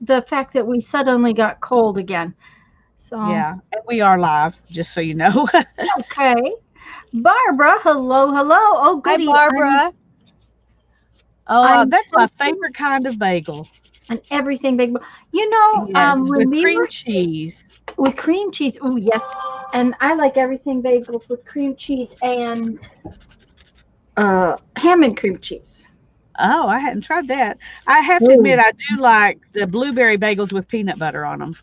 the fact that we suddenly got cold again. So, Yeah, and we are live, just so you know. okay. Barbara, hello, hello. Oh, Hi, goody. I'm Barbara. Oh, I'm that's my toasting favorite kind of bagel. and everything big. You know, Yes, when with we cream were cheese. with cream cheese. Oh, yes. And I like everything bagels with cream cheese and ham and cream cheese. Oh, I hadn't tried that. I have to admit, Oh, I do like the blueberry bagels with peanut butter on them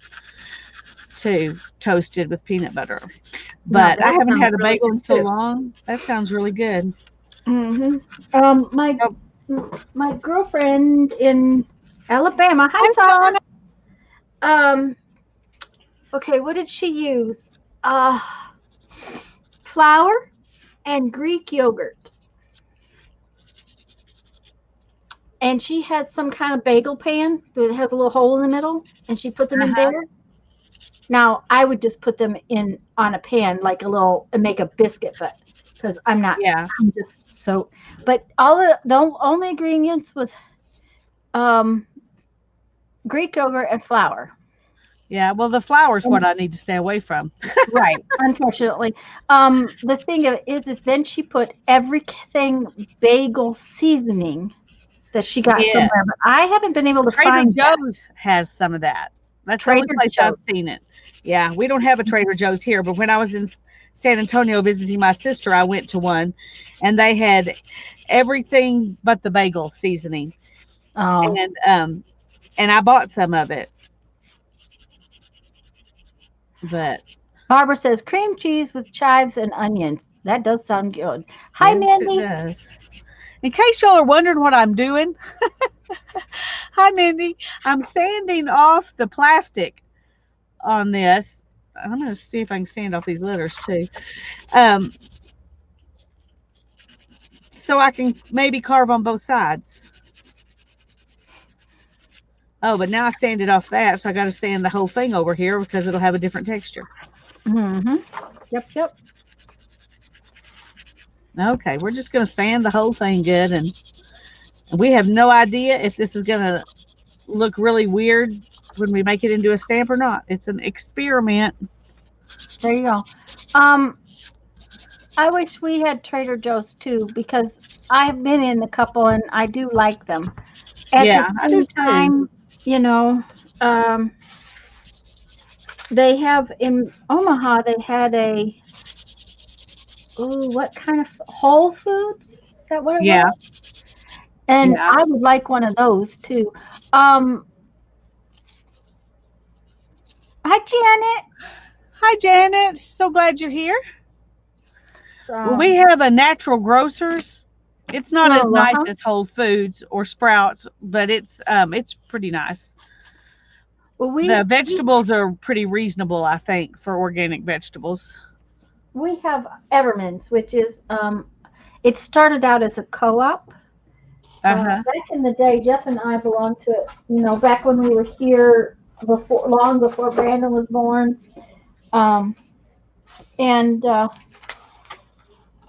too, toasted with peanut butter. now But I that haven't sounds had a really bagel good in so too. long. That sounds really good. Hmm. My Oh, my girlfriend in Alabama. Hi, hi, Tanya. Donna. Um, okay, what did she use? Flour and Greek yogurt. And she has some kind of bagel pan that has a little hole in the middle, and she put them in Uh-huh. there. Now, I would just put them in on a pan, like a little, and make a biscuit, but because Yeah. I'm just so. But all the only ingredients was um, Greek yogurt and flour. Yeah. Well, the flour's what I need to stay away from. Right. Unfortunately. The thing of it is then she put everything bagel seasoning that she got Yes. somewhere, but I haven't been able to Trader find that. Joe's has some of that. That's the only Trader place I've Joe's. seen it. Yeah, we don't have a Trader Joe's here, but when I was in San Antonio visiting my sister, I went to one and they had everything but the bagel seasoning. Oh, And I bought some of it, but Barbara says cream cheese with chives and onions. That does sound good. Hi, yes, it Mandy. does. In case y'all are wondering what I'm doing, hi Mindy, I'm sanding off the plastic on this. I'm going to see if I can sand off these letters too. Um, so I can maybe carve on both sides. Oh, but now I sanded off that, so I got to sand the whole thing over here because it'll have a different texture. Mm-hmm. Yep, yep. Okay, we're just going to sand the whole thing good, and we have no idea if this is going to look really weird when we make it into a stamp or not. It's an experiment. There you go. Um, I wish we had Trader Joe's too because I've been in a couple and I do like them. At the Yeah, I do same too. time, you know, um, they have in Omaha, they had a, oh, what kind of Whole Foods? Is that what it Yeah, was? And yeah. I would like one of those too. Um, Hi, Janet. Hi, Janet. So glad you're here. Well, we Um, have a natural grocers. It's not as oh, nice uh-huh. as Whole Foods or Sprouts, but it's pretty nice. Well, The vegetables are pretty reasonable, I think, for organic vegetables. we have Everman's, which is it started out as a co-op. Uh-huh. Back in the day, Jeff and I belonged to it. You know, back when we were here before, long before Brandon was born. Um, and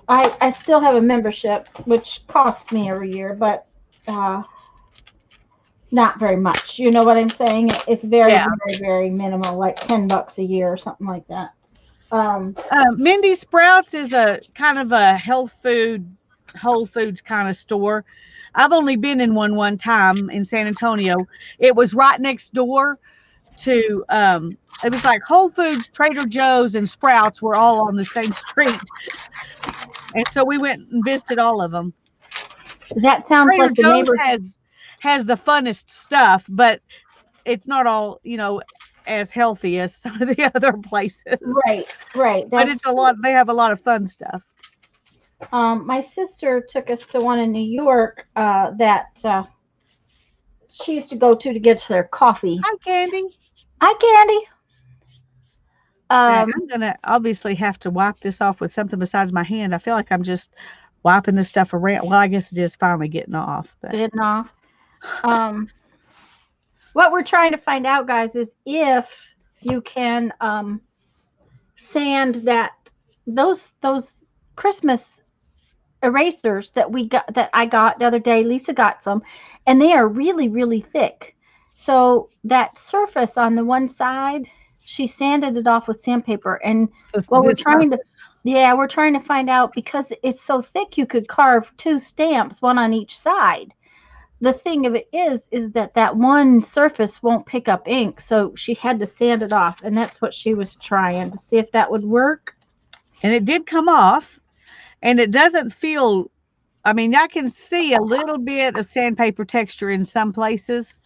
I still have a membership, which costs me every year, but uh, not very much. You know what I'm saying? It's very, Yeah. very, very minimal, like $10 a year or something like that. Um, Mindy Sprouts is a kind of a health food, Whole Foods kind of store. I've only been in one time in San Antonio. It was right next door to it was like Whole Foods, Trader Joe's, and Sprouts were all on the same street, and so we went and visited all of them. that sounds Trader like the Joe's neighbor. has the funnest stuff, but it's not all as healthy as some of the other places. Right, right. But That's it's a lot. They have a lot of fun stuff. my sister took us to one in New York that she used to go to get their coffee. Hi, Candy. Hi, Candy. Dang, Um, I'm gonna obviously have to wipe this off with something besides my hand. I feel like I'm just wiping this stuff around. Well, I guess it is finally getting off, but getting off. Um, what we're trying to find out, guys, is if you can sand those Christmas erasers that I got the other day. Lisa got some, and they are really, really thick. So that surface on the one side, she sanded it off with sandpaper. And well, This surface. we're trying to find out because it's so thick you could carve two stamps, one on each side. The thing of it is that that one surface won't pick up ink, so she had to sand it off, and that's what she was trying to see if that would work. And it did come off, and it doesn't feel, I mean, I can see a little bit of sandpaper texture in some places,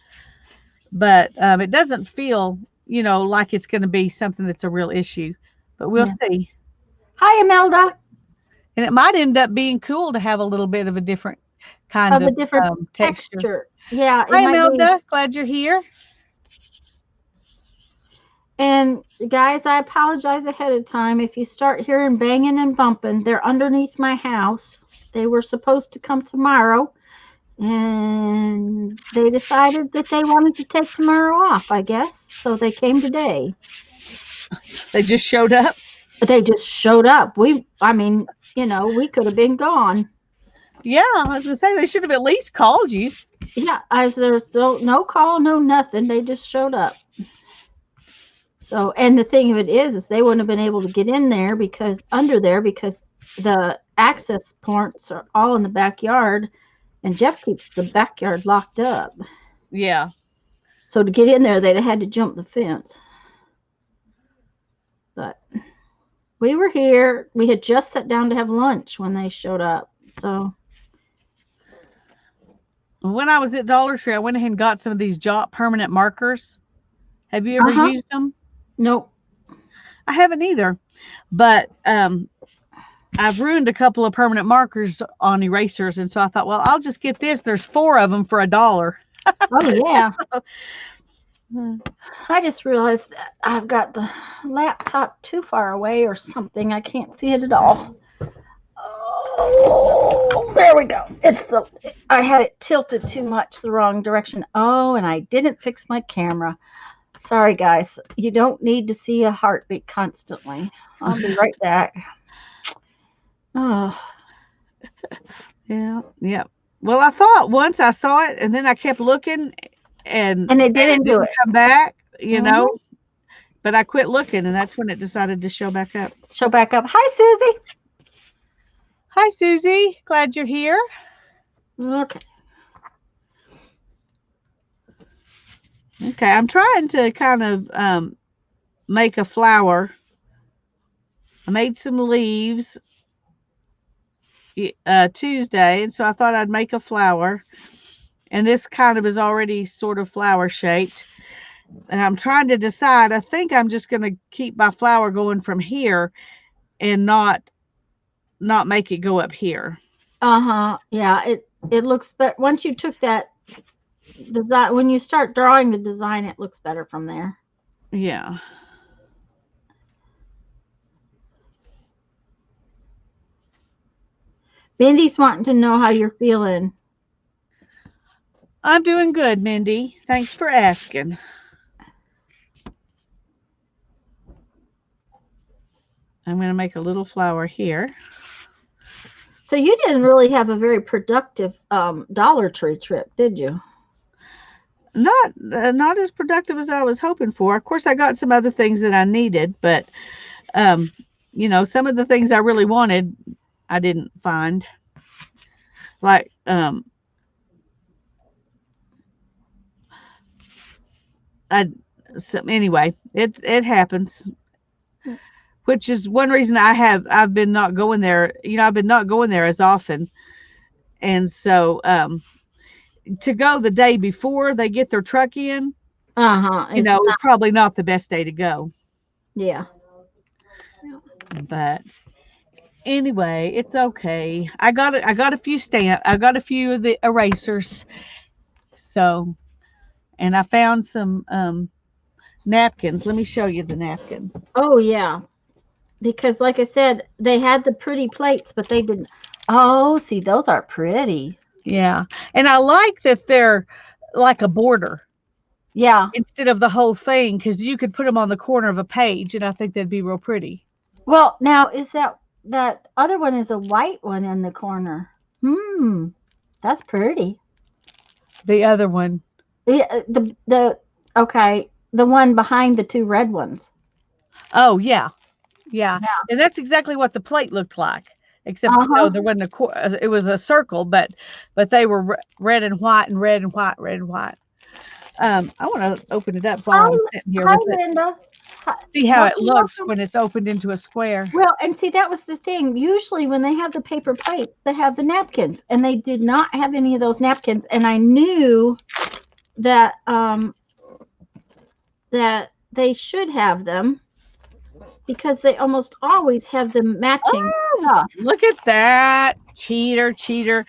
but it doesn't feel, like it's going to be something that's a real issue. But we'll Yeah. see. Hi, Imelda. And it might end up being cool to have a little bit of a different kind Of a of different texture. texture. Yeah, it Hi, might be. Imelda. Glad you're here. And guys, I apologize ahead of time. If you start hearing banging and bumping, they're underneath my house. They were supposed to come tomorrow, and they decided that they wanted to take tomorrow off, I guess. So they came today. They just showed up. But they just showed up. I mean, we could have been gone. Yeah, I was gonna say they should have at least called you. Yeah, there's still no call, no nothing. They just showed up. So, and the thing of it is they wouldn't have been able to get in there because the access points are all in the backyard, and Jeff keeps the backyard locked up. Yeah. So to get in there, they'd have had to jump the fence. But we were here. We had just sat down to have lunch when they showed up. So when I was at Dollar Tree, I went ahead and got some of these Jot permanent markers. Have you ever used them? Nope. I haven't either. But I've ruined a couple of permanent markers on erasers, and so I thought, well, I'll just get this. There's 4 of them for $1. Oh yeah. I just realized that I've got the laptop too far away or something. I can't see it at all. Oh, there we go. I had it tilted too much the wrong direction. Oh, and I didn't fix my camera. Sorry, guys. You don't need to see a heartbeat constantly. I'll be right back. Oh. Yeah. Well, I thought once I saw it, and then I kept looking, and it didn't do it. Come back, But I quit looking, and that's when it decided to show back up. Show back up. Hi, Susie. Hi, Susie. Glad you're here. Okay. Okay, I'm trying to kind of make a flower. I made some leaves Tuesday, and so I thought I'd make a flower. And this kind of is already sort of flower shaped. And I'm trying to decide. I think I'm just going to keep my flower going from here and not make it go up here. Yeah, it looks better once you took that design. When you start drawing the design, it looks better from there. Yeah. Mindy's wanting to know how you're feeling. I'm doing good, Mindy. Thanks for asking. I'm going to make a little flower here. So you didn't really have a very productive Dollar Tree trip, did you? Not as productive as I was hoping for. Of course, I got some other things that I needed, but some of the things I really wanted, I didn't find. Like anyway, it happens. Which is one reason I've been not going there. I've been not going there as often. And so to go the day before they get their truck in, it's probably not the best day to go. Yeah. But anyway, it's okay. I got a few I got a few of the erasers. So, and I found some napkins. Let me show you the napkins. Oh yeah. Because like I said, they had the pretty plates, but they didn't. Oh, see, those are pretty. Yeah. And I like that they're like a border. Yeah. Instead of the whole thing, because you could put them on the corner of a page, and I think that'd be real pretty. Well, now is that other one is a white one in the corner? That's pretty. The other one. Yeah, okay, the one behind the two red ones. Oh yeah, yeah, Yeah. and that's exactly what the plate looked like. Except Uh-huh. there wasn't it was a circle, but they were red and white and red and white, red and white. I want to open it up while Hi, I'm sitting here hi, with it. Linda. Hi. See how it Welcome, looks welcome. when it's opened into a square. Well, and see, that was the thing. Usually, when they have the paper plates, they have the napkins, and they did not have any of those napkins. And I knew that that they should have them because they almost always have the matching Oh, stuff. look at that. Cheater, cheater.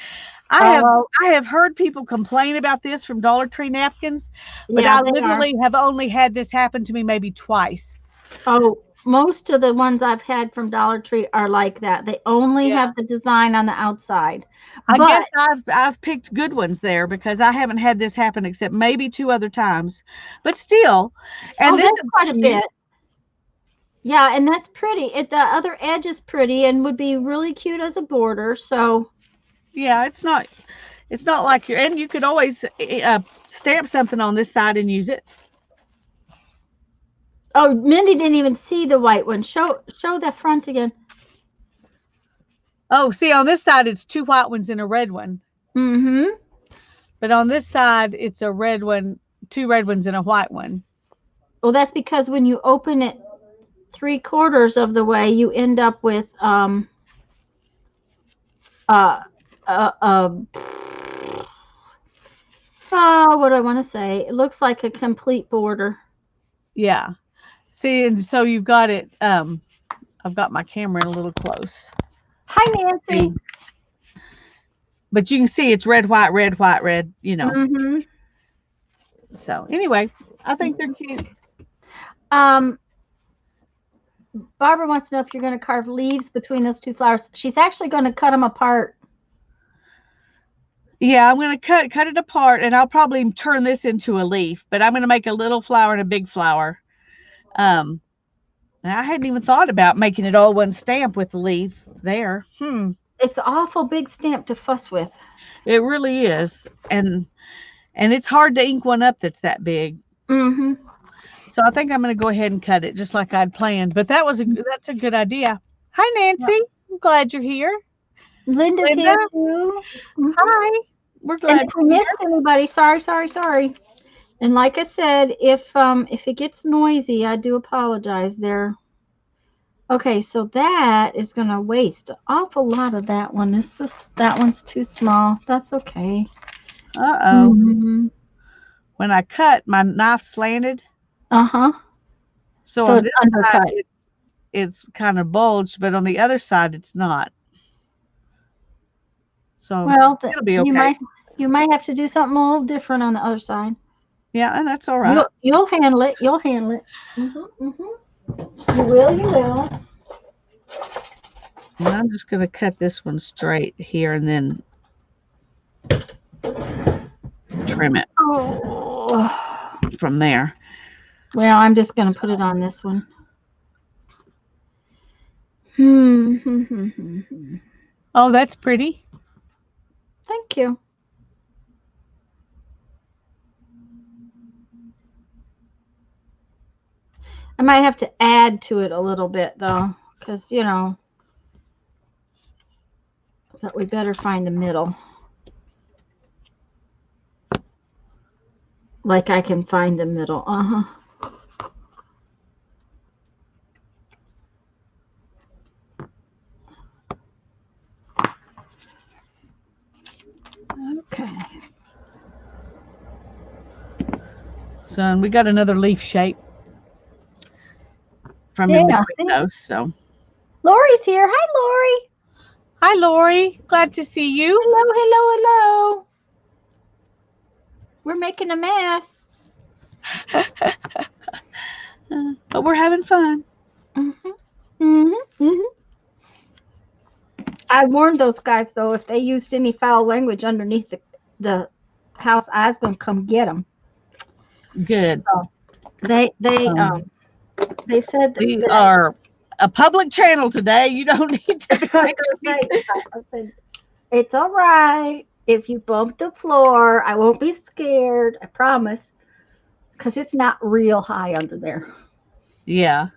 I have Oh, I have heard people complain about this from Dollar Tree napkins, but yeah, I they are. literally have only had this happen to me maybe twice. Oh, most of the ones I've had from Dollar Tree are like that. They only Yeah. have the design on the outside. I guess But I've picked good ones there because I haven't had this happen except maybe 2 other times. But still, and oh, this that's is quite a cute. bit. Yeah, and that's pretty. The other edge is pretty and would be really cute as a border. So, Yeah, it's not like you're, and you could always stamp something on this side and use it. oh, Mindy didn't even see the white one. Show the front again. Oh, see, on this side it's 2 white ones and a red one. Mm-hmm. But on this side it's a red one, 2 red ones and a white one. Well, that's because when you open it 3/4 of the way, you end up with uh uh, uh what do I want to say? It looks like a complete border. Yeah. See, and so you've got it. I've got my camera a little close. Hi, Nancy. See, but you can see it's red, white, red, white, red. Mm-hmm. So anyway, I think they're cute. Um, Barbara wants to know if you're going to carve leaves between those two flowers. She's actually going to cut them apart. Yeah, I'm gonna cut it apart, and I'll probably turn this into a leaf. But I'm gonna make a little flower and a big flower. And I hadn't even thought about making it all one stamp with the leaf there. It's an awful big stamp to fuss with. It really is, and it's hard to ink one up that's that big. Mm-hmm. So I think I'm going to go ahead and cut it just like I'd planned. But that's a good idea. Hi, Nancy. Yeah. I'm glad you're here. Linda's Linda, here too. Mm-hmm. hi. We're And glad if we you're here. missed anybody, sorry. And like I said, if it gets noisy, I do apologize there. Okay, so that is going to waste an awful lot of that one. That one's too small. That's okay. Uh-oh. Mm-hmm. When I cut, my knife slanted. Uh-huh. So on this side, it's kind of bulged, but on the other side, it's not. So well, it'll be okay. You might have to do something a little different on the other side. Yeah, and that's all right. You'll handle it. You'll handle it. Mm-hmm, mm-hmm. You will. And I'm just going to cut this one straight here and then trim it from there. Well, I'm just going to put it on this one. Oh, that's pretty. Thank you. I might have to add to it a little bit, though, because, but we better find the middle. Like I can find the middle. Uh-huh. Okay. So we got another leaf shape from the windows. So Lori's here. Hi, Lori. Hi, Lori. Glad to see you. Hello. We're making a mess. But we're having fun. I warned those guys, though, if they used any foul language underneath the house, I was going to come get them. Good. So they said that we are a public channel today. You don't need to. It's all right. If you bump the floor, I won't be scared. I promise. Because it's not real high under there. Yeah.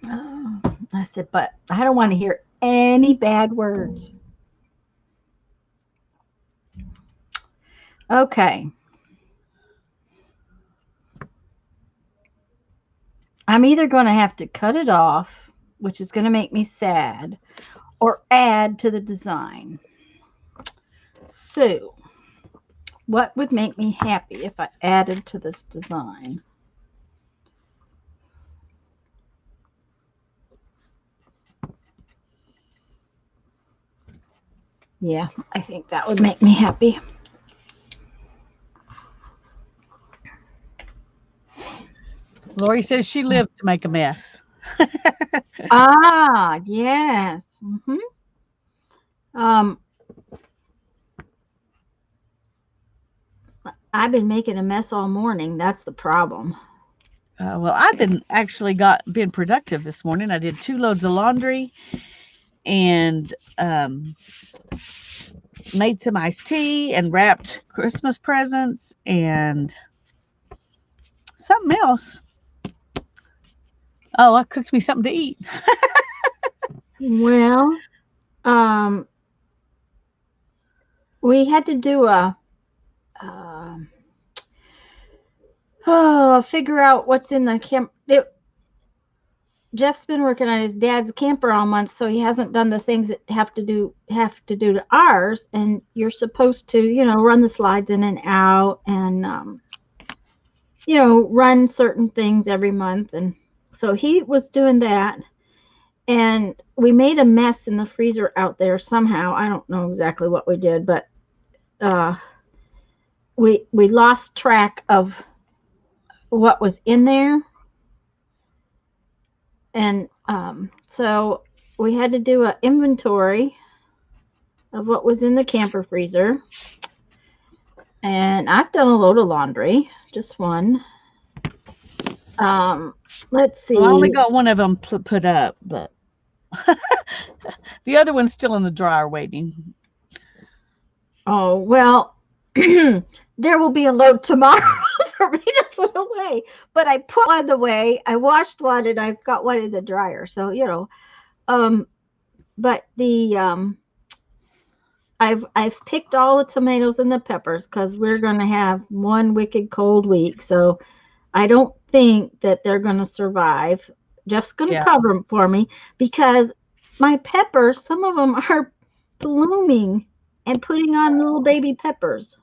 Oh, I said, but I don't want to hear any bad words. Okay. I'm either going to have to cut it off, which is going to make me sad, or add to the design. So, what would make me happy if I added to this design? Yeah, I think that would make me happy. Lori says she lives to make a mess. Ah, yes. Um, I've been making a mess all morning. That's the problem. Well, I've been productive this morning. I did 2 loads of laundry and made some iced tea and wrapped Christmas presents and something else. Oh, I cooked me something to eat. Well, um, we had to do a figure out what's in the camp. Jeff's been working on his dad's camper all month, so he hasn't done the things that have to do to ours. And you're supposed to, run the slides in and out, and run certain things every month. And so he was doing that, and we made a mess in the freezer out there somehow. I don't know exactly what we did, but we lost track of what was in there. And so we had to do an inventory of what was in the camper freezer. And I've done a load of laundry, just one. Let's see. Well, I only got one of them put up, but the other one's still in the dryer waiting. Oh, well, there will be a load tomorrow for me to put away. But I put one away. I washed one, and I've got one in the dryer. So, but I've picked all the tomatoes and the peppers because we're going to have one wicked cold week. So I don't think that they're going to survive. Jeff's going to cover them for me because my peppers, some of them are blooming and putting on little baby peppers.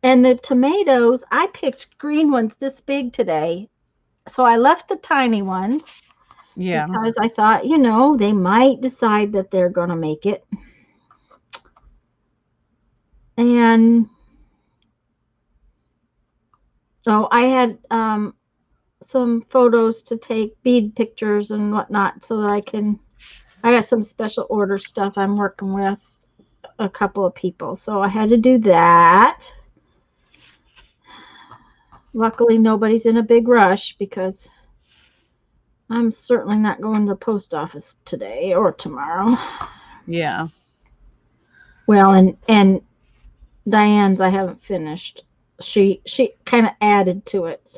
And the tomatoes, I picked green ones this big today. So I left the tiny ones. Yeah. Because I thought, they might decide that they're going to make it. And I had some photos to take, bead pictures and whatnot, so that I got some special order stuff I'm working with a couple of people. So I had to do that. Luckily, nobody's in a big rush because I'm certainly not going to the post office today or tomorrow. Yeah. Well, and Diane's I haven't finished. She kind of added to it,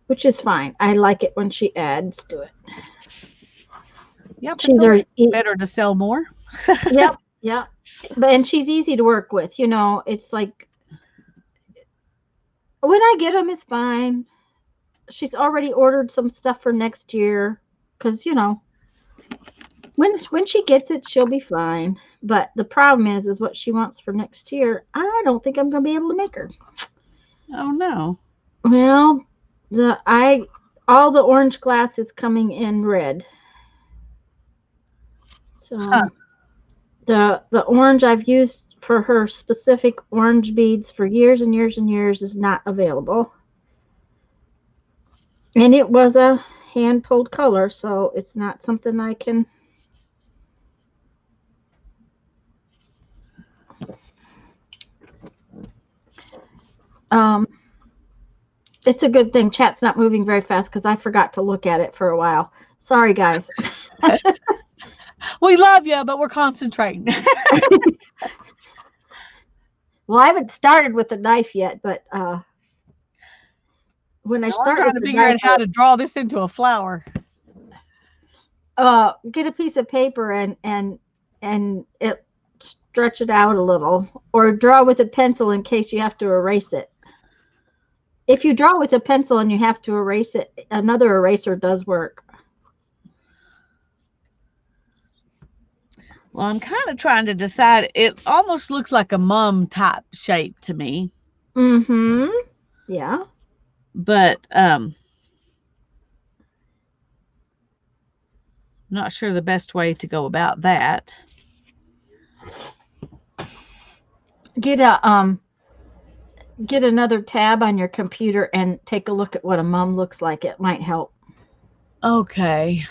which is fine. I like it when she adds to it. Yep, it's better to sell more. Yep. And she's easy to work with. It's like when I get them, it's fine. She's already ordered some stuff for next year because, when she gets it, she'll be fine. But the problem is what she wants for next year. I don't think I'm going to be able to make her. Oh, no. Well, all the orange glass is coming in red. So the orange I've used for her specific orange beads for years and years and years is not available. And it was a hand pulled color, so it's not something I can. It's a good thing chat's not moving very fast because I forgot to look at it for a while. Sorry, guys. We love you, but we're concentrating. Well, I haven't started with the knife yet, but when I I'm start trying with to the figure out knife, how to draw this into a flower. get a piece of paper and it stretch it out a little, or draw with a pencil in case you have to erase it. If you draw with a pencil and you have to erase it, another eraser does work. Well, I'm kind of trying to decide. It almost looks like a mum type shape to me, Mm-hmm. Yeah. but not sure the best way to go about that. Get another tab on your computer and take a look at what a mum looks like. It might help. Okay.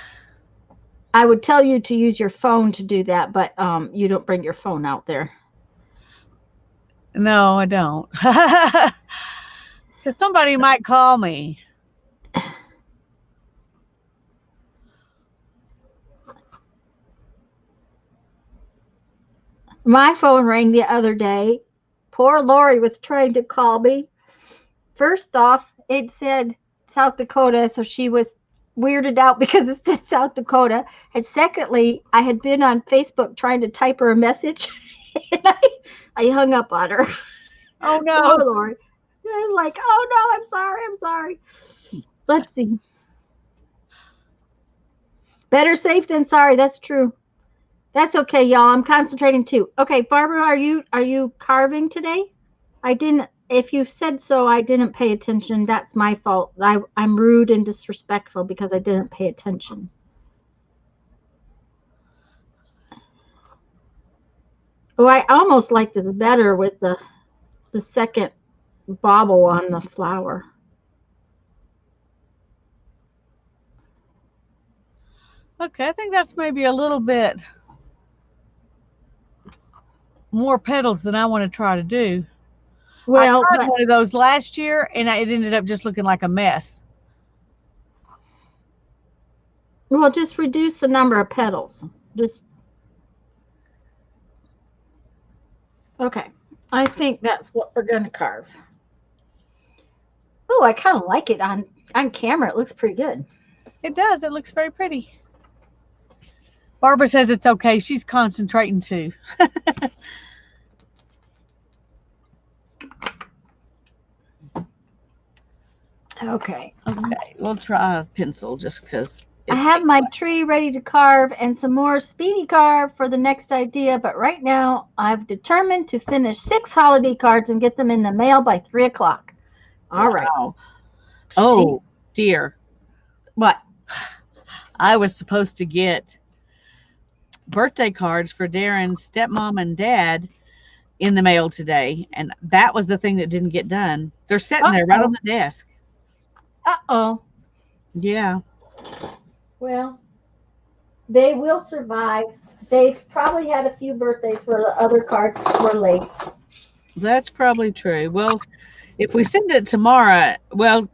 I would tell you to use your phone to do that, but you don't bring your phone out there. No, I don't. Because somebody might call me. My phone rang the other day. Poor Lori was trying to call me. First off, it said South Dakota, so she was weirded out because it said South Dakota. And secondly, I had been on Facebook trying to type her a message, and I hung up on her. Oh no. Poor Lori. I was like, oh no, I'm sorry. Let's see. Better safe than sorry. That's true. That's okay, y'all. I'm concentrating too. Okay, Barbara, are you carving today? I didn't. If you said so, I didn't pay attention. That's my fault. I'm rude and disrespectful because I didn't pay attention. Oh, I almost like this better with the second bobble on the flower. Okay, I think that's maybe a little bit more petals than I want to try to do. I Well, tried but one of those last year and it ended up just looking like a mess. well, just reduce the number of petals. Just okay. I think that's what we're gonna carve. Oh, I kind of like it on camera. It looks pretty good. It does. It looks very pretty. Barbara says it's okay. She's concentrating too. Okay. Okay, we'll try a pencil just because I have my tree ready to carve and some more speedy carve for the next idea, but right now I've determined to finish 6 holiday cards and get them in the mail by 3 o'clock. All right. Wow. Oh, dear. What? I was supposed to get birthday cards for Darren's stepmom and dad in the mail today, and that was the thing that didn't get done. They're sitting there right on the desk. Uh-oh. Yeah. Well, they will survive. They've probably had a few birthdays where the other cards were late. That's probably true. Well, if we send it tomorrow, well,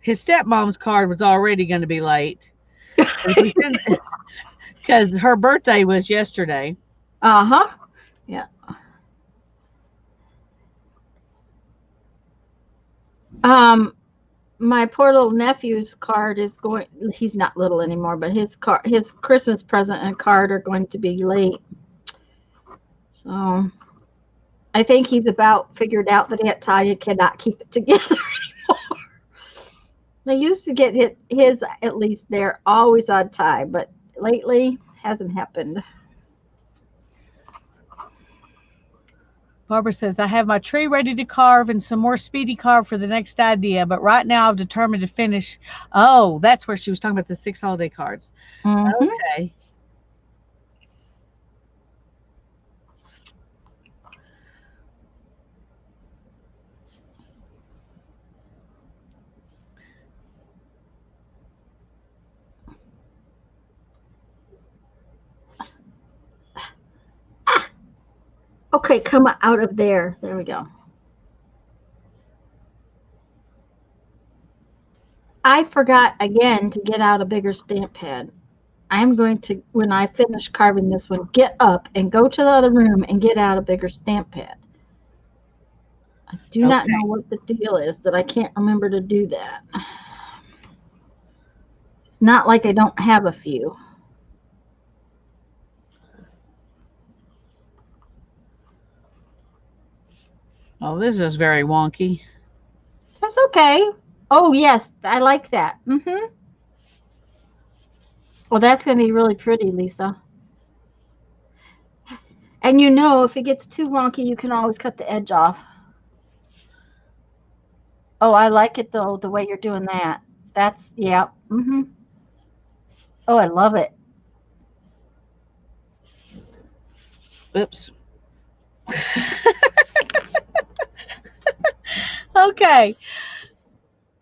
his stepmom's card was already going to be late. Because her birthday was yesterday. Uh-huh. Yeah. My poor little nephew's card is going, he's not little anymore, but his Christmas present and card are going to be late. So I think he's about figured out that Aunt Tanya cannot keep it together anymore. They used to get his at least they're always on time, but lately hasn't happened. Barbara says, I have my tree ready to carve and some more speedy carve for the next idea, but right now I've determined to finish. Oh, that's where she was talking about the 6 holiday cards. Mm-hmm. Okay. Okay, come out of there. There we go. I forgot again to get out a bigger stamp pad. I'm going to, when I finish carving this one, get up and go to the other room and get out a bigger stamp pad. I do not Okay. know what the deal is that I can't remember to do that. It's not like I don't have a few. Oh, this is very wonky. That's okay. Oh, yes, I like that. Well, that's going to be really pretty, Lisa. And you know, if it gets too wonky, you can always cut the edge off. Oh, I like it though, the way you're doing that. That's, yeah. Oh, I love it. Oops. Okay.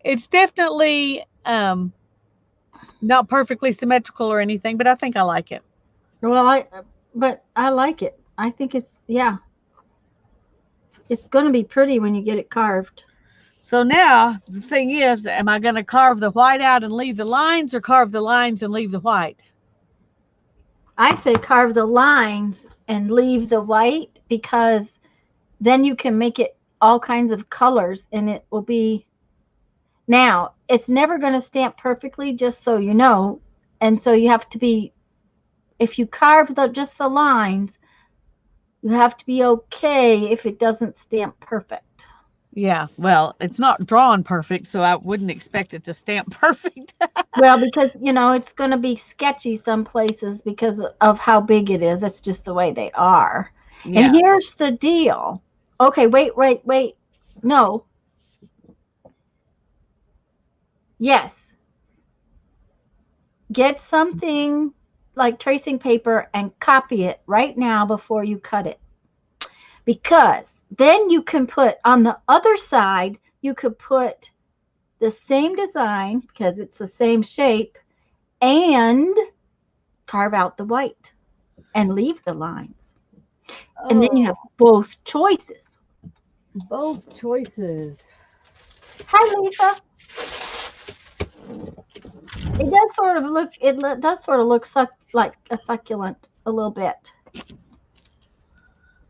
It's definitely not perfectly symmetrical or anything, but I think I like it. Well, but I like it. I think it's, yeah. It's going to be pretty when you get it carved. So now the thing is, am I going to carve the white out and leave the lines, or carve the lines and leave the white? I'd say carve the lines and leave the white, because then you can make it all kinds of colors and it will be. Now, it's never going to stamp perfectly, just so you know. And so you have to be, if you carve just the lines, you have to be okay if it doesn't stamp perfect. Yeah, well, it's not drawn perfect, so I wouldn't expect it to stamp perfect. Well, because, it's going to be sketchy some places because of how big it is. It's just the way they are. Yeah. And here's the deal. Okay, wait. No. Yes. Get something like tracing paper and copy it right now before you cut it. Because then you can put on the other side, you could put the same design because it's the same shape, and carve out the white and leave the lines. And then you have both choices. Both choices. Hi, Lisa. It does sort of look. Like a succulent a little bit.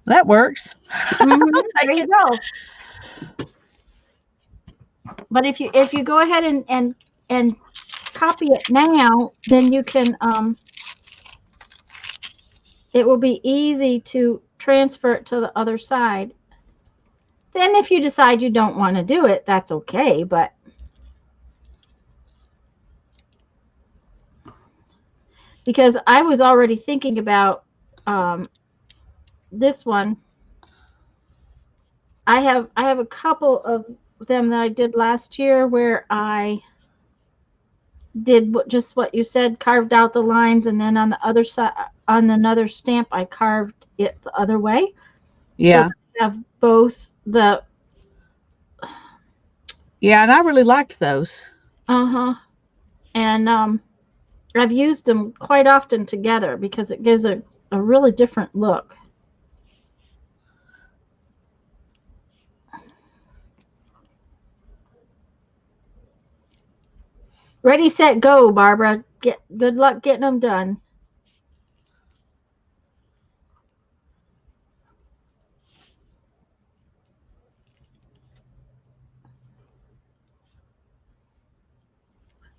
That works. There you go. But if you go ahead and copy it now, then you can. It will be easy to transfer it to the other side. Then, if you decide you don't want to do it, that's okay. But because I was already thinking about this one. I have a couple of them that I did last year where I did just what you said, carved out the lines, and then on the other side, on another stamp, I carved it the other way. Yeah. So I have both the. Yeah, and I really liked those. And I've used them quite often together because it gives a really different look. Ready, set, go, Barbara. Good luck getting them done.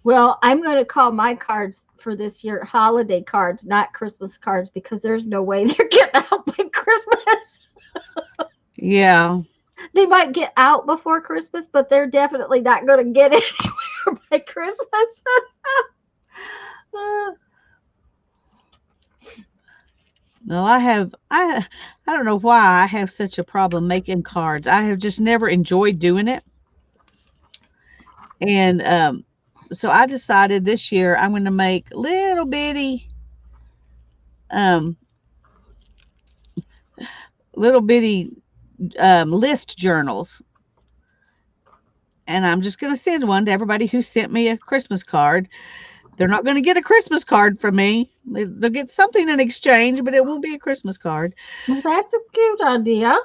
Well, I'm going to call my cards for this year holiday cards, not Christmas cards, because there's no way they're getting out by Christmas. Yeah. They might get out before Christmas, but they're definitely not going to get anywhere by Christmas. No, I don't know why I have such a problem making cards. I have just never enjoyed doing it. And so I decided this year I'm going to make little bitty list journals. And I'm just going to send one to everybody who sent me a Christmas card. They're not going to get a Christmas card from me. They'll get something in exchange, but it won't be a Christmas card. Well, that's a cute idea.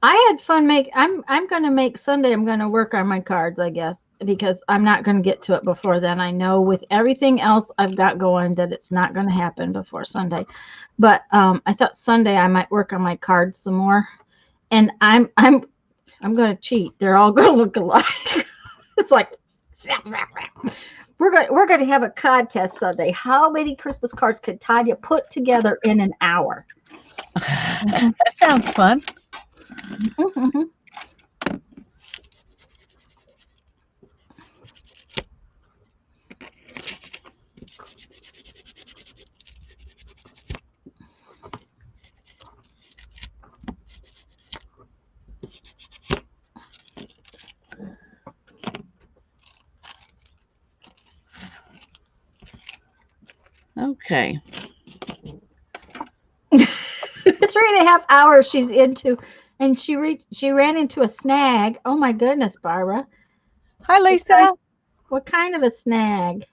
I had fun I'm going to make Sunday. I'm going to work on my cards, I guess, because I'm not going to get to it before then. I know with everything else I've got going that it's not going to happen before Sunday. But I thought Sunday I might work on my cards some more. And I'm going to cheat. They're all going to look alike. It's like we're going to have a contest Sunday. How many Christmas cards could Tanya put together in an hour? That sounds fun. Mm-hmm. Okay. 3.5 hours she's into, and she ran into a snag. Oh my goodness, Barbara. Hi, Lisa. What kind of a snag?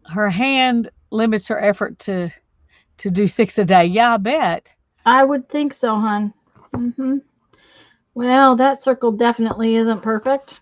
Her hand limits her effort to do 6 a day. Yeah, I bet. I would think so, hon. Mm-hmm. Well, that circle definitely isn't perfect.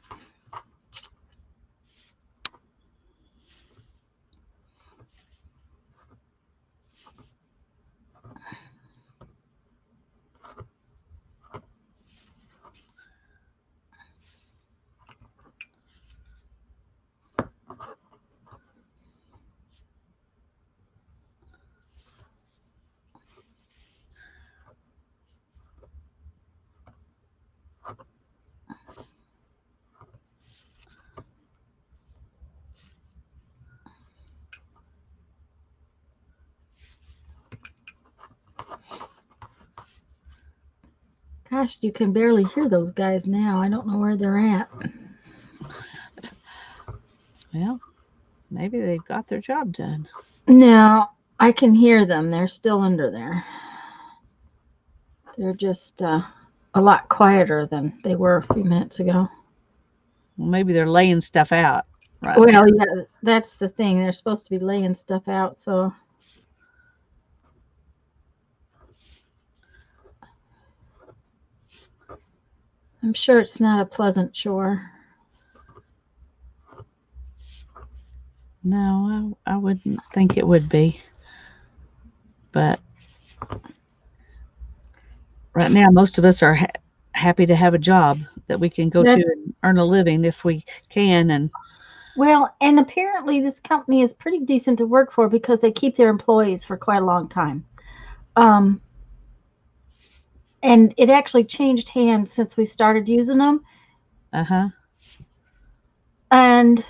Gosh, you can barely hear those guys now. I don't know where they're at. Well, maybe they've got their job done. No, I can hear them. They're still under there. They're just a lot quieter than they were a few minutes ago. Well, maybe they're laying stuff out. Right. Well, yeah, that's the thing. They're supposed to be laying stuff out, so. I'm sure it's not a pleasant chore. No, I wouldn't think it would be. But right now, most of us are happy to have a job that we can go to and earn a living if we can. And well, and apparently this company is pretty decent to work for because they keep their employees for quite a long time. And it actually changed hands since we started using them. uh-huh. And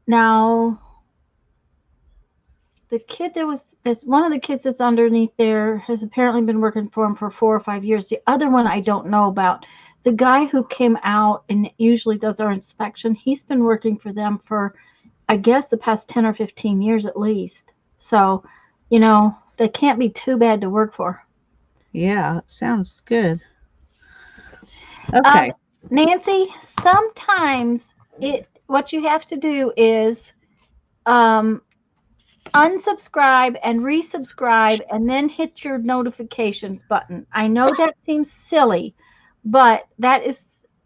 now the kid that's one of the kids that's underneath there has apparently been working for him for 4 or 5 years. The other one I don't know about. The guy who came out and usually does our inspection, he's been working for them for, I guess, the past 10 or 15 years at least. So, they can't be too bad to work for. Yeah, sounds good. Okay. Nancy, sometimes what you have to do is unsubscribe and resubscribe and then hit your notifications button. I know that seems silly, but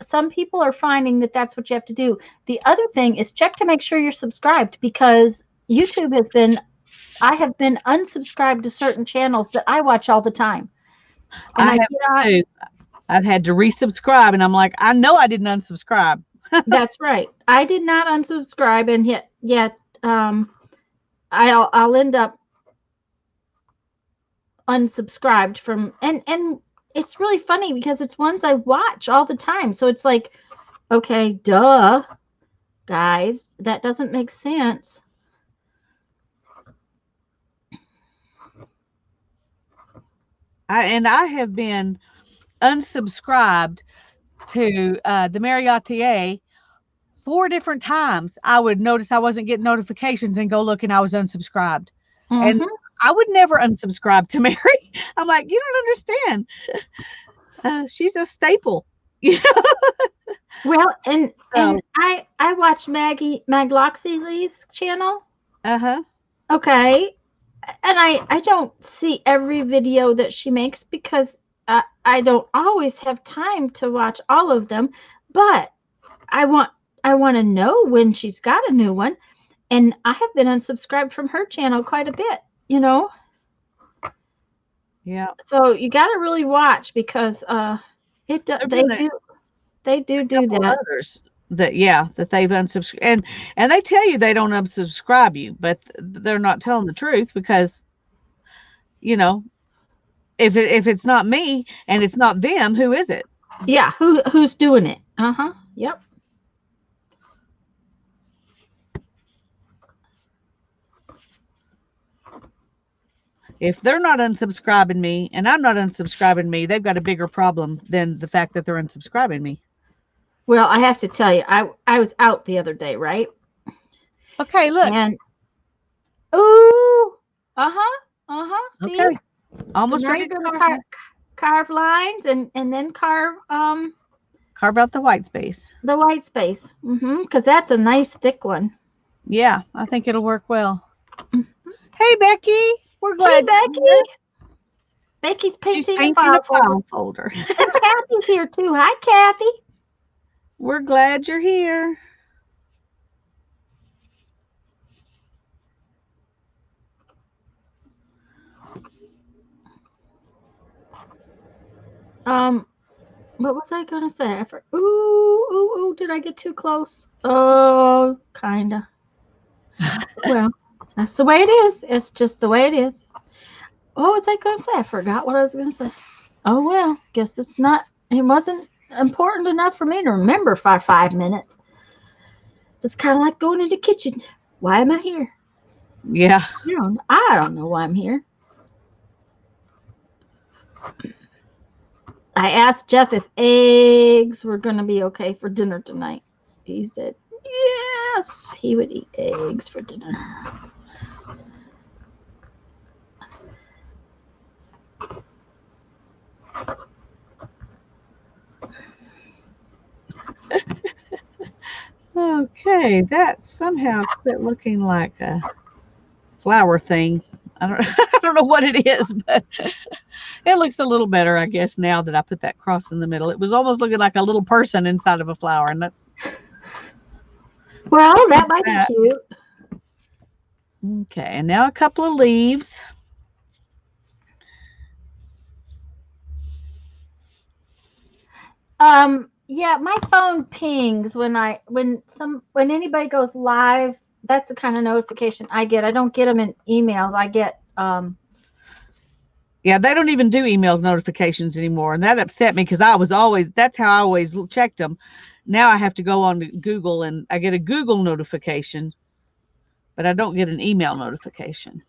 some people are finding that that's what you have to do. The other thing is check to make sure you're subscribed, because I have been unsubscribed to certain channels that I watch all the time. And I have too. I've had to resubscribe, and I'm like, I know I didn't unsubscribe. That's right. I did not unsubscribe, and yet I'll end up unsubscribed from, and it's really funny because it's ones I watch all the time. So it's like, okay, duh, guys, that doesn't make sense. I have been unsubscribed to the Marriottier 4 different times. I would notice I wasn't getting notifications and go look, and I was unsubscribed. Mm-hmm. And I would never unsubscribe to Mary. I'm like, you don't understand. She's a staple. Well, and I watched Mag Loxley's channel. Uh-huh. Okay. And I don't see every video that she makes because I don't always have time to watch all of them, but I want I want to know when she's got a new one, and I have been unsubscribed from her channel quite a bit, you know. Yeah. So you got to really watch because There've they been do couple that. others that they've unsubscribed, and they tell you they don't unsubscribe you, but they're not telling the truth because you know if it's not me and it's not them, who is it? Yeah, who's doing it? Uh-huh. Yep. If they're not unsubscribing me and I'm not unsubscribing me, they've got a bigger problem than the fact that they're unsubscribing me. Well, I have to tell you, I was out the other day, right? Okay, look. And ooh, uh-huh, uh-huh. See? Okay, So almost now ready you're to gonna carve now. carve lines and then carve Carve out the white space. the white space. Because that's a nice thick one. Yeah, I think it'll work well. Hey, Becky, we're Hey, glad Becky. you're here. Becky's She's painting a painting a file folder. file folder. And Kathy's here too. Hi, Kathy. We're glad you're here. What was I gonna say? Ooh, did I get too close? Oh, kinda. Well, that's the way it is. It's just the way it is. What was I gonna say? I forgot what I was gonna say. Oh well, guess it wasn't important enough for me to remember for 5 minutes. It's kind of like going in the kitchen. Why am I here? Yeah. I don't know why I'm here. I asked Jeff if eggs were going to be okay for dinner tonight. He said yes, he would eat eggs for dinner. Okay, that somehow quit looking like a flower thing. I don't, I don't know what it is, but it looks a little better, I guess, now that I put that cross in the middle. It was almost looking like a little person inside of a flower, and that's well, that might be cute. Okay, and now a couple of leaves. Yeah, my phone pings when anybody goes live. That's the kind of notification I get. I don't get them in emails. I get Yeah, they don't even do email notifications anymore, and that upset me because that's how I always checked them. Now I have to go on to Google and I get a Google notification, but I don't get an email notification.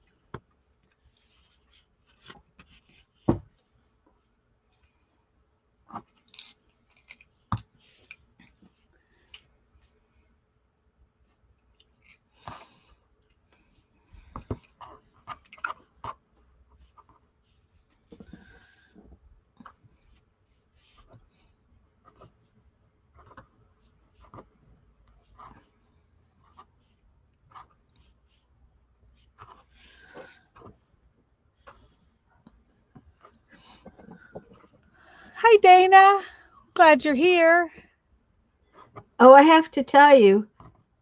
Hi, Dana. Glad you're here. Oh, I have to tell you,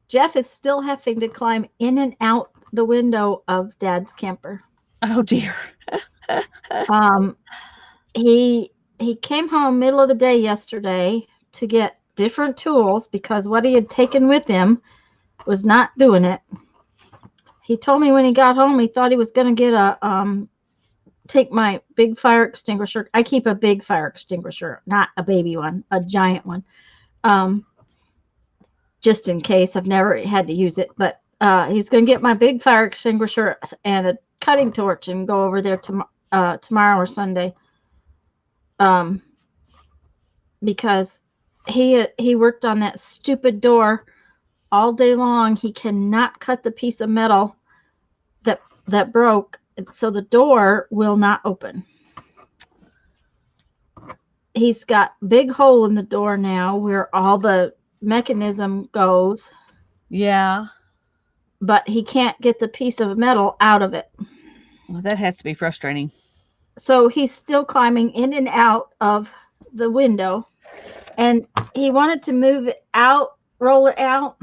Jeff is still having to climb in and out the window of Dad's camper. Oh dear. He came home middle of the day yesterday to get different tools because what he had taken with him was not doing it. He told me when he got home he thought he was going to get take my big fire extinguisher. I keep a big fire extinguisher, not a baby one, a giant one. Just in case. I've never had to use it, but he's going to get my big fire extinguisher and a cutting torch and go over there tomorrow or Sunday. Because he worked on that stupid door all day long. He cannot cut the piece of metal that broke, so the door will not open. He's got big hole in the door now where all the mechanism goes. Yeah. but he can't get the piece of metal out of it. Well, that has to be frustrating. So he's still climbing in and out of the window, and he wanted to move it out, roll it out.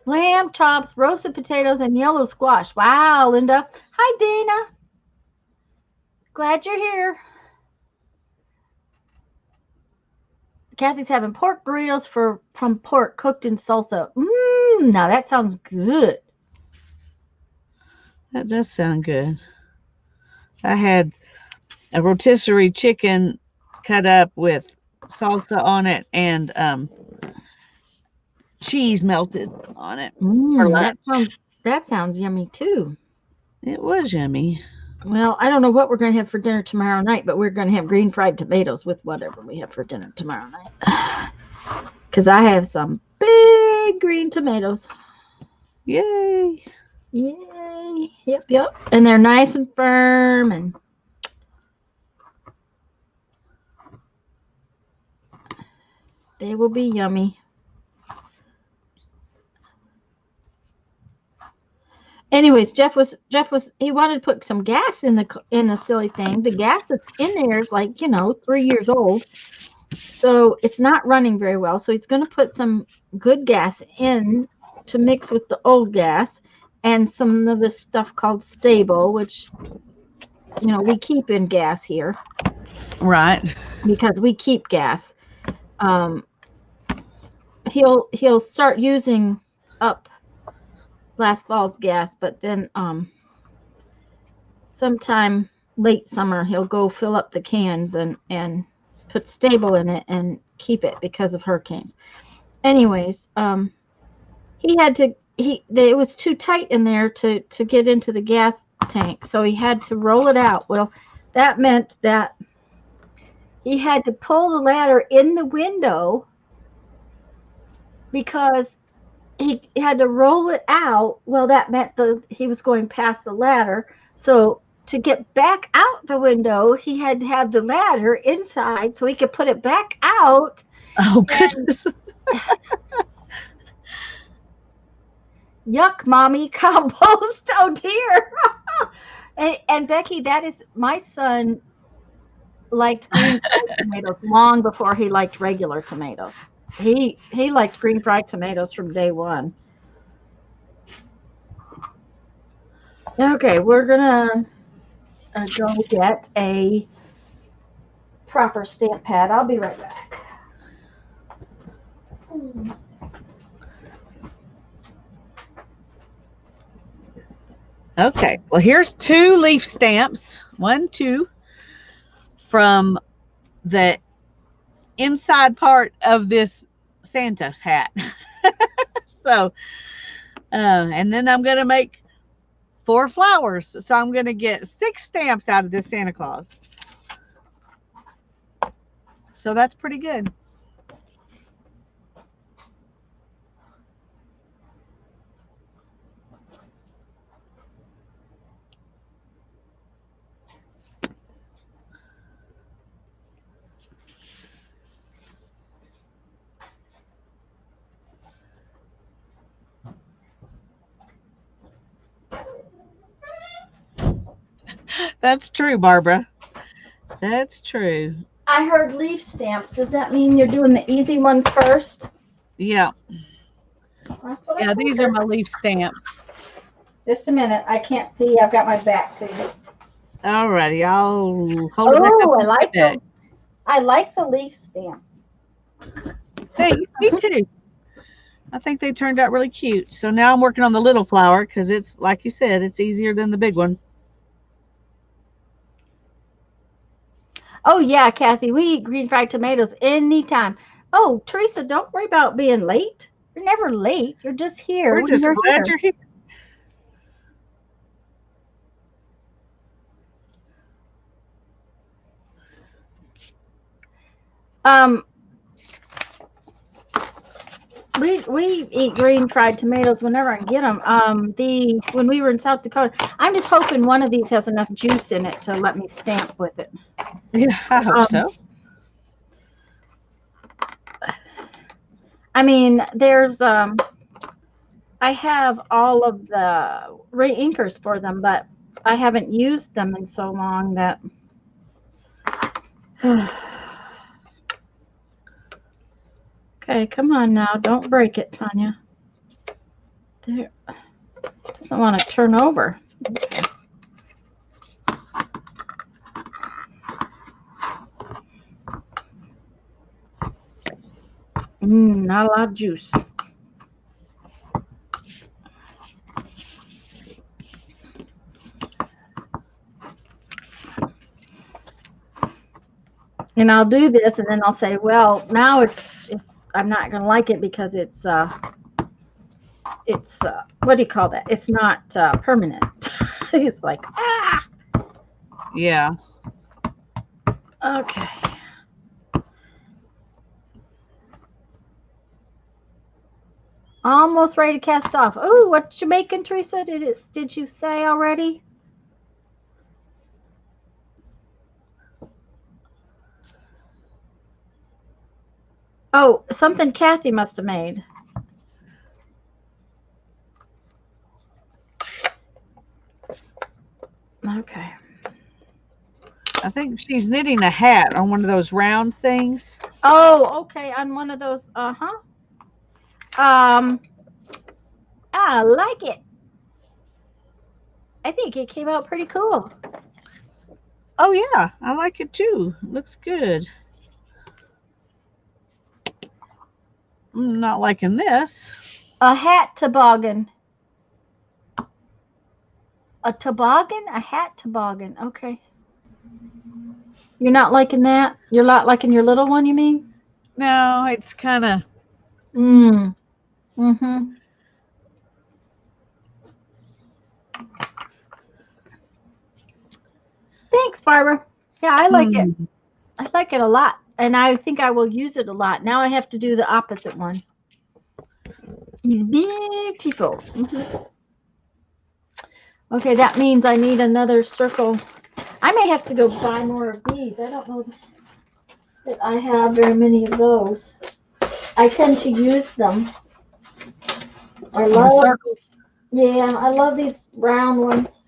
Lamb chops, roasted potatoes, and yellow squash. Wow, Linda. Hi, Dana. Glad you're here. Kathy's having pork burritos from pork cooked in salsa. Now that sounds good. That does sound good. I had a rotisserie chicken cut up with salsa on it and cheese melted on it. That sounds yummy too. It was yummy. Well, I don't know what we're going to have for dinner tomorrow night, but we're going to have green fried tomatoes with whatever we have for dinner tomorrow night. Because I have some big green tomatoes. Yay. Yay. Yep. And they're nice and firm, and they will be yummy. Anyways, Jeff was he wanted to put some gas in the silly thing. The gas that's in there is like 3 years old, so it's not running very well. So he's going to put some good gas in to mix with the old gas, and some of this stuff called stable, which we keep in gas here, right? Because we keep gas. He'll start using up last fall's gas, but then sometime late summer he'll go fill up the cans and put stable in it and keep it because of hurricanes. Anyways, it was too tight in there to get into the gas tank, so he had to roll it out. Well, that meant that he had to pull the ladder in the window because he had to roll it out. Well, that meant he was going past the ladder. So to get back out the window, he had to have the ladder inside so he could put it back out. Oh, goodness. Yuck, mommy, compost. Oh, dear. and Becky, that is, my son liked green fried tomatoes long before he liked regular tomatoes. He liked green fried tomatoes from day one. Okay, we're gonna go get a proper stamp pad. I'll be right back. Okay, well, here's 2 leaf stamps. 1, 2 from the inside part of this Santa's hat. So, and then I'm going to make 4 flowers. So I'm going to get 6 stamps out of this Santa Claus. So that's pretty good. That's true, Barbara. That's true. I heard leaf stamps. Does that mean you're doing the easy ones first? Yeah. That's what Yeah, these are my leaf stamps. Just a minute. I can't see. I've got my back to you. Alrighty, I'll hold it back Oh, up. I like them. I like the leaf stamps. Thanks, me too. I think they turned out really cute. So now I'm working on the little flower because it's, like you said, it's easier than the big one. Oh, yeah, Kathy, we eat green fried tomatoes anytime. Oh, Teresa, don't worry about being late. You're never late. You're just here. We're just glad you're here. We eat green fried tomatoes whenever I get them. When we were in South Dakota, I'm just hoping one of these has enough juice in it to let me stamp with it. Yeah, I hope so. I mean, there's I have all of the re-inkers for them, but I haven't used them in so long that. Okay, come on now. Don't break it, Tanya. There. Doesn't want to turn over. Okay. Not a lot of juice. And I'll do this, and then I'll say, well, now it's I'm not going to like it because it's what do you call that? It's not permanent. It's like, ah. Yeah. Okay. Almost ready to cast off. Oh, what you making, Teresa? Did you say already? Oh, something Kathy must have made. Okay. I think she's knitting a hat on one of those round things. Oh, okay. On one of those. I like it. I think it came out pretty cool. Oh yeah, I like it too. It looks good. I'm not liking this. A hat toboggan. A toboggan? A hat toboggan. Okay. You're not liking that? You're not liking your little one, you mean? No, it's kind of. Mm-hmm. Thanks, Barbara. Yeah, I like it. I like it a lot. And I think I will use it a lot. Now I have to do the opposite one. Beautiful. Okay, that means I need another circle. I may have to go buy more of these. I don't know that I have very many of those. I tend to use them. I love circles. Yeah, I love these round ones.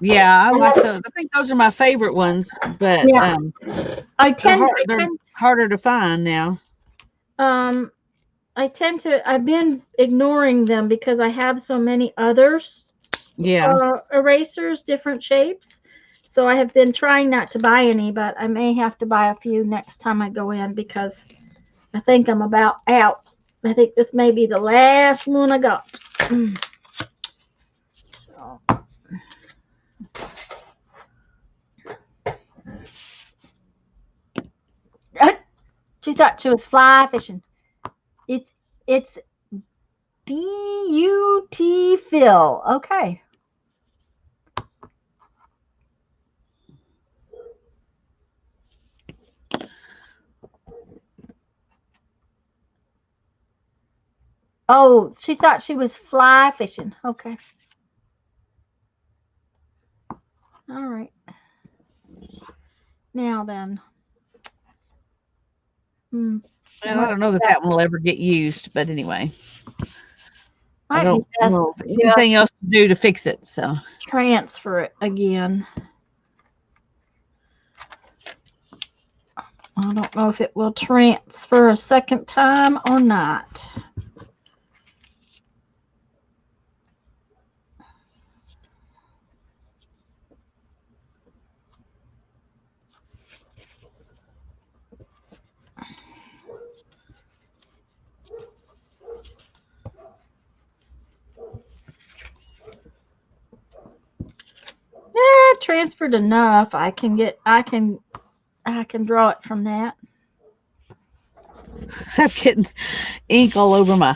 Yeah, I like those. I think those are my favorite ones, but yeah. they're harder to find now. I've been ignoring them because I have so many others. Yeah. Erasers, different shapes. So I have been trying not to buy any, but I may have to buy a few next time I go in because I think I'm about out. I think this may be the last one I got. So. She thought she was fly fishing. It's beautiful. Okay. Oh, she thought she was fly fishing. Okay. All right. Now then. Well, I don't know that one will ever get used, but anyway. I don't know anything else to do to fix it, so. Transfer it again. I don't know if it will transfer a second time or not. Transferred enough. I can draw it from that. I'm getting ink all over my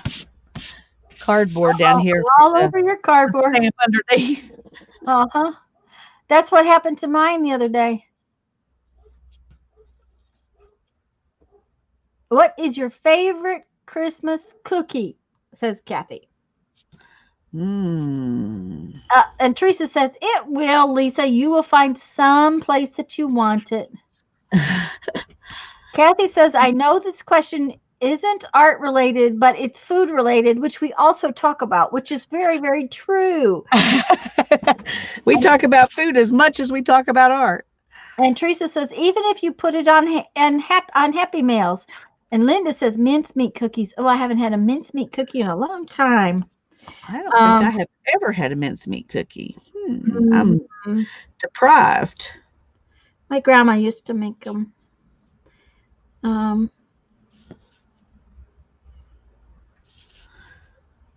cardboard down here. All over your cardboard. Underneath. That's what happened to mine the other day. What is your favorite Christmas cookie? Says Kathy. And Teresa says, it will, Lisa. You will find some place that you want it. Kathy says, I know this question isn't art related, but it's food related, which we also talk about, which is very, very true. We talk about food as much as we talk about art. And Teresa says, even if you put it on on Happy Meals. And Linda says, mincemeat cookies. Oh, I haven't had a mincemeat cookie in a long time. I don't think I have ever had a mincemeat cookie. I'm mm, deprived. My grandma used to make them.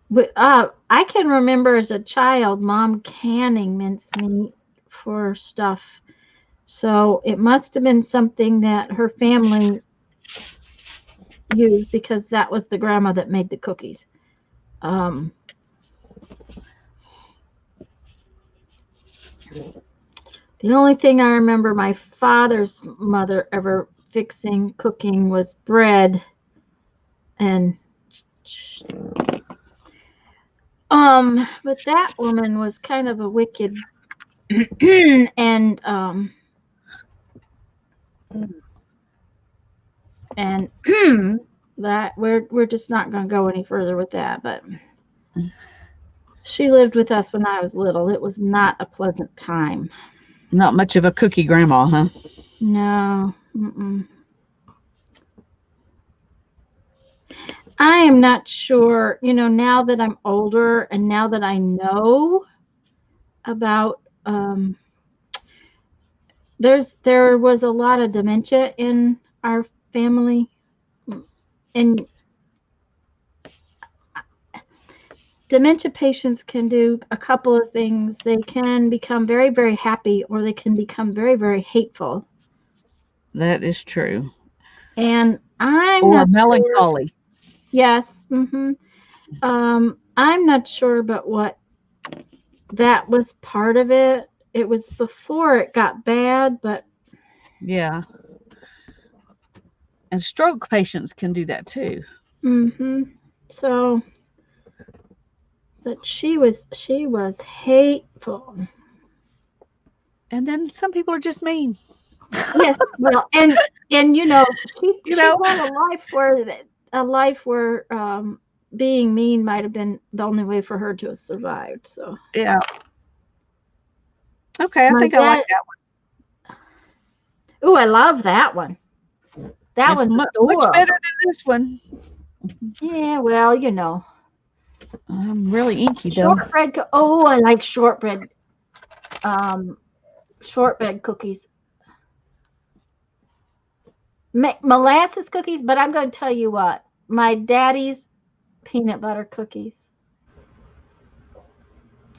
But I can remember as a child, Mom canning mincemeat for stuff. So it must have been something that her family used because that was the grandma that made the cookies. The only thing I remember my father's mother ever cooking was bread. And but that woman was kind of a wicked and that we're just not going to go any further with that, but she lived with us when I was little. It was not a pleasant time. Not much of a cookie grandma, huh? No. Mm-mm. I am not sure, now that I'm older and now that I know about there was a lot of dementia in our family, and dementia patients can do a couple of things. They can become very, very happy, or they can become very, very hateful. That is true. And I'm Or not melancholy. Sure. Yes. I'm not sure about what that was part of it. It was before it got bad, but yeah. And stroke patients can do that too. So, but she was hateful. And then some people are just mean. Yes, well, and she had a life where being mean might have been the only way for her to have survived. So yeah. Okay, I think I like that one. Oh, I love that one. That one's much better than this one. Yeah, well, I'm really inky though. Shortbread. Oh, I like shortbread. Shortbread cookies. Molasses cookies, but I'm going to tell you what. My daddy's peanut butter cookies.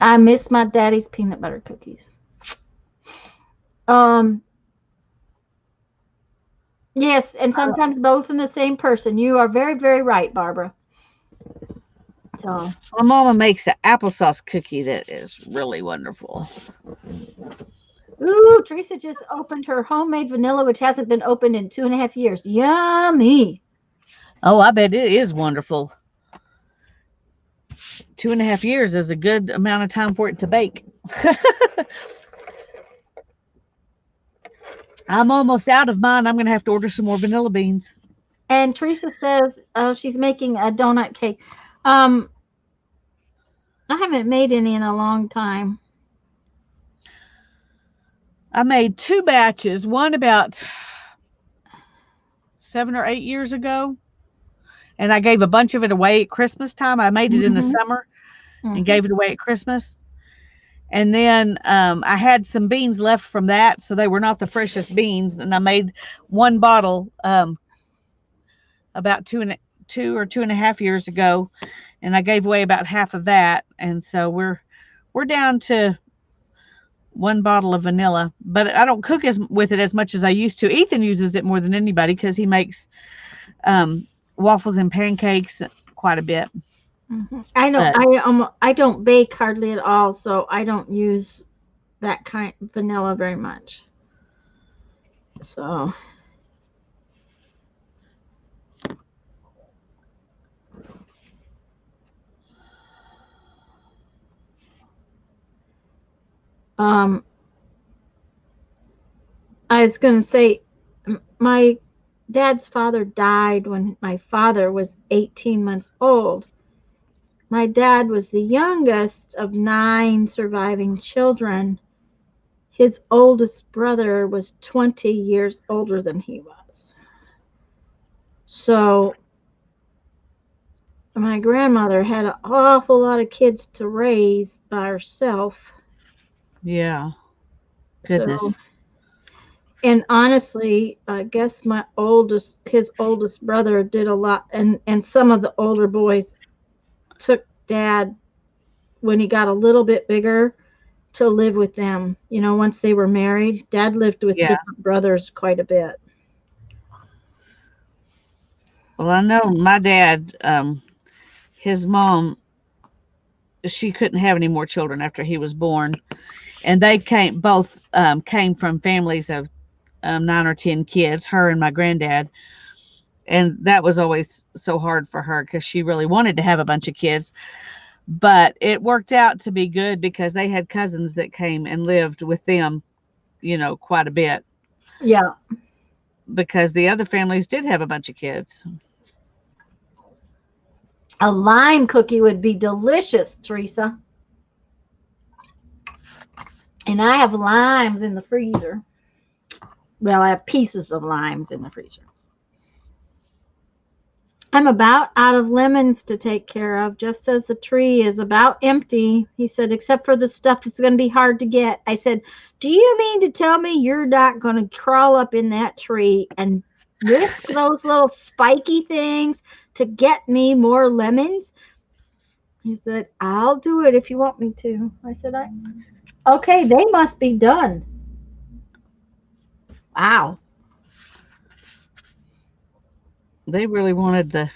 I miss my daddy's peanut butter cookies. Yes, and sometimes both in the same person. You are very, very right, Barbara. So my mama makes an applesauce cookie that is really wonderful. Ooh, Teresa just opened her homemade vanilla, which hasn't been opened in 2.5 years. Yummy. Oh, I bet it is wonderful. 2.5 years is a good amount of time for it to bake. I'm almost out of mine. I'm going to have to order some more vanilla beans. And Teresa says she's making a donut cake. I haven't made any in a long time. I made 2 batches, one about 7 or 8 years ago, and I gave a bunch of it away at Christmas time. I made it in the summer and gave it away at Christmas. And then I had some beans left from that, so they were not the freshest beans. And I made 1 bottle about 2 or 2.5 years ago, and I gave away about half of that. And so we're down to 1 bottle of vanilla, but I don't cook with it as much as I used to. Ethan uses it more than anybody because he makes waffles and pancakes quite a bit. I know I don't bake hardly at all, so I don't use that kind of vanilla very much. So I was going to say my Dad's father died when my father was 18 months old. My dad was the youngest of 9 surviving children. His oldest brother was 20 years older than he was. So my grandmother had an awful lot of kids to raise by herself. Yeah. So, Goodness. and honestly, I guess his oldest brother did a lot, and some of the older boys took Dad when he got a little bit bigger to live with them. You know, once they were married, Dad lived with Yeah. different brothers quite a bit. Well, I know my dad, his mom, she couldn't have any more children after he was born, and they came from families of 9 or 10 kids. Her and my granddad, and that was always so hard for her because she really wanted to have a bunch of kids. But it worked out to be good because they had cousins that came and lived with them, quite a bit, Yeah. because the other families did have a bunch of kids. A lime cookie would be delicious, Teresa. And I have limes in the freezer. Well, I have pieces of limes in the freezer. I'm about out of lemons to take care of. Jeff says the tree is about empty. He said, except for the stuff that's going to be hard to get. I said, do you mean to tell me you're not going to crawl up in that tree and risk those little spiky things to get me more lemons? He said, I'll do it if you want me to. I said, okay, they must be done. Wow. They really wanted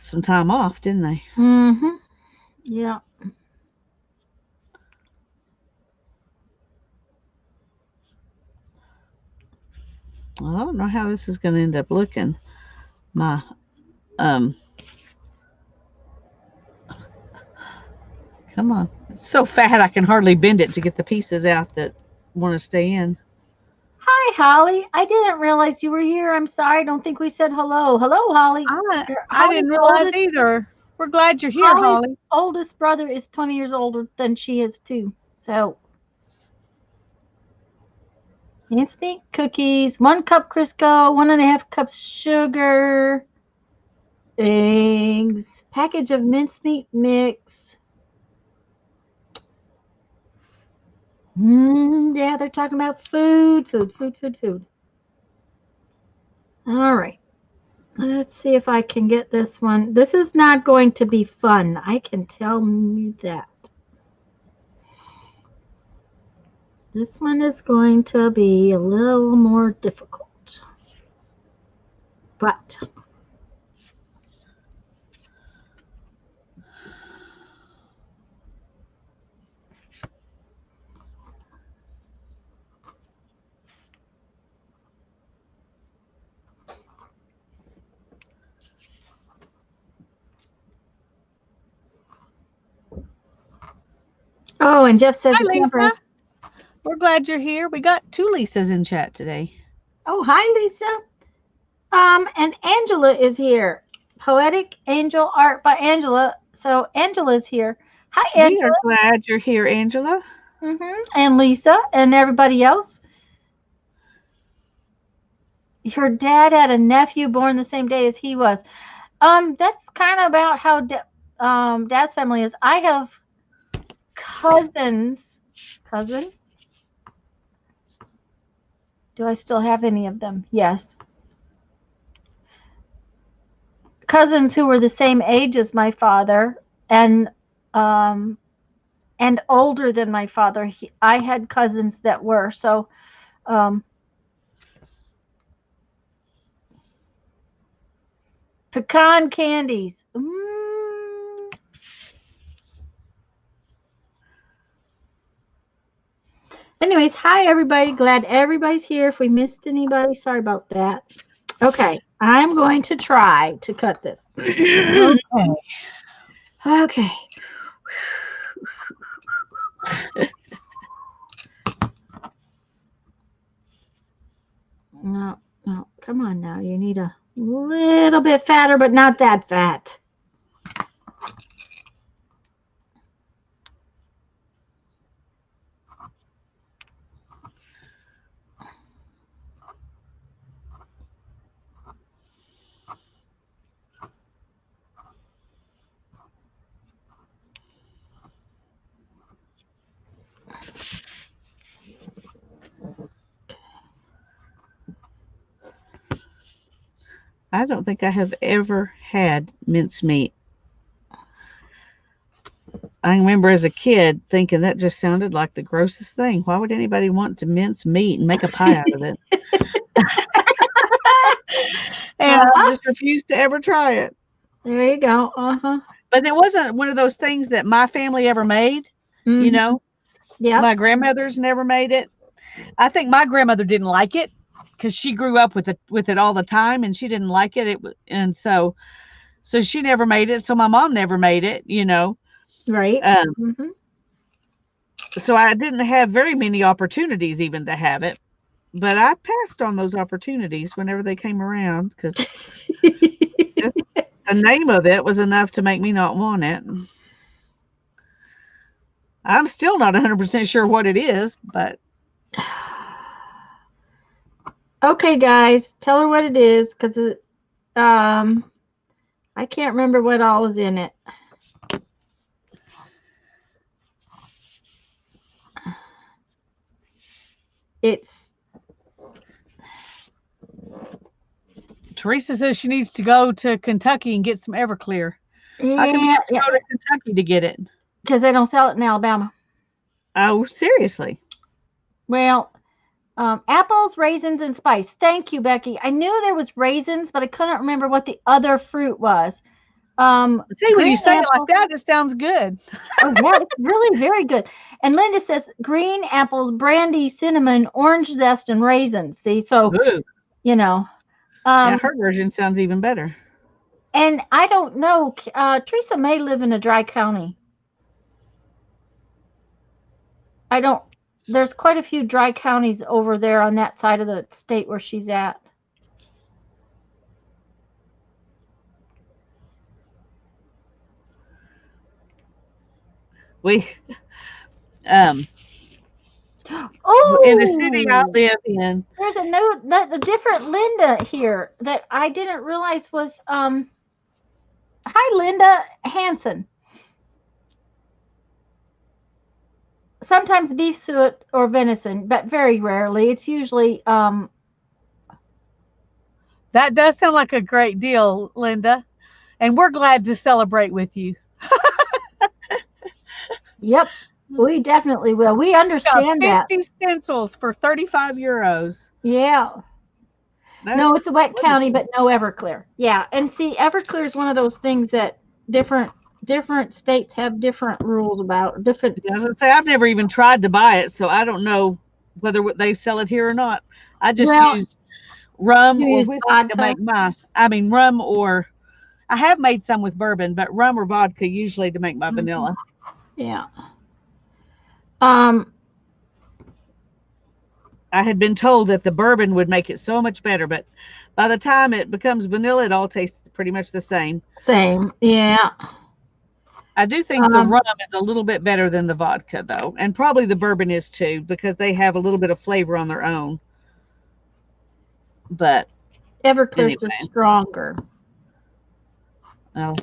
some time off, didn't they? Mm-hmm. Yeah. Well, I don't know how this is going to end up looking. My um Come on. It's so fat I can hardly bend it to get the pieces out that want to stay in. Hi, Holly. I didn't realize you were here. I'm sorry. I don't think we said hello. Hello, Holly. I didn't realize either. We're glad you're here, Holly's Holly. oldest brother is 20 years older than she is too. So, mincemeat cookies, 1 cup Crisco, 1.5 cups sugar, eggs, package of mincemeat mix. Yeah, they're talking about food. All right. Let's see if I can get this one. This is not going to be fun. I can tell you that. This one is going to be a little more difficult. But oh, and Jeff says Hi, the camper Lisa. has. We're glad you're here. We got 2 Lisas in chat today. Oh, hi, Lisa. And Angela is here. Poetic Angel Art by Angela. So Angela's here. Hi, We are Angela. glad you're here, Angela. And Lisa and everybody else. Your dad had a nephew born the same day as he was. That's kind of about how Dad's family is. I have cousins. Cousins? Do I still have any of them? Yes. Cousins who were the same age as my father um and older than my father. I had cousins that were. So pecan candies. Anyways, hi everybody. Glad everybody's here. If we missed anybody, sorry about that. Okay, I'm going to try to cut this. Okay. No, come on now. little bit fatter, but not that fat. I don't think I have ever had mincemeat. I remember as a kid thinking that just sounded like the grossest thing. Why would anybody want to mince meat and make a pie out of it? And I just refused to ever try it. There you go. But it wasn't one of those things that my family ever made. You know, Yeah. my grandmother's never made it. I think my grandmother didn't like it because she grew up with it all the time, and she didn't like it. And so she never made it. So my mom never made it. You know, Right. So I didn't have very many opportunities even to have it. But I passed on those opportunities whenever they came around because the name of it was enough to make me not want it. I'm still not 100% sure what it is, but. Okay, guys, tell her what it is because I can't remember what all is in it. It's. Teresa says she needs to go to Kentucky and get some Everclear. Yeah, How can we have to go to Kentucky to get it? Because they don't sell it in Alabama. Oh, seriously? Well, apples, raisins, and spice. Thank you, Becky. I knew there was raisins, but I couldn't remember what the other fruit was. See, when you say it like that, it sounds good. Oh, yeah, it's really very good. And Linda says green apples, brandy, cinnamon, orange zest, and raisins. See, so, you know. Yeah, her version sounds even better. And I don't know. Teresa may live in a dry county. There's quite a few dry counties over there on that side of the state where she's at. We, oh, in the city I live in, there's a different Linda here that I didn't realize was, hi, Linda Hanson. Sometimes beef suet or venison, but very rarely. It's usually, that does sound like a great deal, Linda. And we're glad to celebrate with you. Yep, we definitely will. We understand 50 stencils for 35 euros. Yeah. No, it's a wet county, but no Everclear. Yeah, and see, Everclear is one of those things that different states have different rules about. Different. I was gonna say I've never even tried to buy it, so I don't know whether they sell it here or not. I just use rum or whiskey to make rum or I have made some with bourbon, but rum or vodka usually to make my vanilla. Yeah. I had been told that the bourbon would make it so much better, but by the time it becomes vanilla, it all tastes pretty much the same. Same, yeah. I do think the rum is a little bit better than the vodka, though, and probably the bourbon is too, because they have a little bit of flavor on their own. But Everclear's just stronger. Oh.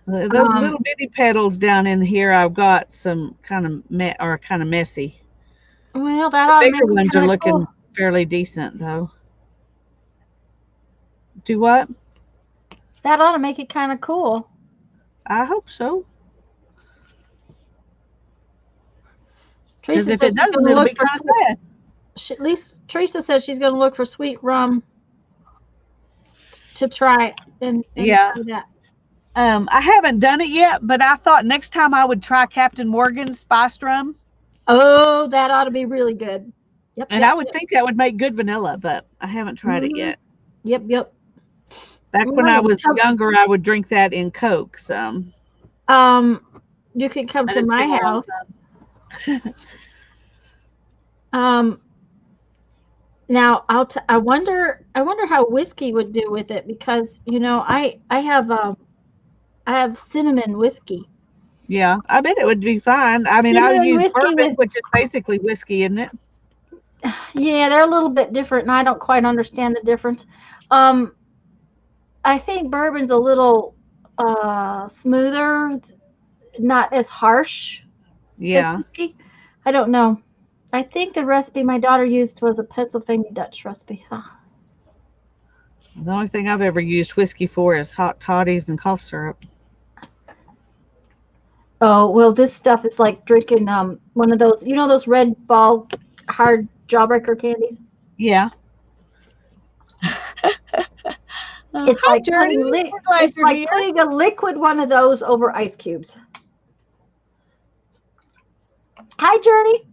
Those little bitty petals down in here, I've got some kind of messy. Well, that the bigger ones are looking fairly decent, though. Do what? That ought to make it kind of cool. I hope so. Because if it doesn't, it'll be kind of sad. At least Teresa says she's going to look for sweet rum to try and yeah. Do that. I haven't done it yet, but I thought next time I would try Captain Morgan's spiced rum. Oh, that ought to be really good. Yep. And I would think that would make good vanilla, but I haven't tried it yet. Yep. Back when I was younger, I would drink that in Coke. You can come to my house. Now I wonder how whiskey would do with it, because I have cinnamon whiskey. Yeah, I bet it would be fine. I mean, I would Cinnamon use whiskey bourbon, with which is basically whiskey, isn't it? Yeah, they're a little bit different, and I don't quite understand the difference. Um, I think bourbon's a little smoother, not as harsh as Yeah. whiskey. I don't know. I think the recipe my daughter used was a Pennsylvania Dutch recipe. Huh. The only thing I've ever used whiskey for is hot toddies and cough syrup. Oh, well, this stuff is like drinking one of those, those red ball hard jawbreaker candies. Yeah. It's Hi, like Journey. We're glad it's you're like here. putting a liquid one of those over ice cubes. Hi, Journey.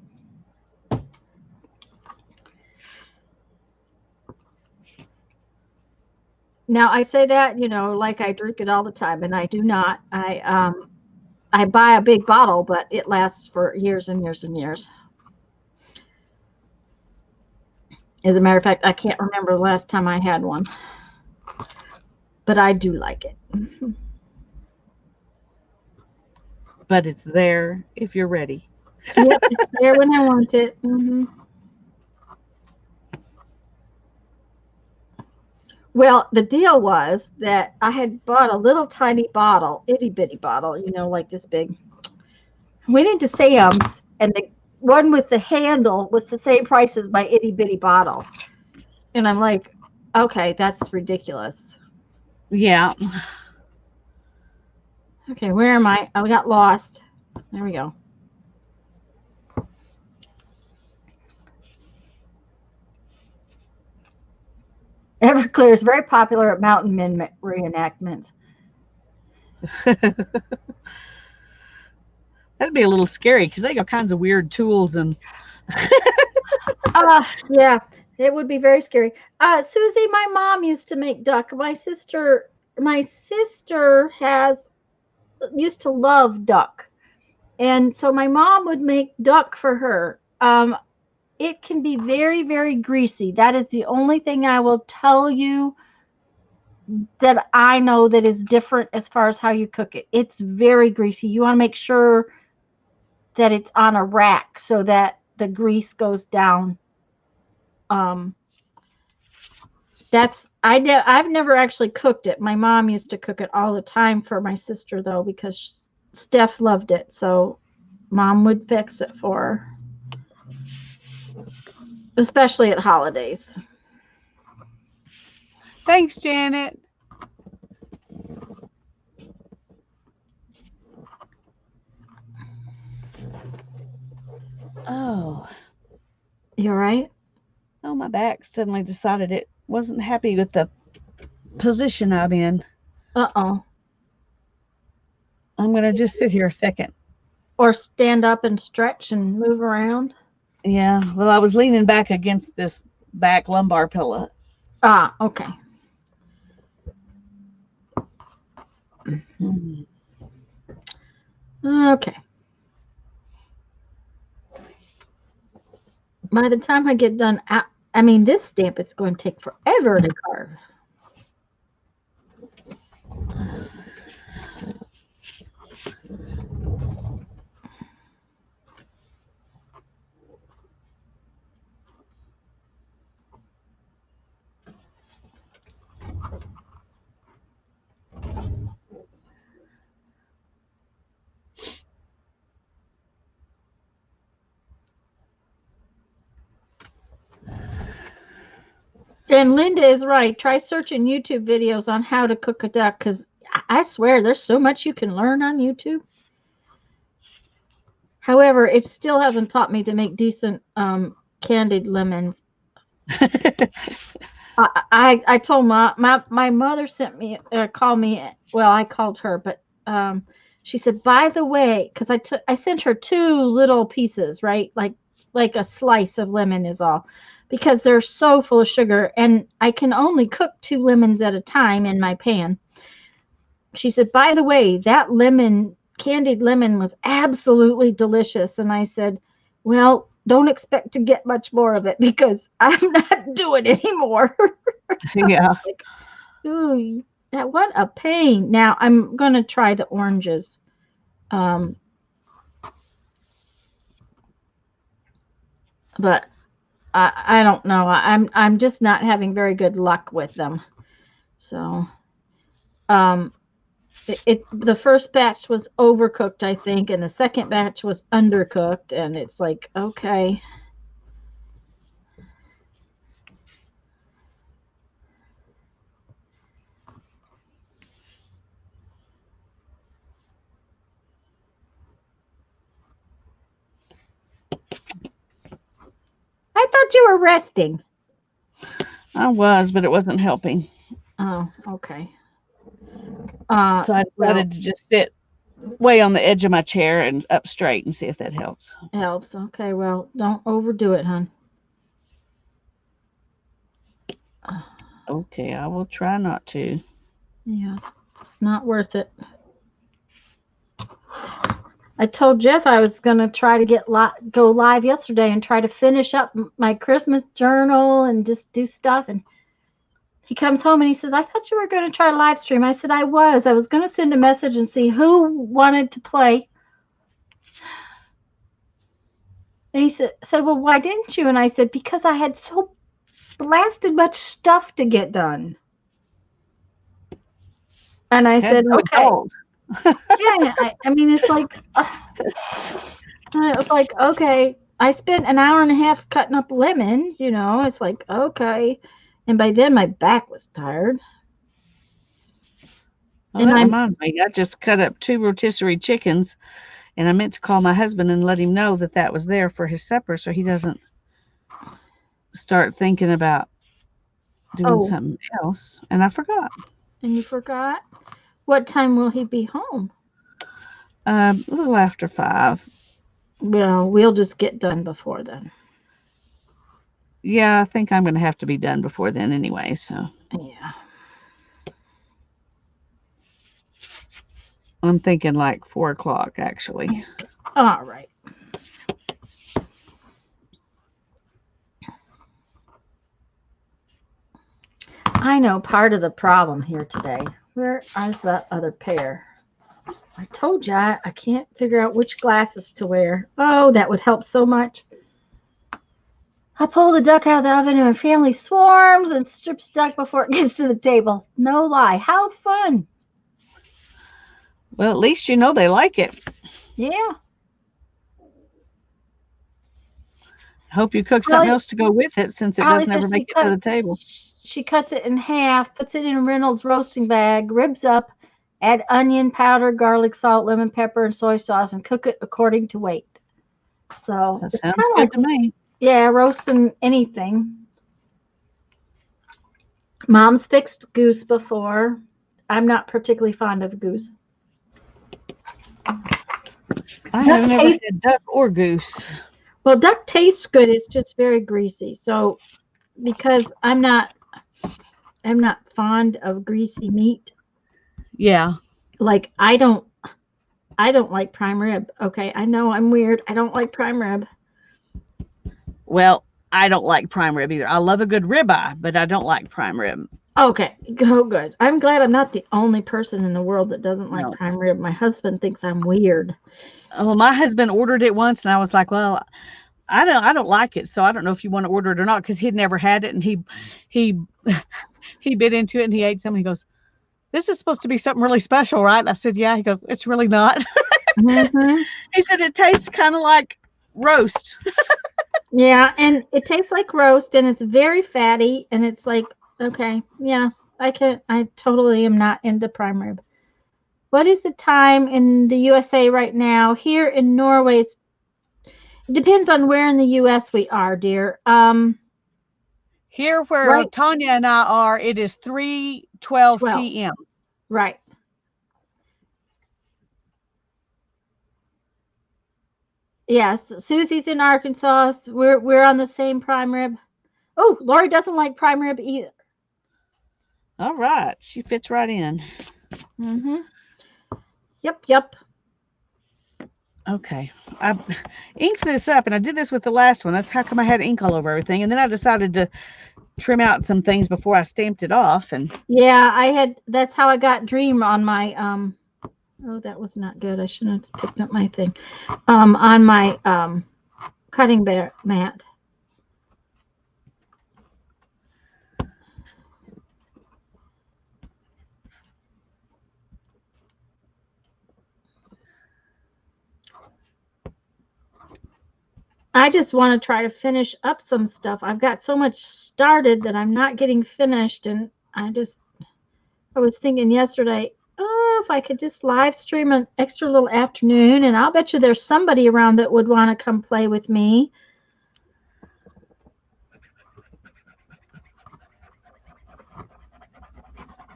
Now I say that, like I drink it all the time, and I do not. I buy a big bottle, but it lasts for years and years and years. As a matter of fact, I can't remember the last time I had one, but I do like it. But it's there if you're ready. Yep, it's there when I want it. Well, the deal was that I had bought a little tiny bottle, itty bitty bottle, like this big. Went into Sam's, and the one with the handle was the same price as my itty bitty bottle. And I'm like, okay, that's ridiculous. Yeah. Okay, where am I? I got lost. There we go. Everclear is very popular at mountain men reenactments. That'd be a little scary because they got all kinds of weird tools and. Yeah, it would be very scary. Susie, my mom used to make duck. My sister has used to love duck, and so my mom would make duck for her. It can be very, very greasy. That is the only thing I will tell you that I know that is different as far as how you cook it. It's very greasy. You want to make sure that it's on a rack so that the grease goes down. I've never actually cooked it. My mom used to cook it all the time for my sister, though, because Steph loved it. So mom would fix it for her, especially at holidays. Thanks, Janet. Oh. You all right? Oh, my back suddenly decided it wasn't happy with the position I'm in. Uh-oh. I'm going to just sit here a second. Or stand up and stretch and move around. Yeah, well, I was leaning back against this back lumbar pillow. Ah, okay. Okay. By the time I get done, this stamp is going to take forever to carve. And Linda is right. Try searching YouTube videos on how to cook a duck, because I swear there's so much you can learn on YouTube. However, it still hasn't taught me to make decent candied lemons. I told my mother sent me called me. Well, I called her, but she said, by the way, because I sent her 2 little pieces, right, like a slice of lemon is all, because they're so full of sugar, and I can only cook 2 lemons at a time in my pan. She said, by the way, that lemon candied lemon was absolutely delicious. And I said, well, don't expect to get much more of it because I'm not doing it anymore. Yeah. Like, ooh, what a pain. Now I'm going to try the oranges. But I don't know. I'm just not having very good luck with them. So, um, the first batch was overcooked, I think, and the second batch was undercooked, and it's like, okay. I thought you were resting. I was, but it wasn't helping. Oh, okay. So I decided to just sit way on the edge of my chair and up straight and see if that helps. Helps. Okay, well, don't overdo it, hon. Okay, I will try not to. Yeah, it's not worth it. I told Jeff I was going to try to go live yesterday and try to finish up my Christmas journal and just do stuff. And he comes home and he says, I thought you were going to try to live stream. I said, I was. I was going to send a message and see who wanted to play. And he said, well, why didn't you? And I said, because I had so blasted much stuff to get done. And I said, okay. Yeah, I mean, it's like, it was like, okay, I spent an hour and a half cutting up lemons, it's like, okay. And by then my back was tired. Well, that reminds me, I just cut up 2 rotisserie chickens, and I meant to call my husband and let him know that was there for his supper so he doesn't start thinking about doing something else. And I forgot. And you forgot? What time will he be home? A little after 5. Well, we'll just get done before then. Yeah, I think I'm going to have to be done before then anyway, so. Yeah. I'm thinking like 4 o'clock, actually. All right. I know part of the problem here today. Where is that other pair? I told you I can't figure out which glasses to wear. Oh, that would help so much. I pull the duck out of the oven and my family swarms and strips duck before it gets to the table. No lie. How fun. Well, at least you know they like it. Yeah. I hope you cook something else to go with it since it doesn't ever make it to the table. She cuts it in half, puts it in a Reynolds roasting bag, ribs up, add onion powder, garlic, salt, lemon pepper, and soy sauce, and cook it according to weight. So that sounds good to me. Yeah, roasting anything. Mom's fixed goose before. I'm not particularly fond of goose. I have never had duck or goose. Well, duck tastes good. It's just very greasy. So because I'm not fond of greasy meat. Yeah. Like I don't like prime rib. Okay, I know I'm weird. I don't like prime rib. Well, I don't like prime rib either. I love a good ribeye, but I don't like prime rib. Okay, good. I'm glad I'm not the only person in the world that doesn't like prime rib. My husband thinks I'm weird. Oh, my husband ordered it once, and I was like, well, I don't like it, so I don't know if you want to order it or not, because he'd never had it, and he bit into it and he ate some. And he goes, "This is supposed to be something really special, right?" And I said, "Yeah." He goes, "It's really not." Mm-hmm. He said it tastes kind of like roast. Yeah, and it tastes like roast, and it's very fatty, and it's like, okay, yeah, I totally am not into prime rib. What is the time in the USA right now? Here in Norway, it depends on where in the US we are, dear. Here where Tanya and I are, it is 3:12 p.m. Right. Yes, Susie's in Arkansas. We're on the same prime rib. Oh, Lori doesn't like prime rib either. All right, she fits right in. Mm-hmm. Yep. Okay. I inked this up, and I did this with the last one. That's how come I had ink all over everything. And then I decided to trim out some things before I stamped it off. And Yeah, that's how I got Dream on my oh, that was not good. I shouldn't have picked up my thing. On my cutting mat. I just want to try to finish up some stuff. I've got so much started that I'm not getting finished, and I was thinking yesterday, oh, if I could just live stream an extra little afternoon, and I'll bet you there's somebody around that would want to come play with me.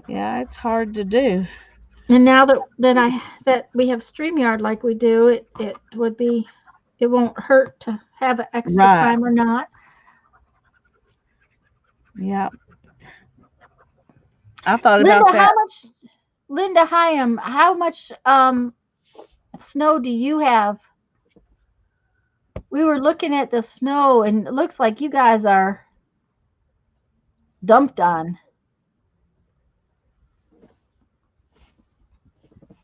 yeah, it's hard to do. And now that we have StreamYard like we do, it won't hurt to have an extra Right. time or not. Yeah. I thought Linda, about that. Linda Hyam, how much snow do you have? We were looking at the snow, and it looks like you guys are dumped on.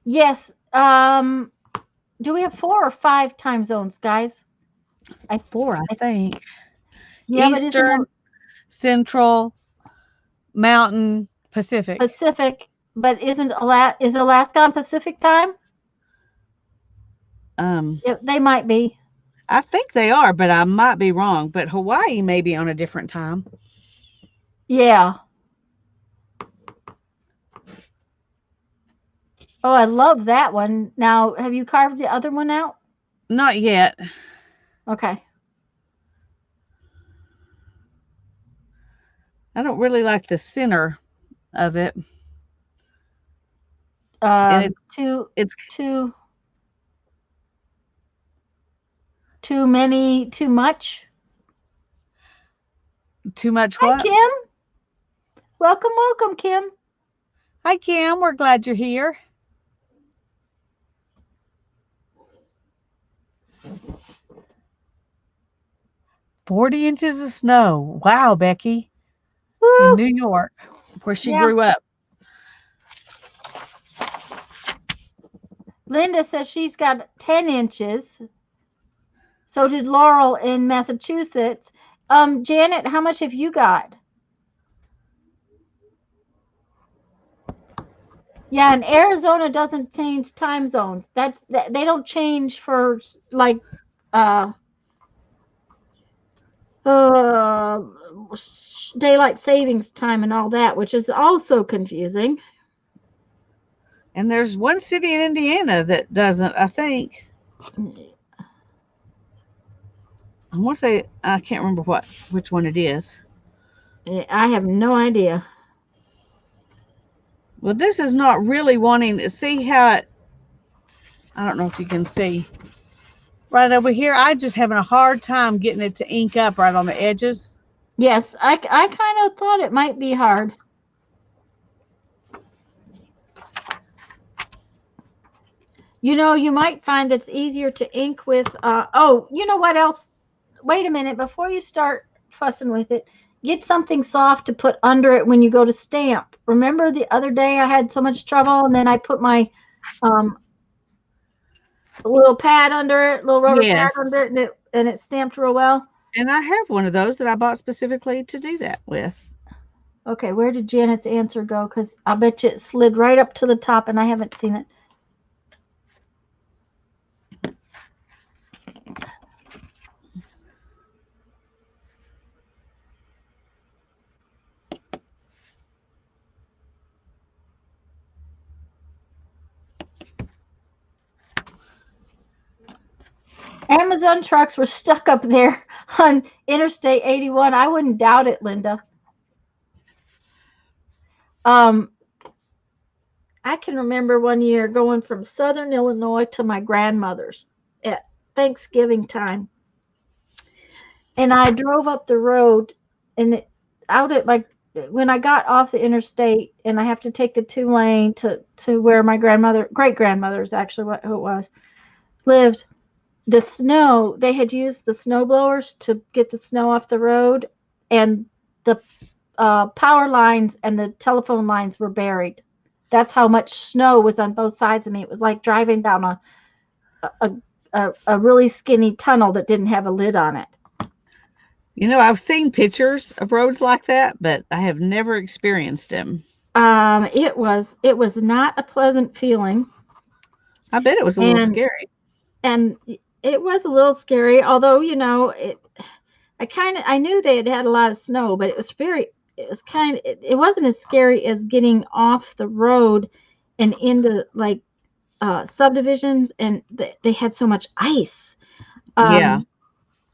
Yes. Do we have 4 or 5 time zones, guys? 4, I think. Yeah, Eastern, Central, Mountain, Pacific. Pacific, but is Alaska on Pacific time? Yeah, they might be. I think they are, but I might be wrong. But Hawaii may be on a different time. Yeah. Oh, I love that one. Now, have you carved the other one out? Not yet. Okay. I don't really like the center of it. And it's too many, too much. Too much Hi, what? Kim. Welcome, Kim. Hi, Kim. We're glad you're here. "40 inches of snow. Wow, Becky." Woo. In New York, where she grew up. Linda says she's got 10 inches. So did Laurel in Massachusetts. Janet, how much have you got? Yeah, and Arizona doesn't change time zones. They don't change for like daylight savings time and all that, which is also confusing. And there's one city in Indiana that doesn't, I think. I want to say, I can't remember which one it is. I have no idea. Well, this is not really wanting to see how it, I don't know if you can see. Right over here, I just having a hard time getting it to ink up right on the edges. Yes, I kind of thought it might be hard. You know, you might find it's easier to ink with, oh, you know what else? Wait a minute, before you start fussing with it, get something soft to put under it when you go to stamp. Remember the other day I had so much trouble, and then I put my little pad under it, little rubber pad under it, and it stamped real well. And I have one of those that I bought specifically to do that with. Okay, where did Janet's answer go? Because I bet you it slid right up to the top, and I haven't seen it. Amazon trucks were stuck up there on Interstate 81. I wouldn't doubt it, Linda. I can remember one year going from Southern Illinois to my grandmother's at Thanksgiving time. And I drove up the road and when I got off the interstate, and I have to take the 2-lane to where my great grandmother's actually who it was. lived, the snow, they had used the snow blowers to get the snow off the road, and the power lines and the telephone lines were buried. That's how much snow was on both sides of me. It was like driving down a, a really skinny tunnel that didn't have a lid on it. You know, I've seen pictures of roads like that, but I have never experienced them. It was not a pleasant feeling, I bet it was a little and scary. and it was a little scary. Although I knew they had had a lot of snow, but it wasn't as scary as getting off the road and into like subdivisions, and they had so much ice. Yeah.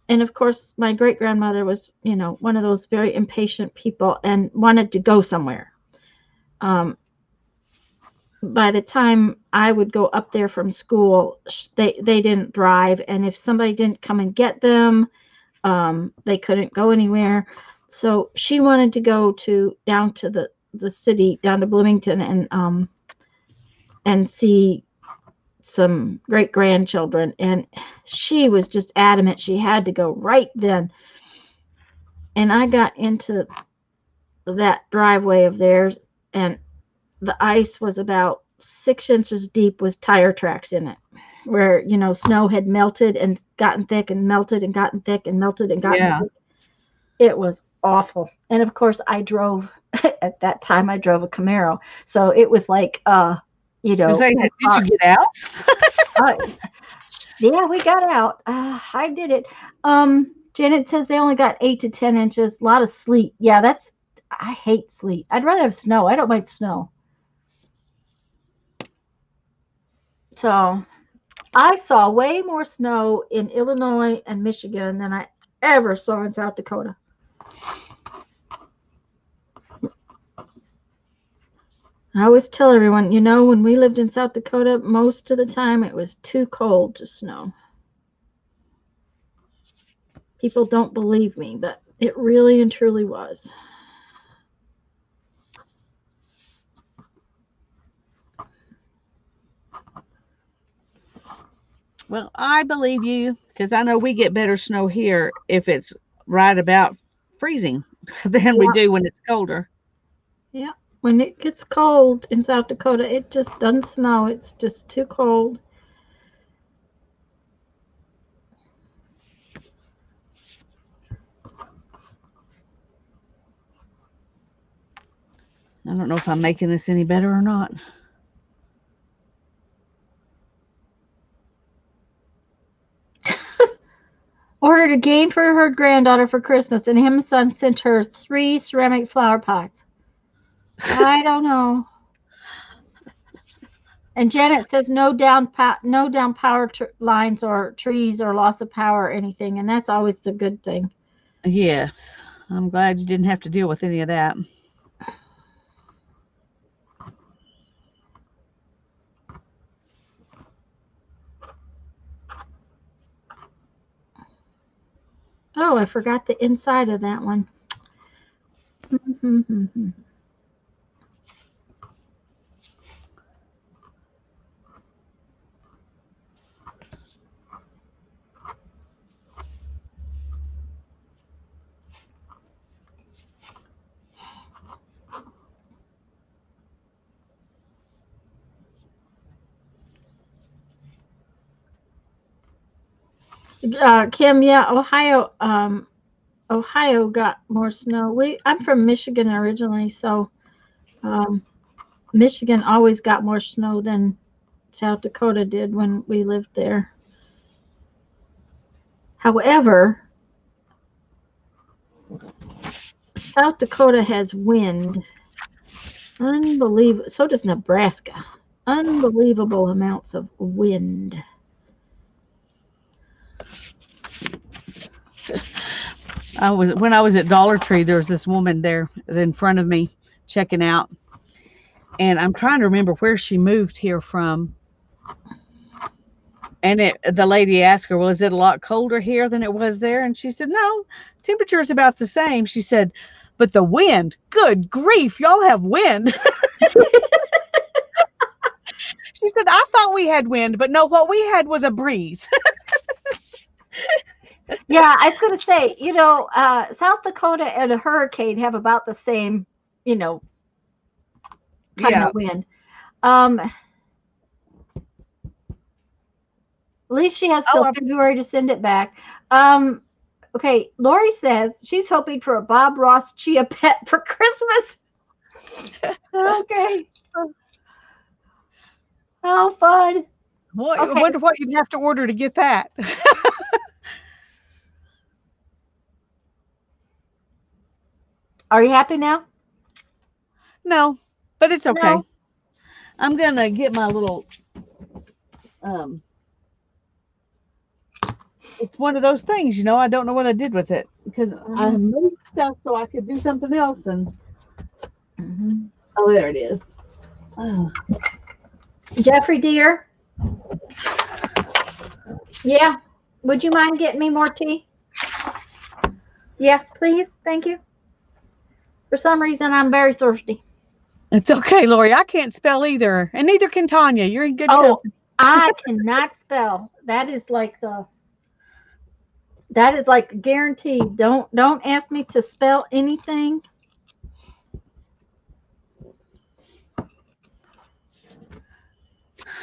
And of course, my great grandmother was, one of those very impatient people and wanted to go somewhere. Um, by the time I would go up there from school, they didn't drive, and if somebody didn't come and get them, they couldn't go anywhere. So she wanted to go down to the city, down to Bloomington, and see some great grandchildren. And she was just adamant she had to go right then. And I got into that driveway of theirs, and the ice was about 6 inches deep with tire tracks in it, where snow had melted and gotten thick and melted and gotten thick and melted and gotten Yeah. thick. It was awful. And of course I drove at that time I drove a Camaro, so it was like Did you get out? uh, yeah, we got out. I did it. Janet says they only got 8 to 10 inches, a lot of sleet. Yeah, I hate sleet. I'd rather have snow. I don't mind snow. So I saw way more snow in Illinois and Michigan than I ever saw in South Dakota. I always tell everyone, when we lived in South Dakota, most of the time it was too cold to snow. People don't believe me, but it really and truly was. Well, I believe you because I know we get better snow here if it's right about freezing than we Yeah. do when it's colder. Yeah. When it gets cold in South Dakota, it just doesn't snow. It's just too cold. I don't know if I'm making this any better or not. Ordered a game for her granddaughter for Christmas, and Amazon sent her 3 ceramic flower pots. I don't know. And Janet says no down power lines or trees or loss of power or anything, and that's always the good thing. Yes. I'm glad you didn't have to deal with any of that. Oh, I forgot the inside of that one. Kim, yeah, Ohio got more snow. I'm from Michigan originally, so Michigan always got more snow than South Dakota did when we lived there. However, South Dakota has wind. Unbelievable. So does Nebraska. Unbelievable amounts of wind. When I was at Dollar Tree, there was this woman there in front of me checking out, and I'm trying to remember where she moved here from. And the lady asked her, "Well, is it a lot colder here than it was there?" And she said, "No, temperature is about the same." She said, "But the wind, good grief, y'all have wind." She said, I thought we had wind, but no, what we had was a breeze. Yeah, I was going to say, South Dakota and a hurricane have about the same, kind of wind. At least she has till February to send it back. Okay, Lori says she's hoping for a Bob Ross Chia Pet for Christmas. Okay. How fun. Well, I wonder what you'd have to order to get that. Are you happy now? No, but it's okay. No. I'm going to get my little, it's one of those things, I don't know what I did with it because I moved stuff so I could do something else. And oh, there it is. Oh. Jeffrey, dear. Yeah. Would you mind getting me more tea? Yeah, please. Thank you. For some reason, I'm very thirsty. It's okay, Lori. I can't spell either. And neither can Tanya. You're in good company. I cannot spell. That is like guaranteed. Don't ask me to spell anything.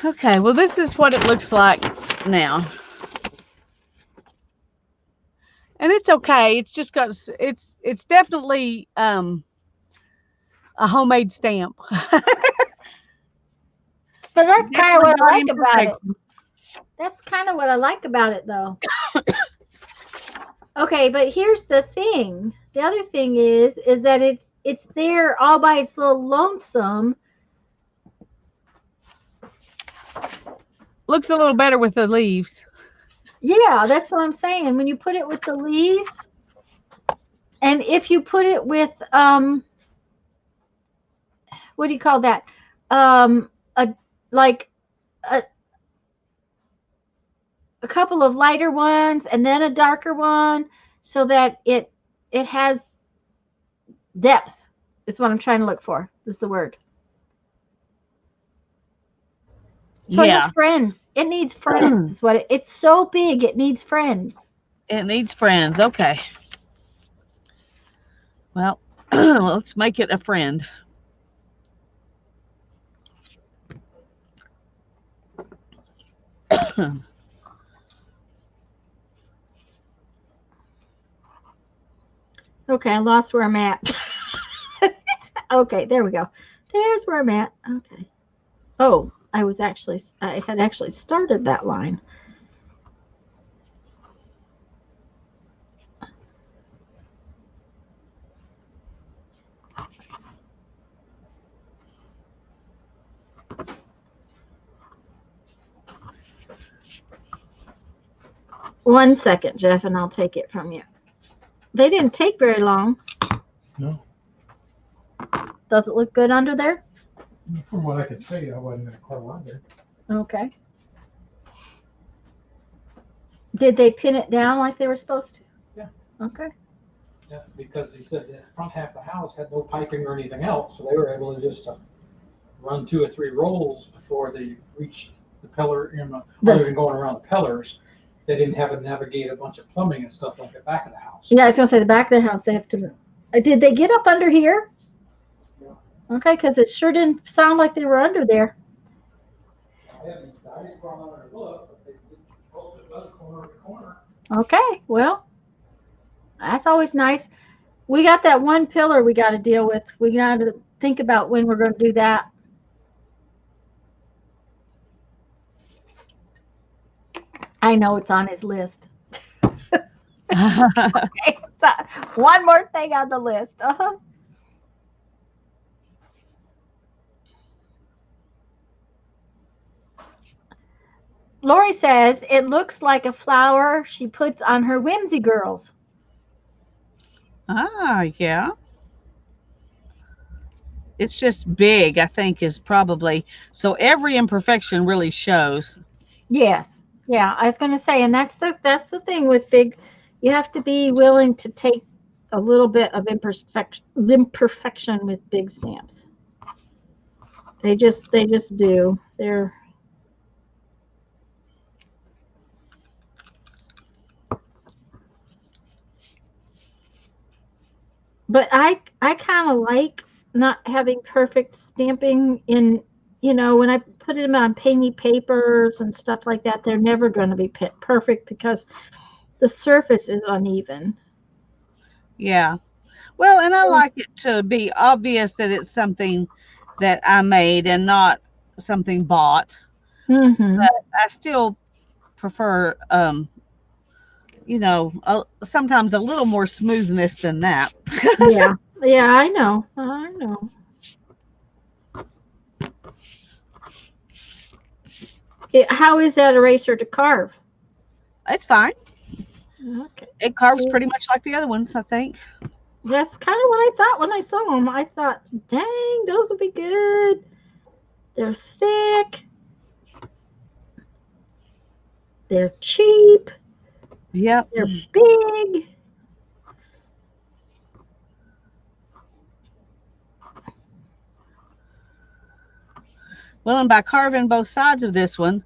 Okay, well, this is what it looks like now. And it's okay. It's just got, it's definitely a homemade stamp. But that's kind of what I like about it. That's kind of what I like about it, though. Okay, but here's the thing. The other thing is that it's there all by its little lonesome. Looks a little better with the leaves. Yeah, that's what I'm saying. When you put it with the leaves, and if you put it with what do you call that? A couple of lighter ones and then a darker one, so that it has depth. Is what I'm trying to look for. This is the word. So it needs friends. It needs friends. Is what it's so big. It needs friends. It needs friends. Okay. Well, let's make it a friend. Okay, I lost where I'm at. Okay, there we go. There's where I'm at. Okay. Oh, I had actually started that line. One second, Jeff, and I'll take it from you. They didn't take very long. No. Does it look good under there? From what I could see, I wasn't going to crawl under. Okay. Did they pin it down like they were supposed to? Yeah. Okay. Yeah, because they said the front half of the house had no piping or anything else, so they were able to just run 2 or 3 rolls before they reached the pillar. Other than going around the pillars, they didn't have to navigate a bunch of plumbing and stuff like the back of the house. Yeah, I was going to say the back of the house. They have to. Did they get up under here? Yeah. Okay, because it sure didn't sound like they were under there. I didn't crawl under and look, but they did both the other corner to corner. Okay, well, that's always nice. We got that one pillar we got to deal with. We got to think about when we're going to do that. I know it's on his list. Okay, so one more thing on the list. Lori says it looks like a flower she puts on her Whimsy Girls. Ah, yeah. It's just big, I think, is probably, so every imperfection really shows. Yes. Yeah, I was going to say, and that's the thing with big, you have to be willing to take a little bit of imperfection with big stamps. They just do. But I kind of like not having perfect stamping in, when I put them on painty papers and stuff like that, they're never going to be perfect because the surface is uneven. Yeah. Well, and I So, like it to be obvious that it's something that I made and not something bought. mhm. I still prefer, sometimes a little more smoothness than that. Yeah. Yeah, I know. I know. How is that eraser to carve? It's fine. Okay. It carves Well, pretty much like the other ones, I think. that's kind of what I thought when I saw them. I thought, dang, those will be good. They're thick. They're cheap. Yep. They're big. Well, and by carving both sides of this one,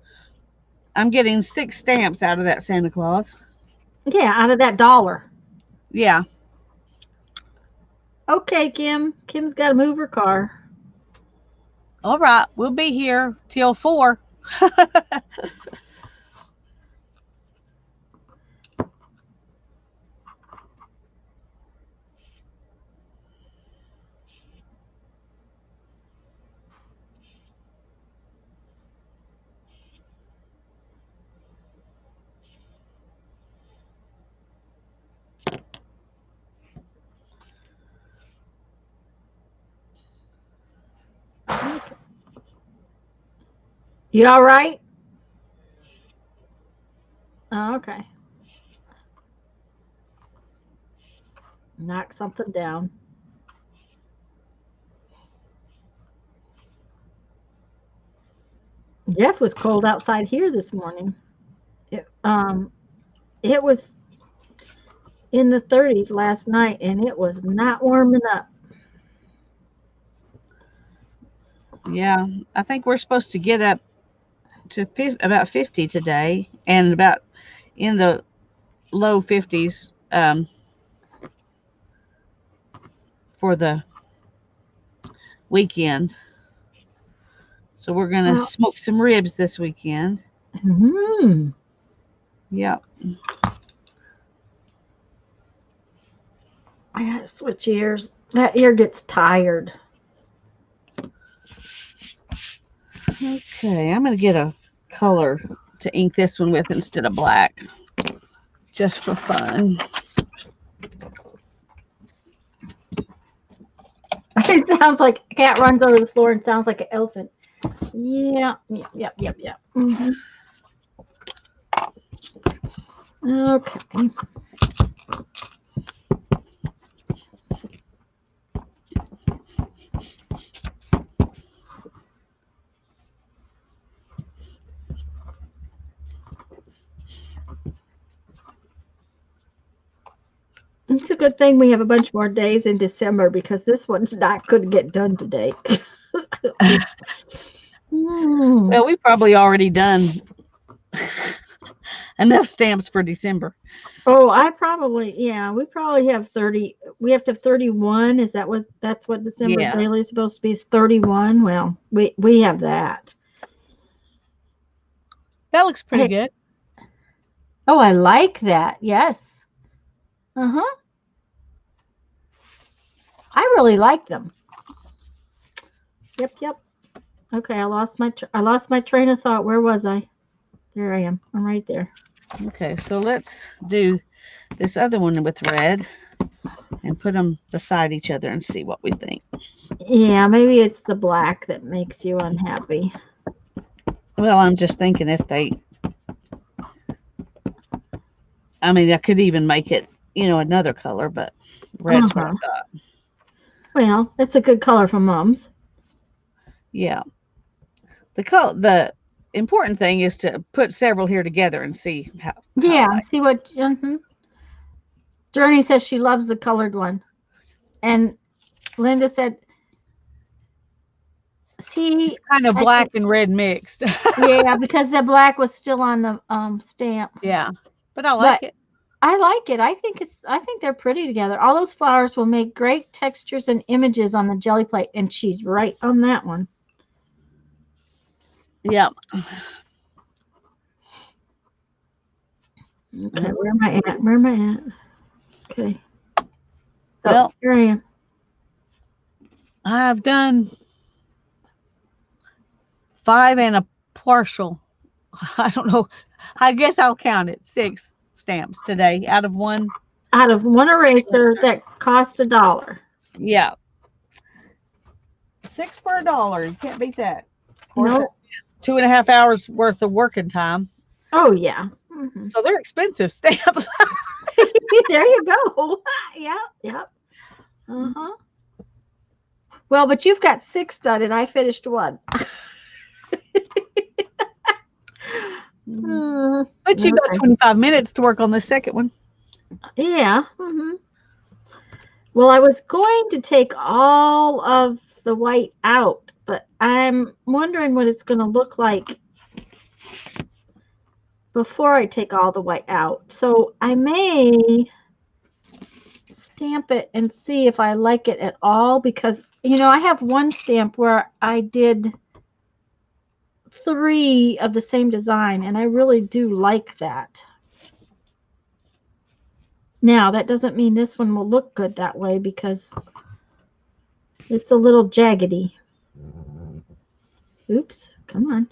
I'm getting 6 stamps out of that Santa Claus. Yeah, out of that dollar. Yeah. Okay, Kim. Kim's got to move her car. All right. We'll be here till 4. Okay. You all right? Oh, okay. Knock something down. Jeff was cold outside here this morning. It was in the 30s last night, and it was not warming up. Yeah. I think we're supposed to get up to about 50 today and about in the low 50s for the weekend. So we're going to Well, smoke some ribs this weekend. hmm. Yep. I gotta switch ears. That ear gets tired. Okay. I'm going to get a color to ink this one with instead of black, just for fun. It sounds like a cat runs over the floor and sounds like an elephant. Yeah, yep. Okay. It's a good thing we have a bunch more days in December because this one's not going to get done today. Hmm. Well, we've probably already done enough stamps for December. Oh, we probably have 30. We have to have 31. Is that's what December Yeah. daily is supposed to be? Is 31? Well, we have that. That looks pretty Hey, good. oh, I like that. Yes. Uh-huh. I really like them. Yep. Okay, I lost my train of thought. Where was I? There I am. I'm right there. Okay, so let's do this other one with red and put them beside each other and see what we think. Yeah, maybe it's the black that makes you unhappy. Well, I'm just thinking I could even make it, another color, but red's what I Uh-huh. got. Well, it's a good color for mums. Yeah. The important thing is to put several here together and see how I Yeah, like. see what Journey says she loves the colored one. And Linda said, It's see, kind of I black think and red mixed. yeah, because the black was still on the stamp. Yeah. But I like But it. I like it. I think they're pretty together. All those flowers will make great textures and images on the jelly plate, and she's right on that one. Yeah. Okay, where am I at? Where am I at? Okay. Well, here I am. I've done 5 and a partial. I don't know. I guess I'll count it. 6 stamps today out of one. Out of one eraser that cost $1. Yeah. 6 for $1. You can't beat that. Of course, Nope. 2.5 hours worth of working time. Oh yeah. So they're expensive stamps. There you go. Yeah. Uh-huh. Well, but you've got 6 done, and I finished 1. But you got 25 minutes to work on the second one. Yeah. Well, I was going to take all of the white out, but I'm wondering what it's going to look like before I take all the white out. So I may stamp it and see if I like it at all, because, you know, I have one stamp where I did 3 of the same design, and I really do like that. Now, that doesn't mean this one will look good that way, because it's a little jaggedy. Oops, come on.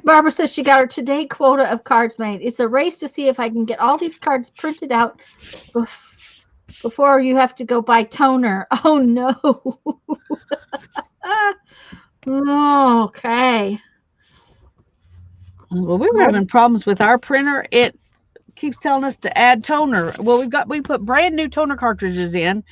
Barbara says she got her today quota of cards made. It's a race to see if I can get all these cards printed out before you have to go buy toner. Oh, no. Okay. Well, we were having problems with our printer. It keeps telling us to add toner. Well, we put brand new toner cartridges in,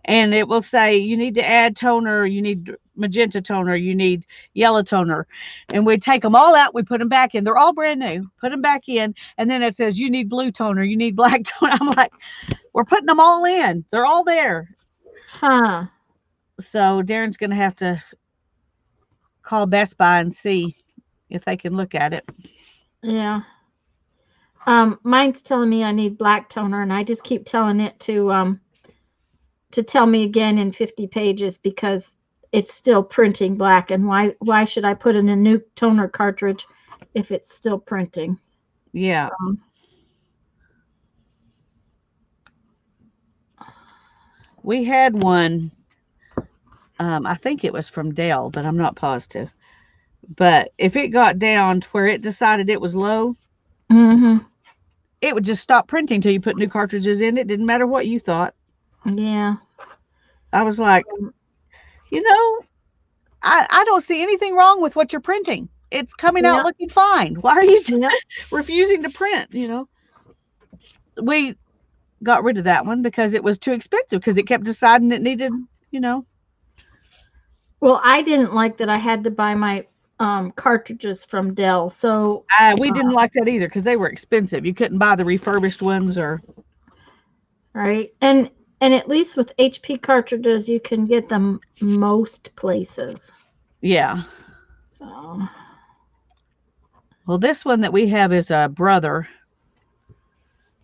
and it will say you need to add toner, you need magenta toner, you need yellow toner, and we take them all out, we put them back in, they're all brand new, put them back in, and then it says you need blue toner, you need black toner. I'm like, we're putting them all in, they're all there. So Darren's gonna have to call Best Buy and see if they can look at it. Yeah. Mine's telling me I need black toner, and I just keep telling it to tell me again in 50 pages, because it's still printing black. And why should I put in a new toner cartridge if it's still printing? Yeah. We had one, I think it was from Dell, but I'm not positive. But if it got down to where it decided it was low, it would just stop printing till you put new cartridges in. It didn't matter what you thought. Yeah. I was like, you know, I don't see anything wrong with what you're printing. It's coming out looking fine. Why are you refusing to print? You know, we got rid of that one because it was too expensive, because it kept deciding it needed, you know. Well, I didn't like that I had to buy my cartridges from Dell. So we didn't like that either, because they were expensive. You couldn't buy the refurbished ones, or right. And at least with HP cartridges, you can get them most places. Yeah. So, well, this one that we have is a brother,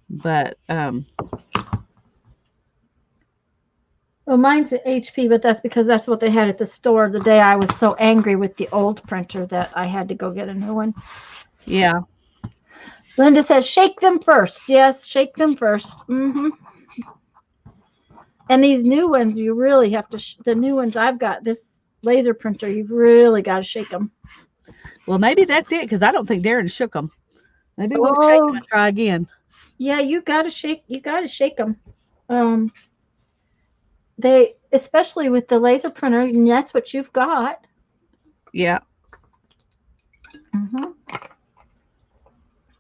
but well, mine's at HP, but that's because that's what they had at the store the day I was so angry with the old printer that I had to go get a new one. Yeah. Linda says, shake them first. Yes, shake them first. And these new ones, you really have to, the new ones I've got, this laser printer, you've really got to shake them. Well, maybe that's it, because I don't think Darren shook them. Maybe we'll shake them and try again. Yeah, you got to shake them. They, especially with the laser printer, and that's what you've got. Yeah.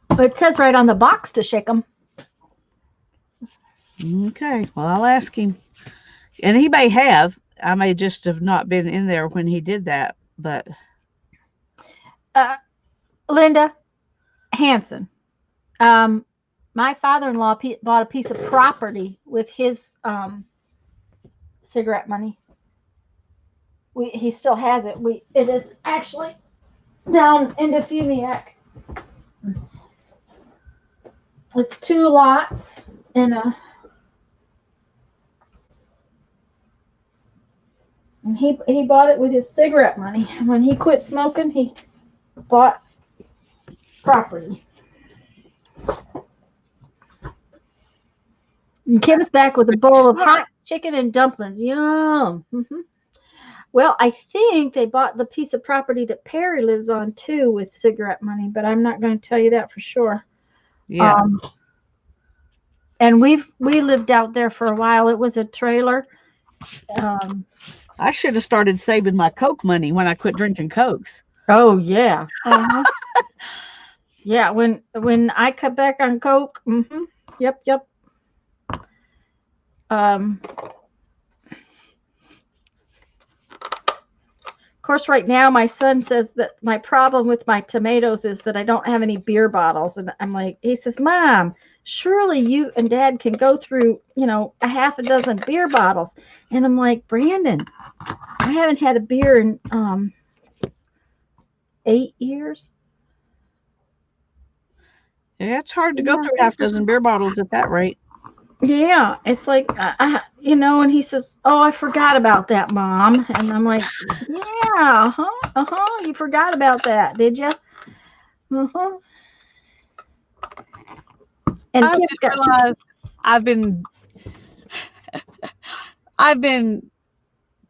But it says right on the box to shake them. Okay. Well, I'll ask him. And he may have. I may just have not been in there when he did that. But Linda Hanson. My father-in-law bought a piece of property with his cigarette money. He still has it. It is actually down in Defuniak. It's 2 lots and he bought it with his cigarette money. When he quit smoking, he bought property. And Kim's back with a bowl of hot chicken and dumplings. Yum. Mm-hmm. Well, I think they bought the piece of property that Perry lives on too with cigarette money, but I'm not going to tell you that for sure. yeah. And we lived out there for a while. It was a trailer. I should have started saving my Coke money when I quit drinking Cokes. Oh yeah. Uh-huh. Yeah, when I cut back on Coke. Mm-hmm. Yep. Of course, right now my son says that my problem with my tomatoes is that I don't have any beer bottles, and I'm like, he says, Mom, surely you and Dad can go through, a half a dozen beer bottles, and I'm like, Brandon, I haven't had a beer in 8 years. Yeah, it's hard to go through half a dozen beer bottles at that rate. Yeah, it's like, and he says, oh, I forgot about that, Mom. And I'm like, yeah, you forgot about that, did you? Uh-huh. And I just realized I've been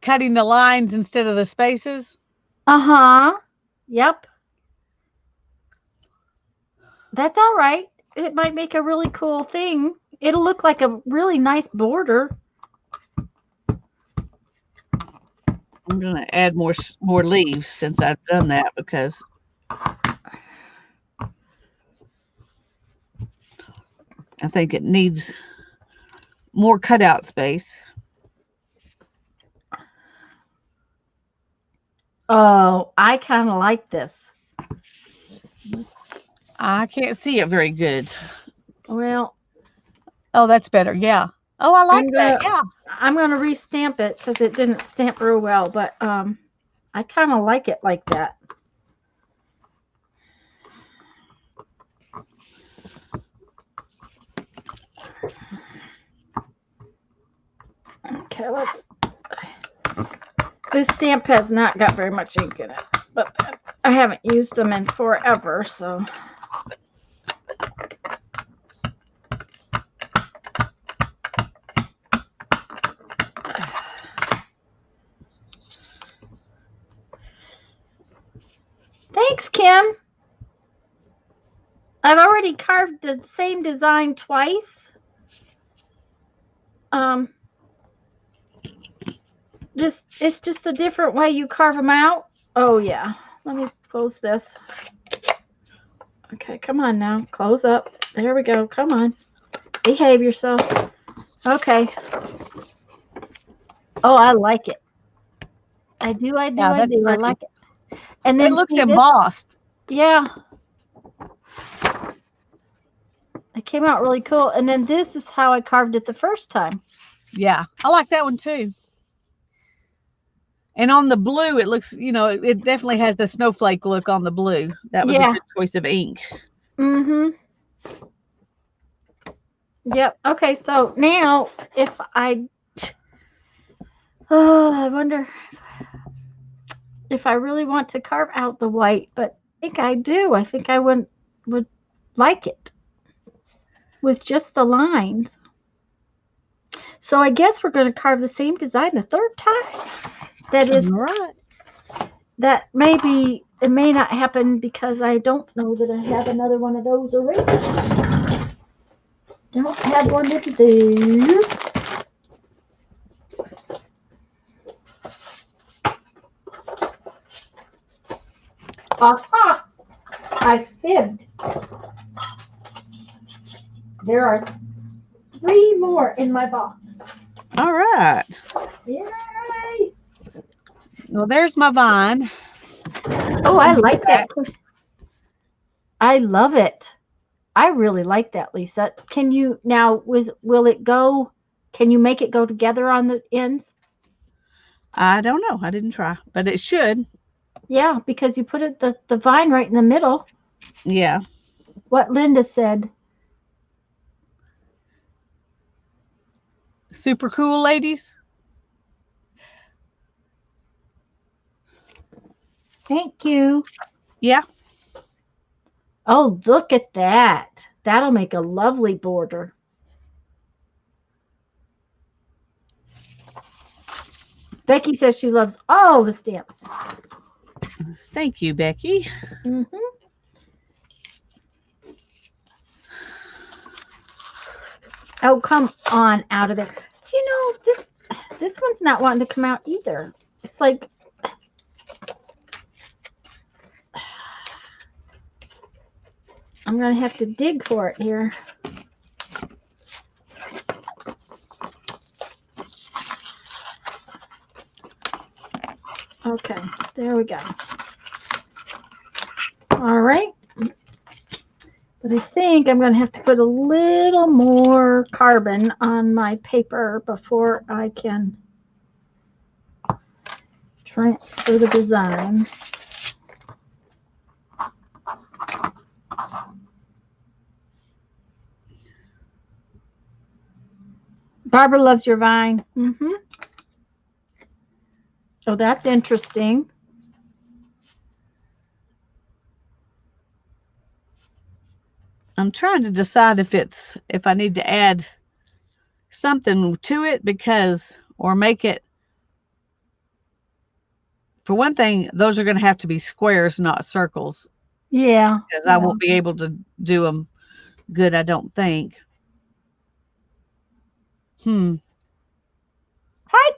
cutting the lines instead of the spaces. Uh-huh. Yep. That's all right. It might make a really cool thing. It'll look like a really nice border. I'm going to add more leaves since I've done that because I think it needs more cutout space. Oh, I kind of like this. I can't see it very good. Well. Oh, that's better. Yeah. Oh, I like that. Yeah. I'm going to restamp it because it didn't stamp real well, but I kind of like it like that. Okay, this stamp pad's not got very much ink in it, but I haven't used them in forever, so. Thanks, Kim. I've already carved the same design twice. It's just a different way you carve them out. Oh yeah. Let me close this. Okay, come on now. Close up. There we go. Come on. Behave yourself. Okay. Oh, I like it. I do. I like it. And then it looks embossed. Yeah. It came out really cool. And then this is how I carved it the first time. Yeah. I like that one too. And on the blue, it looks, it definitely has the snowflake look on the blue. That was a good choice of ink. Mm-hmm. Yep. Okay, so now I wonder if I really want to carve out the white, but I think I do. I think I would like it with just the lines. So I guess we're going to carve the same design a third time. That is right. That it may not happen because I don't know that I have another one of those erasers. Don't have one of these. Aha! I fibbed. There are 3 more in my box. All right. Yay! Well, there's my vine. Oh, I like that. I love it. I really like that, Lisa. Can you now? Will it go? Can you make it go together on the ends? I don't know. I didn't try, but it should. Yeah, because you put the vine right in the middle. Yeah. What Linda said. Super cool, ladies. Thank you. Yeah. Oh, look at that. That'll make a lovely border. Becky says she loves all the stamps. Thank you, Becky. Mm-hmm. Oh, come on out of there. Do you know this one's not wanting to come out either. It's like I'm going to have to dig for it here. Okay, there we go. All right. But I think I'm going to have to put a little more carbon on my paper before I can transfer the design. Barbara loves your vine. Mm-hmm. Oh, that's interesting. I'm trying to decide if I need to add something to it or make it. For one thing, those are going to have to be squares, not circles. Yeah. Because I won't be able to do them good, I don't think. Hi,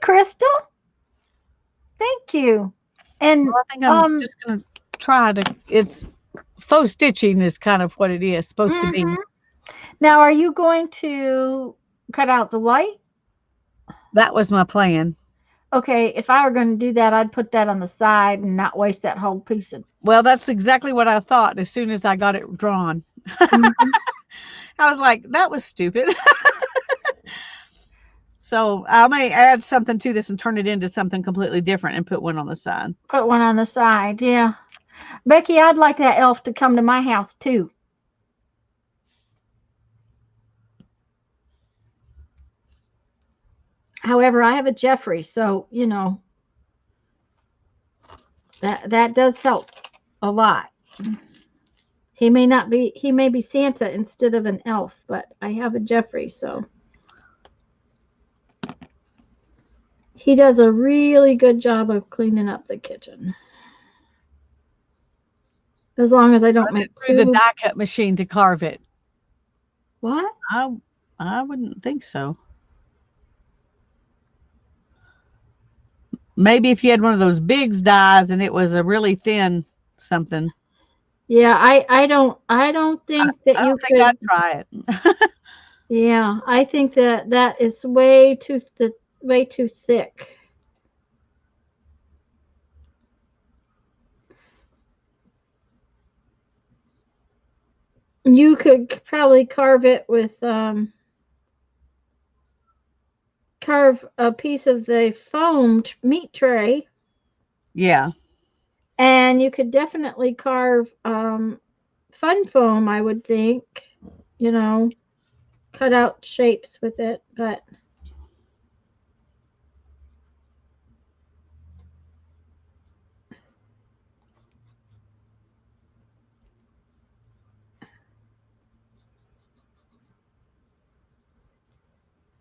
Crystal. Thank you. And well, I think I'm just going to try to. It's faux stitching is kind of what it is supposed to be. Now, are you going to cut out the light? That was my plan. Okay, if I were going to do that, I'd put that on the side and not waste that whole piece of. Well, that's exactly what I thought as soon as I got it drawn. Mm-hmm. I was like, that was stupid. So I may add something to this and turn it into something completely different and put one on the side. Put one on the side, yeah. Becky, I'd like that elf to come to my house too. However, I have a Jeffrey, so you know that does help a lot. He may be Santa instead of an elf, but I have a Jeffrey, so he does a really good job of cleaning up the kitchen. As long as I don't make through the die cut machine to carve it. What? I wouldn't think so. Maybe if you had one of those big dies and it was a really thin something. Yeah, I don't think that you could. I'd try it. Yeah, I think that is way too thick. You could probably carve it with carve a piece of the foam meat tray. Yeah. And you could definitely carve fun foam, I would think. You know, cut out shapes with it, but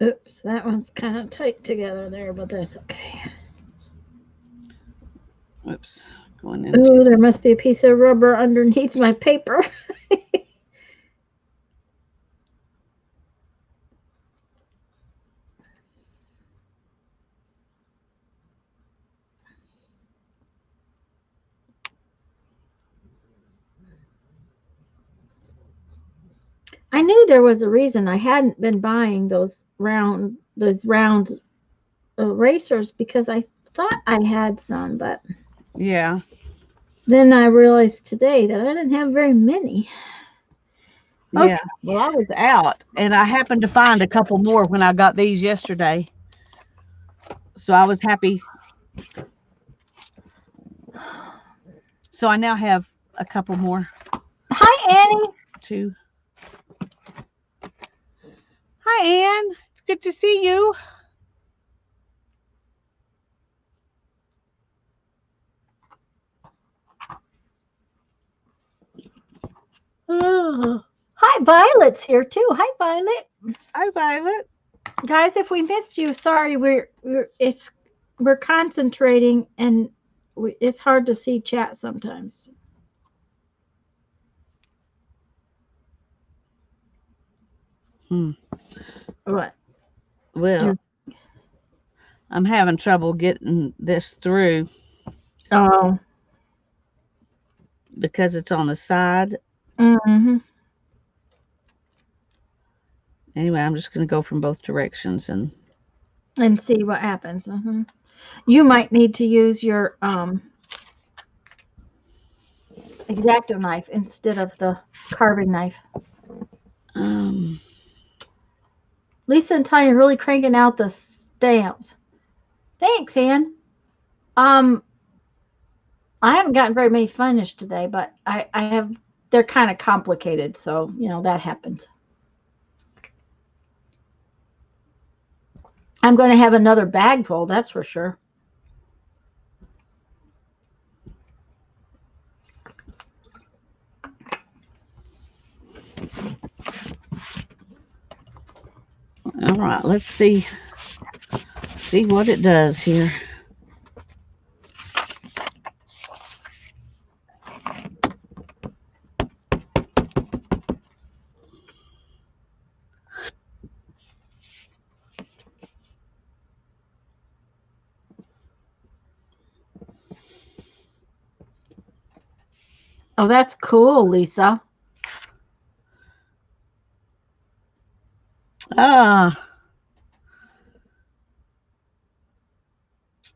oops, that one's kind of tight together there, but that's okay. Oops, going in. Oh, there must be a piece of rubber underneath my paper. I knew there was a reason I hadn't been buying those round erasers because I thought I had some, but yeah. Then I realized today that I didn't have very many. Yeah. Well, I was out and I happened to find a couple more when I got these yesterday. So I was happy. So I now have a couple more Hi, Annie. too. Hi, Ann. It's good to see you. Oh, Hi, Violet's here too. Hi, Violet. hi, Violet. Guys, if we missed you, sorry. We're concentrating and it's hard to see chat sometimes. What? Well, I'm having trouble getting this through Oh. because it's on the side. Mm-hmm. Anyway, I'm just going to go from both directions and see what happens. You might need to use your X-Acto knife instead of the carving knife. Lisa and Tanya are really cranking out the stamps. Thanks, Ann. I haven't gotten very many finished today, but I have. They're kind of complicated, so that happens. I'm going to have another bag full, that's for sure. all right, let's see what it does here. Oh, that's cool, Lisa.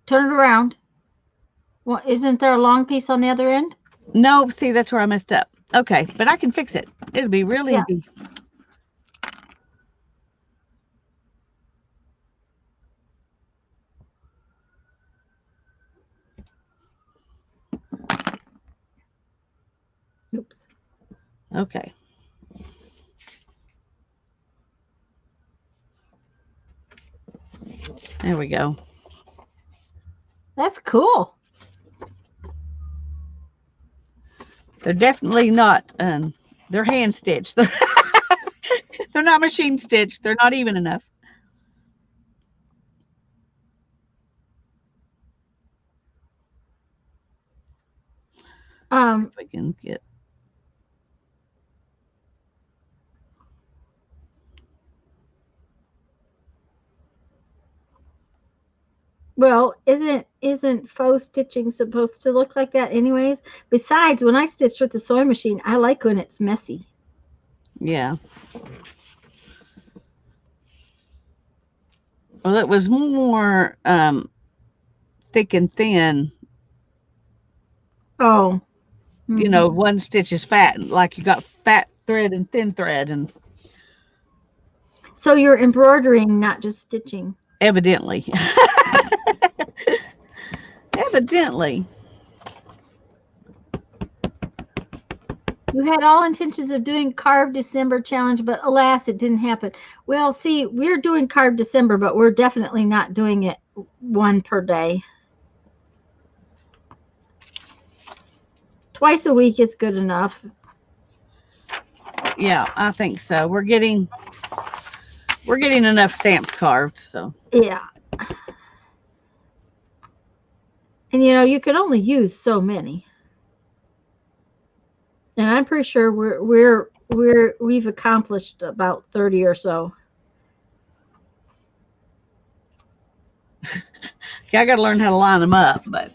Turn it around. Well, isn't there a long piece on the other end? No, see, that's where I messed up. Okay, but I can fix it. It'll be real easy. Oops. Okay. There we go. That's cool. They're definitely not, they're hand stitched. They're not machine stitched. They're not even enough. If I can get. Well, isn't faux stitching supposed to look like that anyways? Besides, when I stitch with the sewing machine, I like when it's messy. Yeah. Well, it was more thick and thin. Oh. Mm-hmm. One stitch is fat, like you got fat thread and thin thread, and So you're embroidering, not just stitching. evidently. Evidently. You had all intentions of doing Carve December challenge, but alas, it didn't happen. Well, see, we're doing Carve December, but we're definitely not doing it one per day. Twice a week is good enough. Yeah, I think so. We're getting enough stamps carved, so. Yeah. And you can only use so many. And I'm pretty sure we've accomplished about 30 or so. Okay, I got to learn how to line them up, but.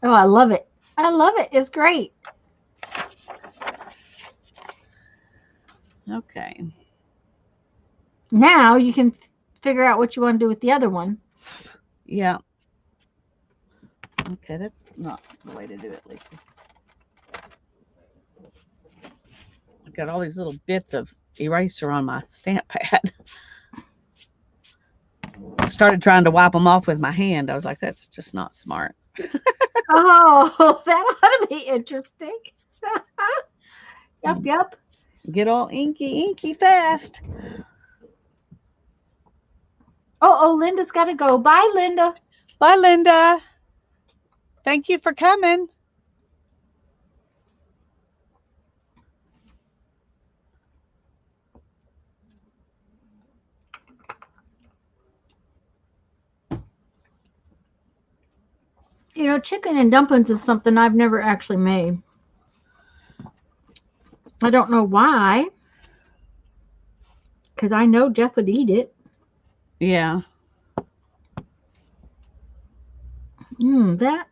Oh, I love it. I love it. It's great. Okay. Now you can figure out what you want to do with the other one. Yeah. Okay, that's not the way to do it, Lisa. I've got all these little bits of eraser on my stamp pad. Started trying to wipe them off with my hand. I was like, that's just not smart. Oh, that ought to be interesting. Yep. Get all inky fast. Oh, Linda's got to go. Bye, Linda. Bye, Linda. Thank you for coming. You know, chicken and dumplings is something I've never actually made. I don't know why. Because I know Jeff would eat it. Yeah. That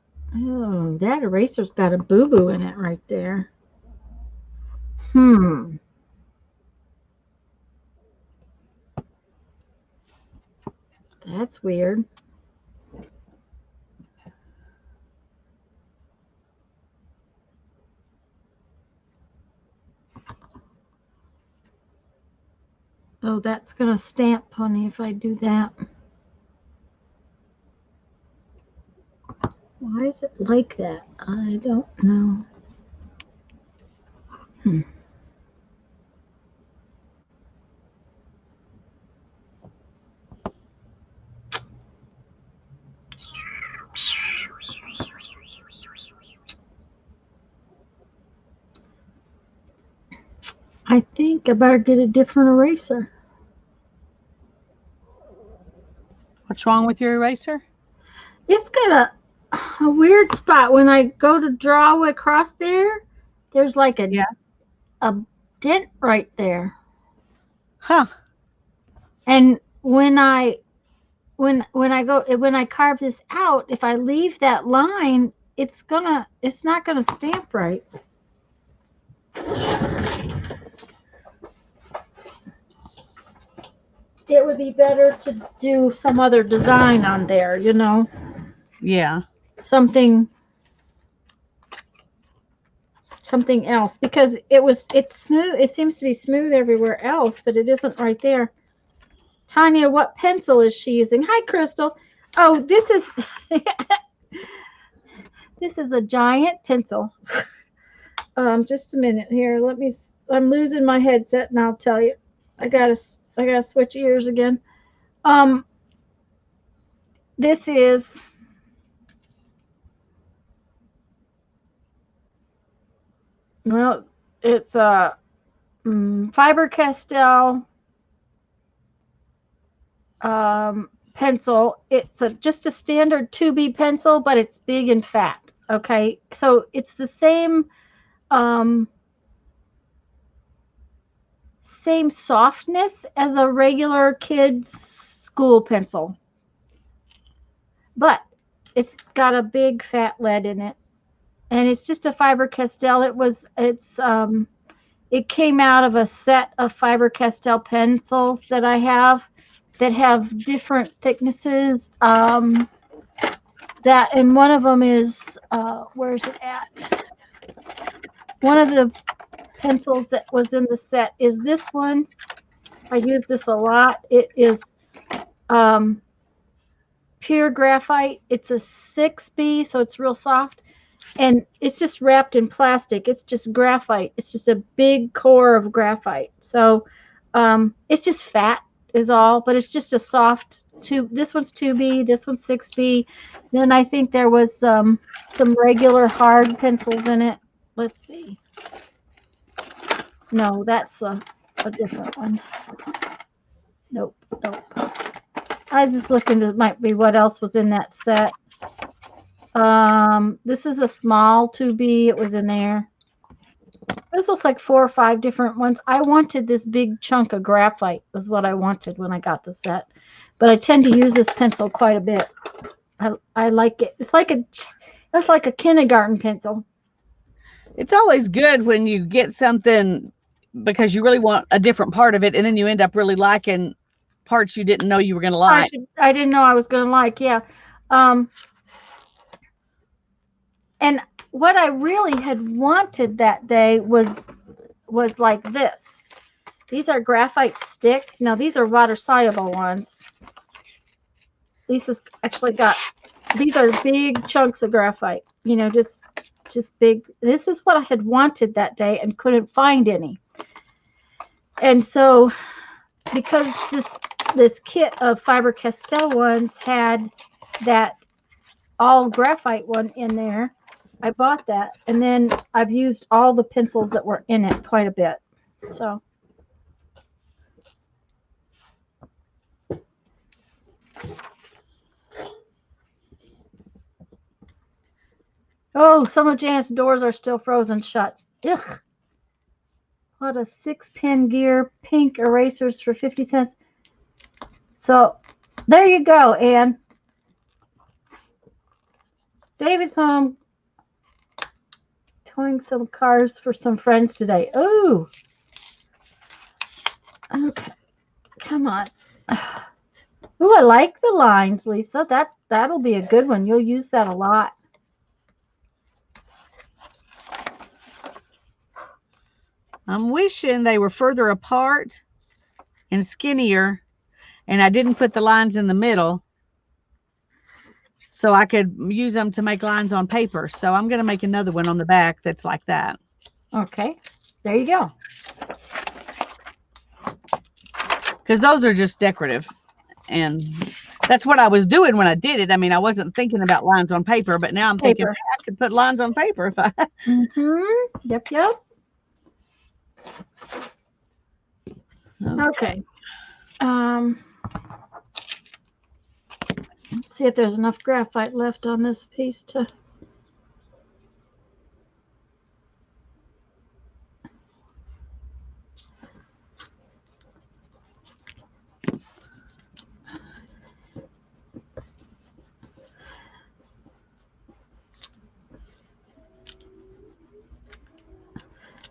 eraser's got a boo-boo in it right there. That's weird. Oh, that's going to stamp, honey, if I do that. Why is it like that? I don't know. I think I better get a different eraser. What's wrong with your eraser? It's got a weird spot. When I go to draw across there, there's like a dent right there. Huh. And when I carve this out, if I leave that line, it's not gonna stamp right. It would be better to do some other design on there, you know. Yeah. Something else, because it's smooth. It seems to be smooth everywhere else, but it isn't right there. Tanya, what pencil is she using? Hi, Crystal. Oh, this is this is a giant pencil. Just a minute here. I'm losing my headset, and I'll tell you. I gotta switch ears again. This is it's a Faber-Castell pencil. It's just a standard 2B pencil, but it's big and fat. Okay, so it's the same same softness as a regular kid's school pencil, but it's got a big fat lead in it, and it's just a Faber-Castell. It came out of a set of Faber-Castell pencils that I have that have different thicknesses. And one of them is where's it at? One of the pencils that was in the set is this one. I use this a lot. It is pure graphite. It's a 6B, so it's real soft, and it's just wrapped in plastic. It's just graphite. It's just a big core of graphite. So it's just fat is all, but it's just a soft tube. This one's 2B, this one's 6B. Then I think there was some regular hard pencils in it. Let's see. No, that's a different one. Nope. I was just looking to might be what else was in that set. This is a small 2B. It was in there. This looks like 4 or 5 different ones. I wanted this big chunk of graphite was what I wanted when I got the set, but I tend to use this pencil quite a bit. I like it. It's like a kindergarten pencil. It's always good when you get something because you really want a different part of it, and then you end up really liking parts you didn't know you were going to like. I didn't know I was going to like. Yeah. And what I really had wanted that day was like this. These are graphite sticks. Now these are water soluble ones. Lisa's actually got, these are big chunks of graphite, you know, just big. This is what I had wanted that day and couldn't find any. And so because this kit of Faber-Castell ones had that all graphite one in there, I bought that, and then I've used all the pencils that were in it quite a bit. So oh, some of Janet's doors are still frozen shut. Ugh. What a 6-pin gear, pink erasers for 50 cents. So there you go, Anne. David's home towing some cars for some friends today. Oh, okay. Come on. Oh, I like the lines, Lisa. That'll be a good one. You'll use that a lot. I'm wishing they were further apart and skinnier, and I didn't put the lines in the middle, so I could use them to make lines on paper. So I'm going to make another one on the back that's like that. Okay, there you go. Because those are just decorative, and that's what I was doing when I did it. I mean, I wasn't thinking about lines on paper, but now I'm thinking, hey, I could put lines on paper if I. Yep. Okay. Let's see if there's enough graphite left on this piece to.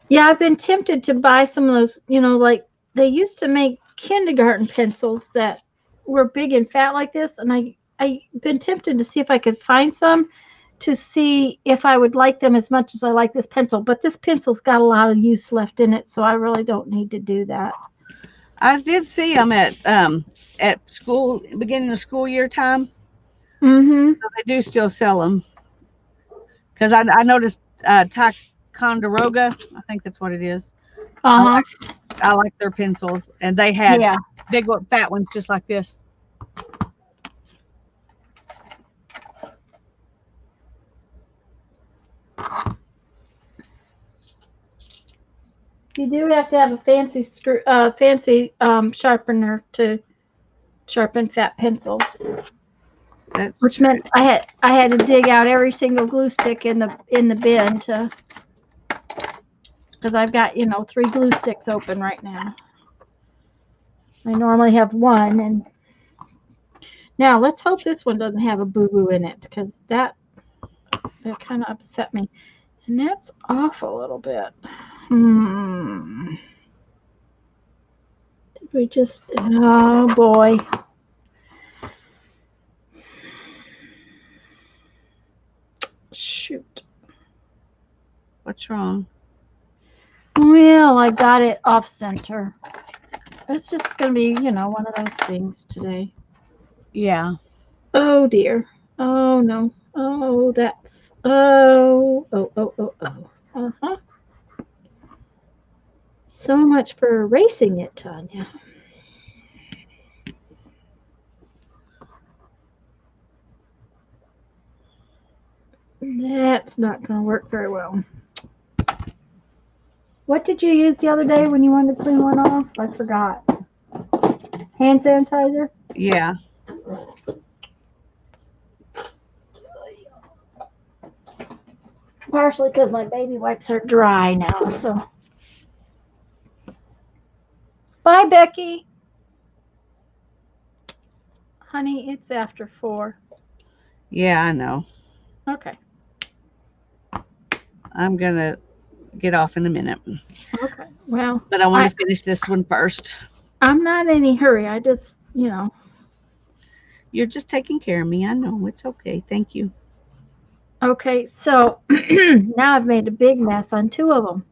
Yeah, I've been tempted to buy some of those, you know, like they used to make kindergarten pencils that were big and fat like this, and I've been tempted to see if I could find some to see if I would like them as much as I like this pencil. But this pencil's got a lot of use left in it, so I really don't need to do that. I did see them at school, beginning of school year time. Mm-hmm. So they do still sell them. Because I noticed Ticonderoga, I think that's what it is. I like their pencils, and they had big fat ones just like this. You do have to have a fancy sharpener to sharpen fat pencils. Which meant I had to dig out every single glue stick in the bin to, because I've got, you know, 3 glue sticks open right now. I normally have 1, and now let's hope this one doesn't have a boo-boo in it, because that kind of upset me, and that's off a little bit. Did we just? Oh boy. Shoot. What's wrong? Well, I got it off center. It's just going to be, you know, one of those things today. Yeah. Oh dear. Oh no. Oh, that's. Oh. Uh-huh. So much for erasing it, Tanya. That's not going to work very well. What did you use the other day when you wanted to clean one off? I forgot. Hand sanitizer? Yeah. Partially because my baby wipes are dry now, so. Bye, Becky. Honey, it's after 4. Yeah, I know. Okay. I'm going to get off in a minute. Okay. Well. But I want to finish this one first. I'm not in any hurry. I just, you know. You're just taking care of me. I know. It's okay. Thank you. Okay, so now I've made a big mess on two of them.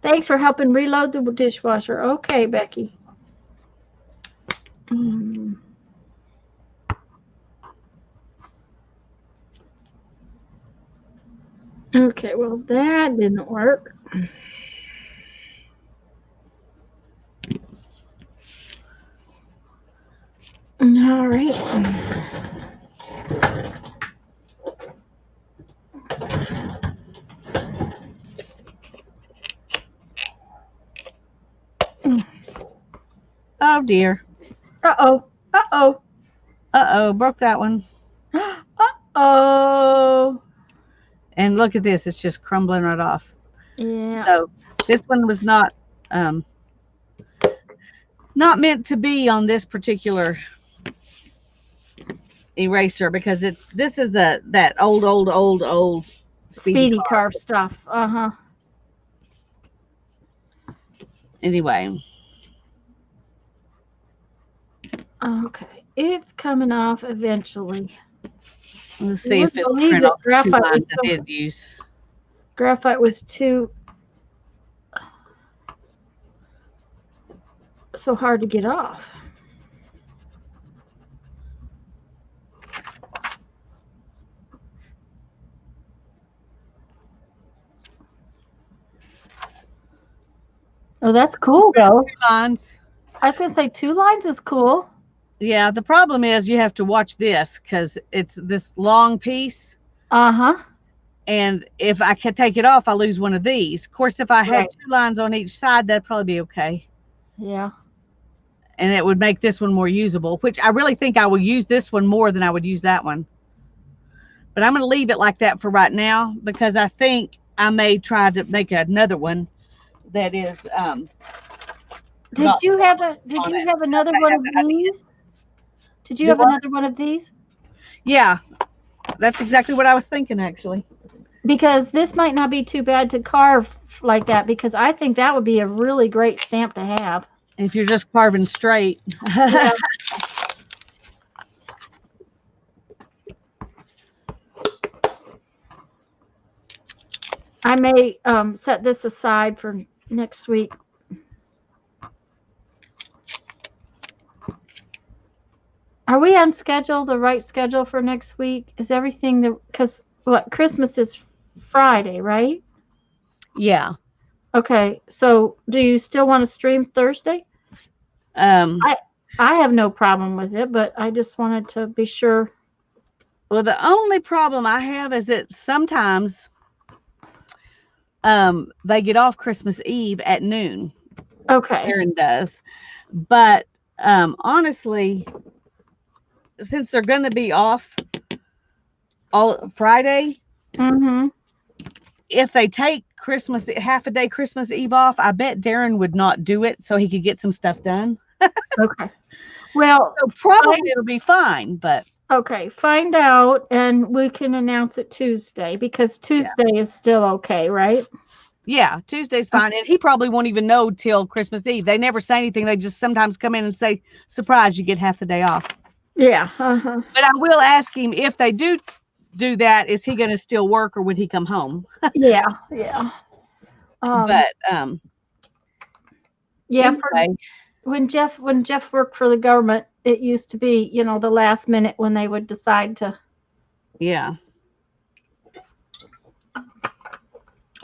Thanks for helping reload the dishwasher. Okay, Becky. Okay, well, that didn't work. All right. Oh dear. Uh-oh. Uh-oh. Uh-oh, broke that one. Uh-oh. And look at this, it's just crumbling right off. Yeah. So this one was not meant to be on this particular eraser because this is that old Speedy carve stuff. Uh-huh. Anyway. Okay. It's coming off eventually. Let's see if it'll print off the 2 lines I did use. Graphite was so hard to get off. Oh, that's cool though. 2 lines. I was gonna say 2 lines is cool. Yeah, the problem is you have to watch this because it's this long piece. Uh-huh. And if I could take it off, I lose one of these. Of course, if I had 2 lines on each side, that'd probably be okay. Yeah. And it would make this one more usable, which I really think I will use this one more than I would use that one. But I'm going to leave it like that for right now because I think I may try to make another one that is. Did you have another one of these? Did you have another one of these? Yeah, that's exactly what I was thinking actually. Because this might not be too bad to carve like that because I think that would be a really great stamp to have. If you're just carving straight. Yeah. I may set this aside for next week. Are we on schedule, the right schedule for next week? Is everything because Christmas is Friday, right? Yeah. Okay, so do you still want to stream Thursday? I have no problem with it, but I just wanted to be sure. Well, the only problem I have is that sometimes they get off Christmas Eve at noon. Okay. Aaron does. But honestly, since they're going to be off all Friday, if they take half a day Christmas Eve off, I bet Darren would not do it so he could get some stuff done. Okay. Well, so probably it'll be fine, but okay, find out and we can announce it Tuesday because Tuesday is still okay, right? Yeah, Tuesday's fine. And he probably won't even know till Christmas Eve. They never say anything. They just sometimes come in and say, surprise, you get half the day off. Yeah. But I will ask him if they do that, is he going to still work or would he come home? Yeah. But yeah, anyway. when Jeff worked for the government, it used to be, the last minute when they would decide to. Yeah.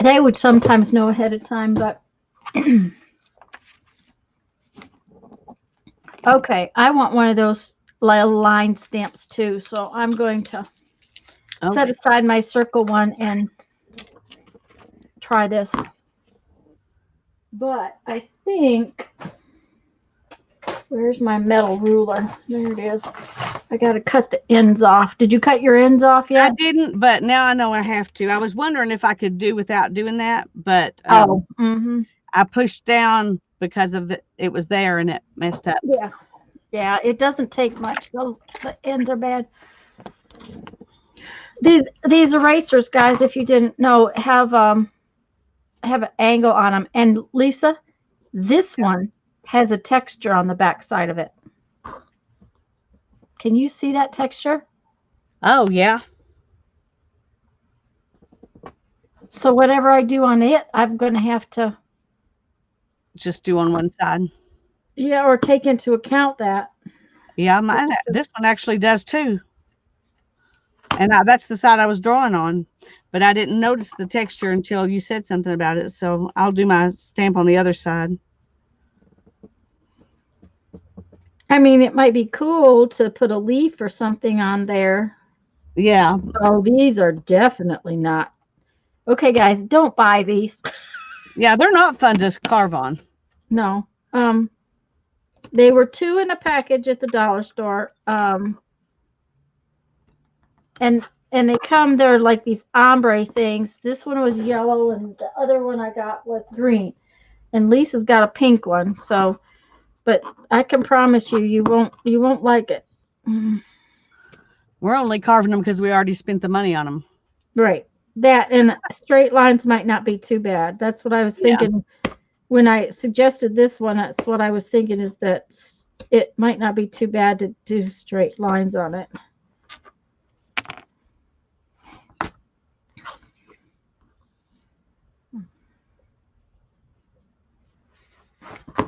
They would sometimes know ahead of time, but okay, I want one of those line stamps too, so I'm going to set aside my circle one and try this. But I think, where's my metal ruler? There it is. I got to cut the ends off. Did you cut your ends off yet? I didn't, but now I know I have to. I was wondering if I could do without doing that, but I pushed down because of it was there and it messed up. Yeah, it doesn't take much. The ends are bad. These erasers, guys, if you didn't know, have an angle on them. And Lisa, this one has a texture on the back side of it. Can you see that texture? Oh, yeah. So whatever I do on it, I'm going to have to, Just do on one side. yeah, or take into account that. Yeah, this one actually does too. And that's the side I was drawing on. But I didn't notice the texture until you said something about it. So I'll do my stamp on the other side. I mean, it might be cool to put a leaf or something on there. Yeah. Oh, these are definitely not. Okay, guys, don't buy these. Yeah, they're not fun to carve on. No. They were 2 in a package at the dollar store. And they come, they're like these ombre things. This one was yellow and the other one I got was green. And Lisa's got a pink one. So, but I can promise you, you won't like it. We're only carving them because we already spent the money on them. Right. That and straight lines might not be too bad. That's what I was thinking when I suggested this one. That's what I was thinking, is that it might not be too bad to do straight lines on it.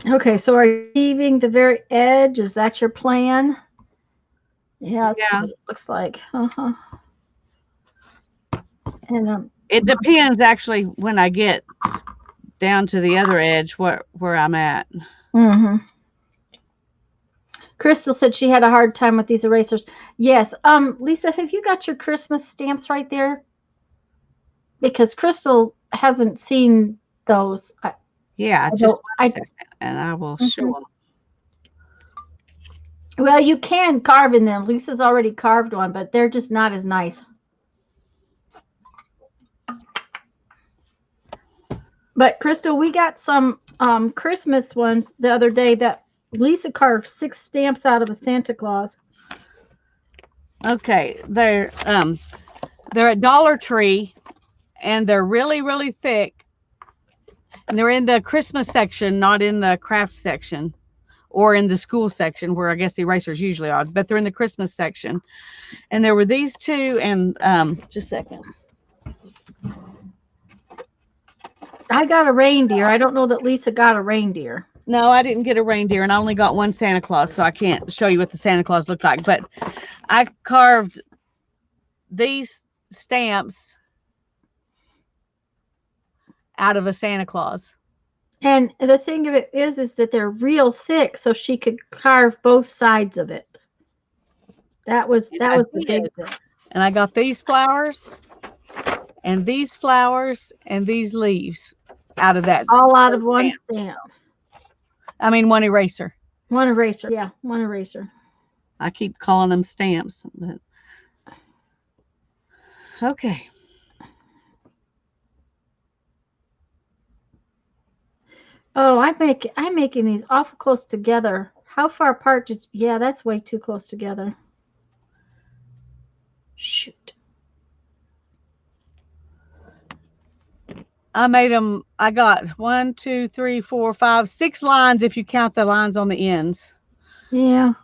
Okay, so are you leaving the very edge? Is that your plan? Yeah, that's what it looks like. And it depends actually when I get down to the other edge where I'm at. Crystal said she had a hard time with these erasers. Yes. Lisa, have you got your Christmas stamps right there? Because Crystal hasn't seen those. Yeah, just one second, and I will show them. Well, you can carve in them. Lisa's already carved one, but they're just not as nice. But Crystal, we got some Christmas ones the other day that Lisa carved 6 stamps out of a Santa Claus. Okay, they're at Dollar Tree, and they're really, really thick. And they're in the Christmas section, not in the craft section or in the school section where I guess the erasers usually are, but they're in the Christmas section. And there were these 2, and just a second. I got a reindeer. I don't know that Lisa got a reindeer. No, I didn't get a reindeer, and I only got one Santa Claus, so I can't show you what the Santa Claus looked like. But I carved these stamps out of a Santa Claus. And the thing of it is that they're real thick, so she could carve both sides of it. That was the big thing. And I got these flowers and these flowers and these leaves out of that. All out of one stamp. I mean, one eraser. One eraser. Yeah, one eraser. I keep calling them stamps, but okay. Oh, I'm making these awful close together. How far apart did? Yeah, that's way too close together. Shoot. I made them. I got 1, 2, 3, 4, 5, 6 lines if you count the lines on the ends. Yeah.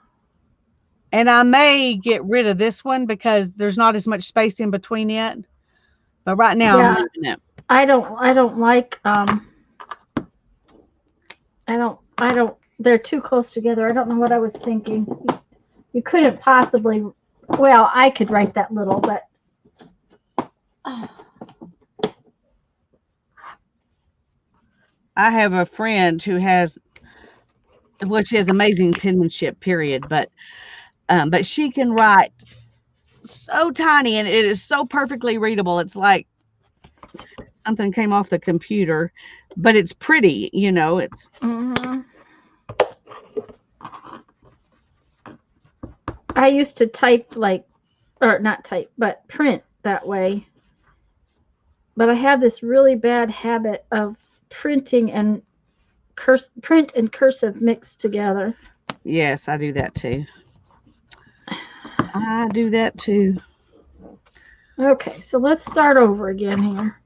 And I may get rid of this one because there's not as much space in between yet. But right now, I'm leaving it. I don't like I don't they're too close together. I don't know what I was thinking. You couldn't possibly, well, I could write that little, but I have a friend who has, well, she has amazing penmanship, period, but she can write so tiny and it is so perfectly readable. It's like something came off the computer, but it's pretty, you know, it's. I used to type or not type, but print that way. But I have this really bad habit of printing and print and cursive mixed together. Yes, I do that too. I do that too. Okay, so let's start over again here.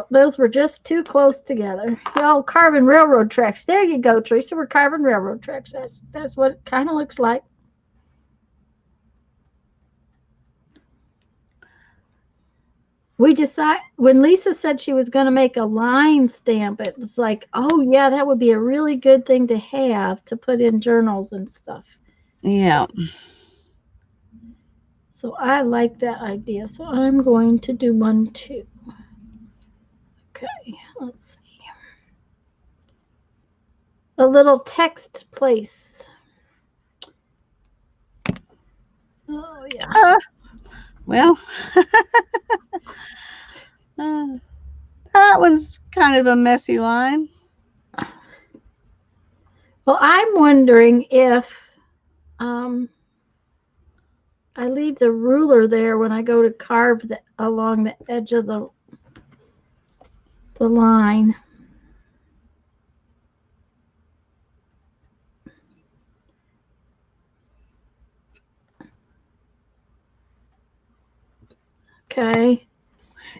Those were just too close together. Y'all carving railroad tracks. There you go, Teresa. We're carving railroad tracks. That's what it kind of looks like. we decide when Lisa said she was going to make a line stamp, it was like, oh yeah, that would be a really good thing to have to put in journals and stuff. Yeah. So I like that idea. So I'm going to do one too. Okay, let's see. A little text place. Oh yeah. Well, that one's kind of a messy line. Well, I'm wondering if I leave the ruler there when I go to carve along the edge of the line. Okay.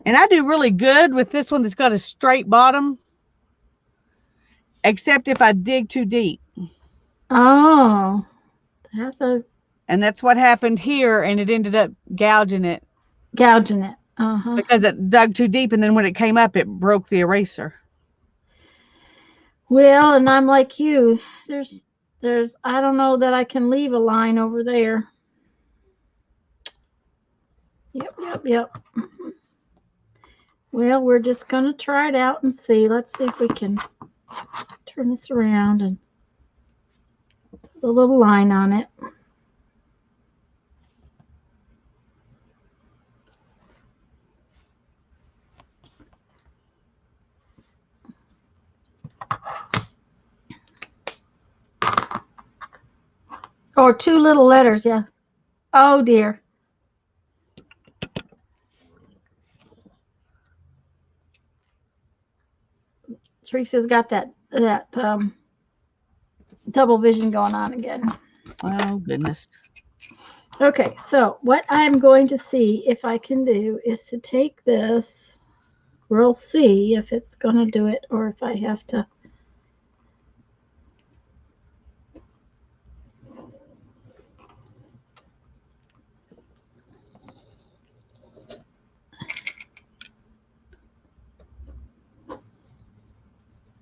And I do really good with this one that's got a straight bottom, except if I dig too deep. Oh, and that's what happened here, and it ended up gouging it. Gouging it. Uh-huh. Because it dug too deep, and then when it came up, it broke the eraser. Well, and I'm like you. There's I don't know that I can leave a line over there. Yep. Well, we're just going to try it out and see. Let's see if we can turn this around and put a little line on it. Or 2 little letters, yeah. Oh dear. Teresa's got that double vision going on again. Oh goodness. Okay, so what I'm going to see if I can do is to take this. We'll see if it's going to do it or if I have to.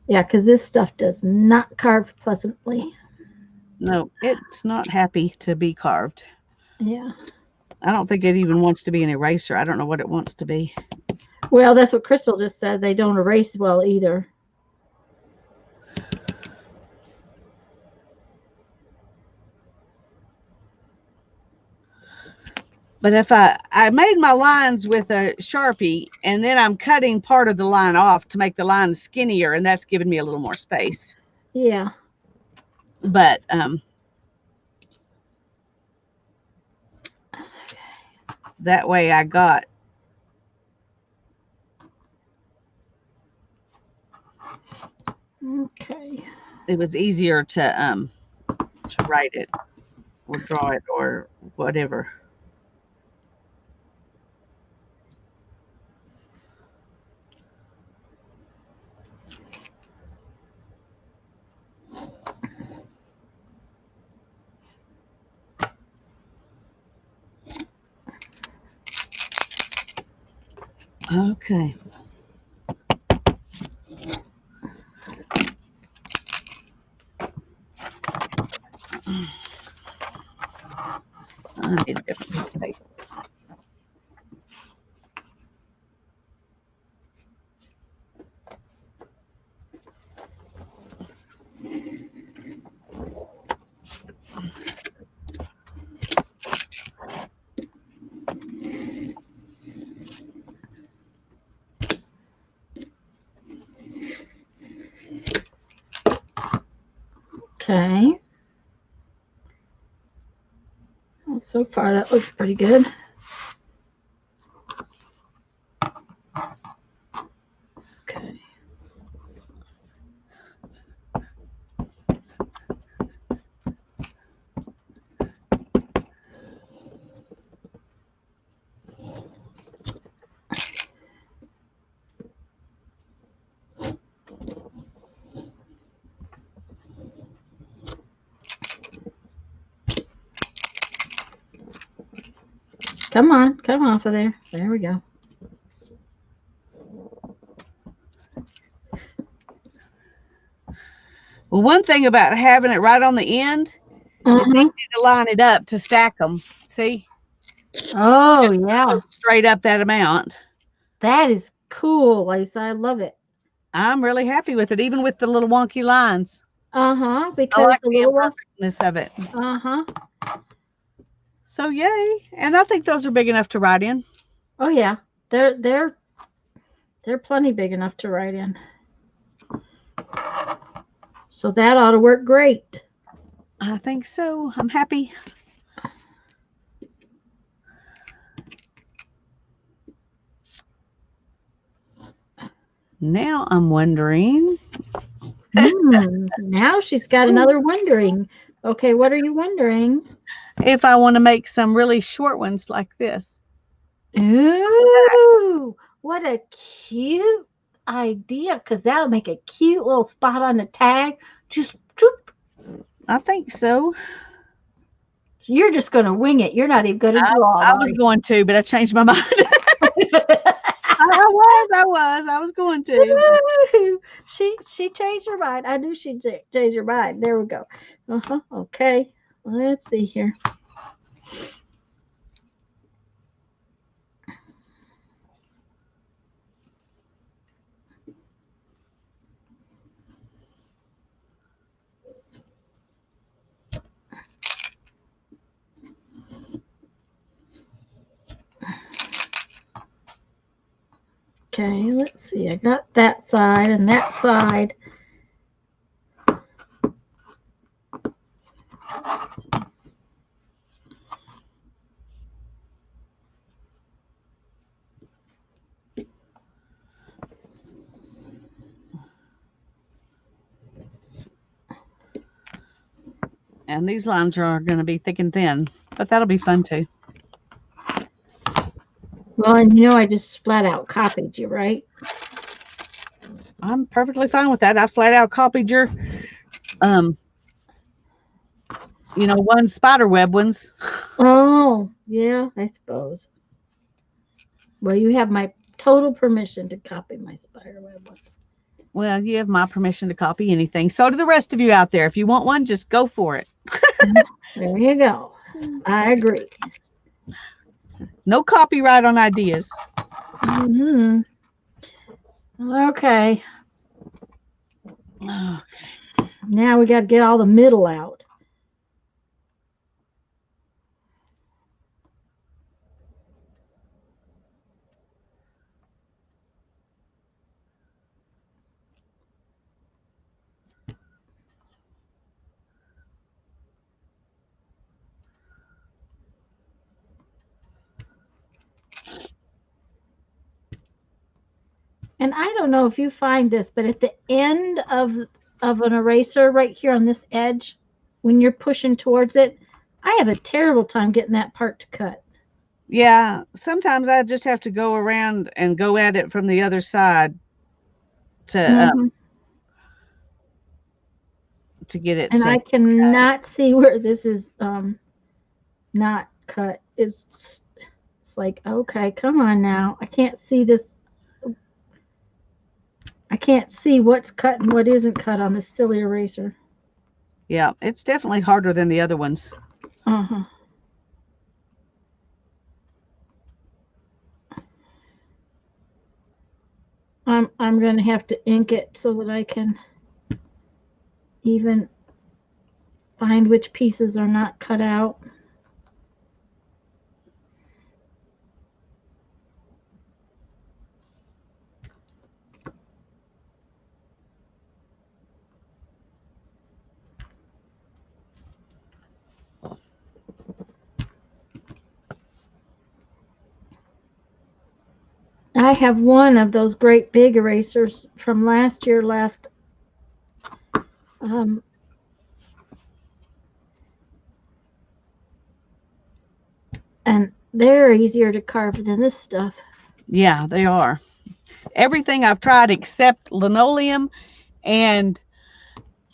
Yeah, because this stuff does not carve pleasantly. No, it's not happy to be carved. Yeah. I don't think it even wants to be an eraser. I don't know what it wants to be. Well, that's what Crystal just said. They don't erase well either. But if I made my lines with a Sharpie, and then I'm cutting part of the line off to make the line skinnier, and that's giving me a little more space. Yeah. But that way I got. Okay. It was easier to write it or draw it or whatever. Okay. I need a different piece of paper. Okay. Well, so far that looks pretty good. Okay. Come on, come off of there. There we go. Well, one thing about having it right on the end, it's easy to line it up to stack them. See? Oh, Just yeah. go straight up that amount. That is cool, Lisa. I love it. I'm really happy with it, even with the little wonky lines. I I like Because the the little one. imperfectness of it. Uh-huh. So yay. And I think those are big enough to write in. Oh, yeah. They're plenty big enough to write in. So that ought to work great. I think so. I'm happy. Now I'm wondering. Now she's got another wondering. Okay, what are you wondering? If I want to make some really short ones like this. Ooh, what a cute idea, because that'll make a cute little spot on the tag. Just droop. I think so. You're just going to wing it. You're not even going to draw it. I was going to, but I changed my mind. I was going to. She changed her mind. I knew she'd change her mind. There we go. Okay. Let's see here. Okay, let's see. I got that side and that side. And these lines are going to be thick and thin, but that'll be fun too. Well, and you know I just flat out copied you, right? I'm perfectly fine with that. I flat out copied your, one spider web ones. Oh, yeah, I suppose. Well, you have my total permission to copy my spiderweb ones. Well, you have my permission to copy anything. So do the rest of you out there. If you want one, just go for it. There you go. I agree. No copyright on ideas. Mm-hmm. Okay. Now we got to get all the middle out. And I don't know if you find this, but at the end of an eraser right here on this edge, when you're pushing towards it, I have a terrible time getting that part to cut. Yeah, sometimes I just have to go around and go at it from the other side to get it. And I cannot see where this is not cut. It's like, okay, come on now. I can't see this. I can't see what's cut and what isn't cut on this silly eraser. Yeah, it's definitely harder than the other ones. Uh-huh. I'm going to have to ink it so that I can even find which pieces are not cut out. I have one of those great big erasers from last year left. And they're easier to carve than this stuff. Yeah, they are. Everything I've tried except linoleum and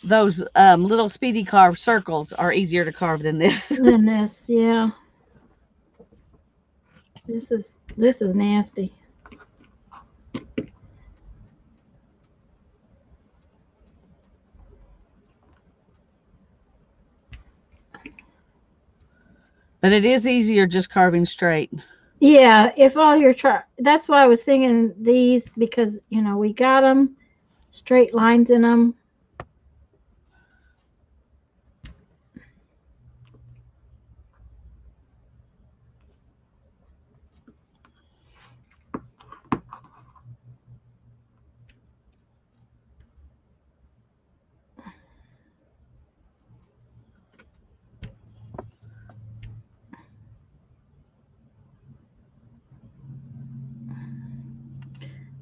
those little speedy carved circles are easier to carve than this. Than this, yeah. This is nasty. But it is easier just carving straight. Yeah, if all your that's why I was thinking these, because you know we got them straight lines in them.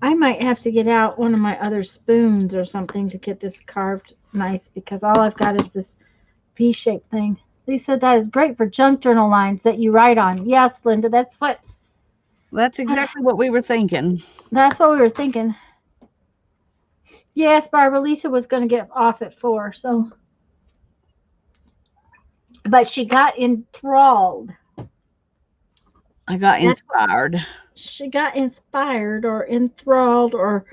I might have to get out one of my other spoons or something to get this carved nice, because all I've got is this V-shaped thing. Lisa, that is great for junk journal lines that you write on. Yes, Linda, that's exactly what we were thinking. That's what we were thinking. Yes, Barbara, Lisa was going to get off at 4, so. But she got enthralled. I got inspired. She got inspired or enthralled or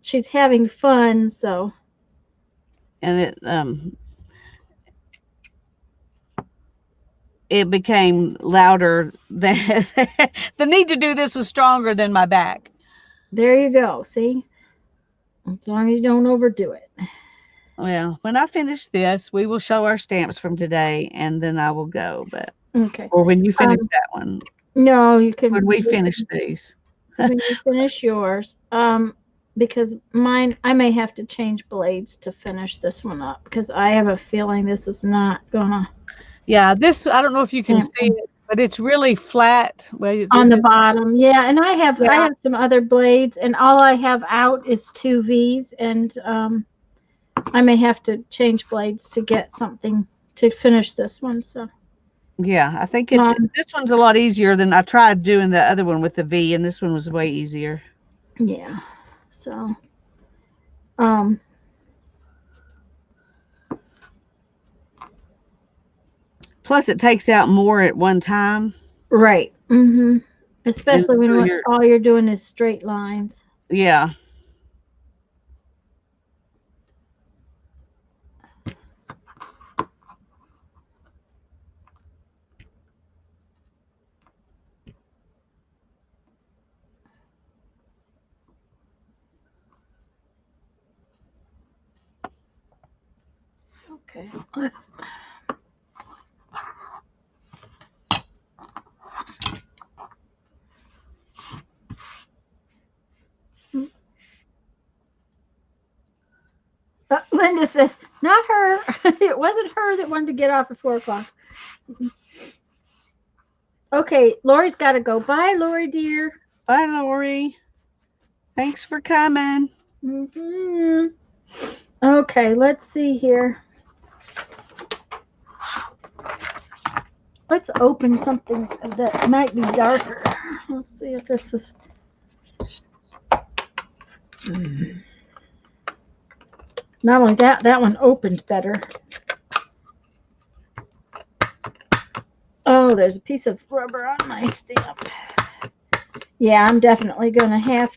she's having fun, so. And it became louder. The need to do this was stronger than my back. There you go. See? As long as you don't overdo it. Well, when I finish this, we will show our stamps from today, and then I will go. But okay. Or when you finish that one. No, you can. When we finish these. When you finish yours, because mine, I may have to change blades to finish this one up, because I have a feeling this is not gonna. Yeah, this, I don't know if you can see it, but it's really flat. On the bottom. Yeah, and I have some other blades, and all I have out is 2 V's, and I may have to change blades to get something to finish this one. So yeah, I think this one's a lot easier than I tried doing the other one with the V, and this one was way easier. Yeah. So plus it takes out more at one time. Right. Especially when all you're doing is straight lines. Yeah. Okay, let's. Linda says, not her. It wasn't her that wanted to get off at 4 o'clock. Okay, Lori's got to go. Bye, Lori, dear. Bye, Lori. Thanks for coming. Okay, let's see here. Let's open something that might be darker. Let's see if this is. Not only that, that one opened better. Oh, there's a piece of rubber on my stamp. Yeah, I'm definitely going to have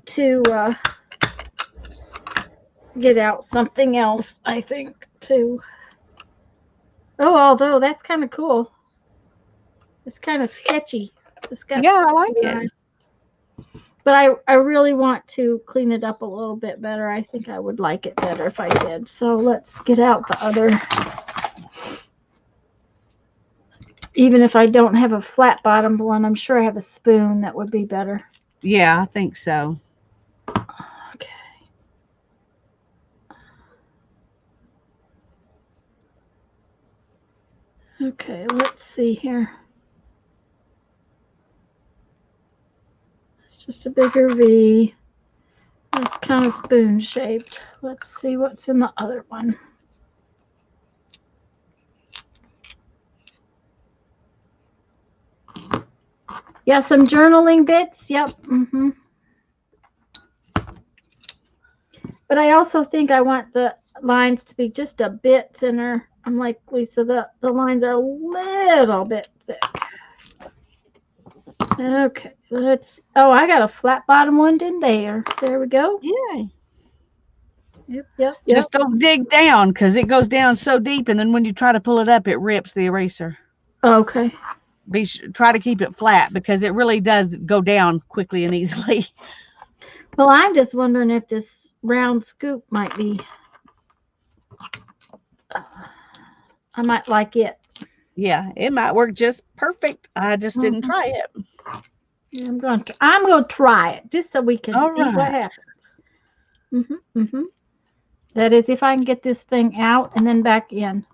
to get out something else, I think, too. Oh, although that's kind of cool. It's kind of sketchy. Yeah, I like it. But I really want to clean it up a little bit better. I think I would like it better if I did. So let's get out the other. Even if I don't have a flat bottomed one, I'm sure I have a spoon that would be better. Yeah, I think so. Okay. Okay, let's see here. It's just a bigger V. It's kind of spoon shaped. Let's see what's in the other one. Yeah, some journaling bits. Yep. But I also think I want the lines to be just a bit thinner. I'm like Lisa, the lines are a little bit thick. Okay, let's. Oh, I got a flat bottom one in there. There we go. Yay. Yep. Just don't dig down because it goes down so deep, and then when you try to pull it up, it rips the eraser. Okay. Try to keep it flat because it really does go down quickly and easily. Well, I'm just wondering if this round scoop might be. I might like it. Yeah, it might work just perfect. I just didn't try it. Yeah, I'm going to try it just so we can All see what right. happens. That is, if I can get this thing out and then back in.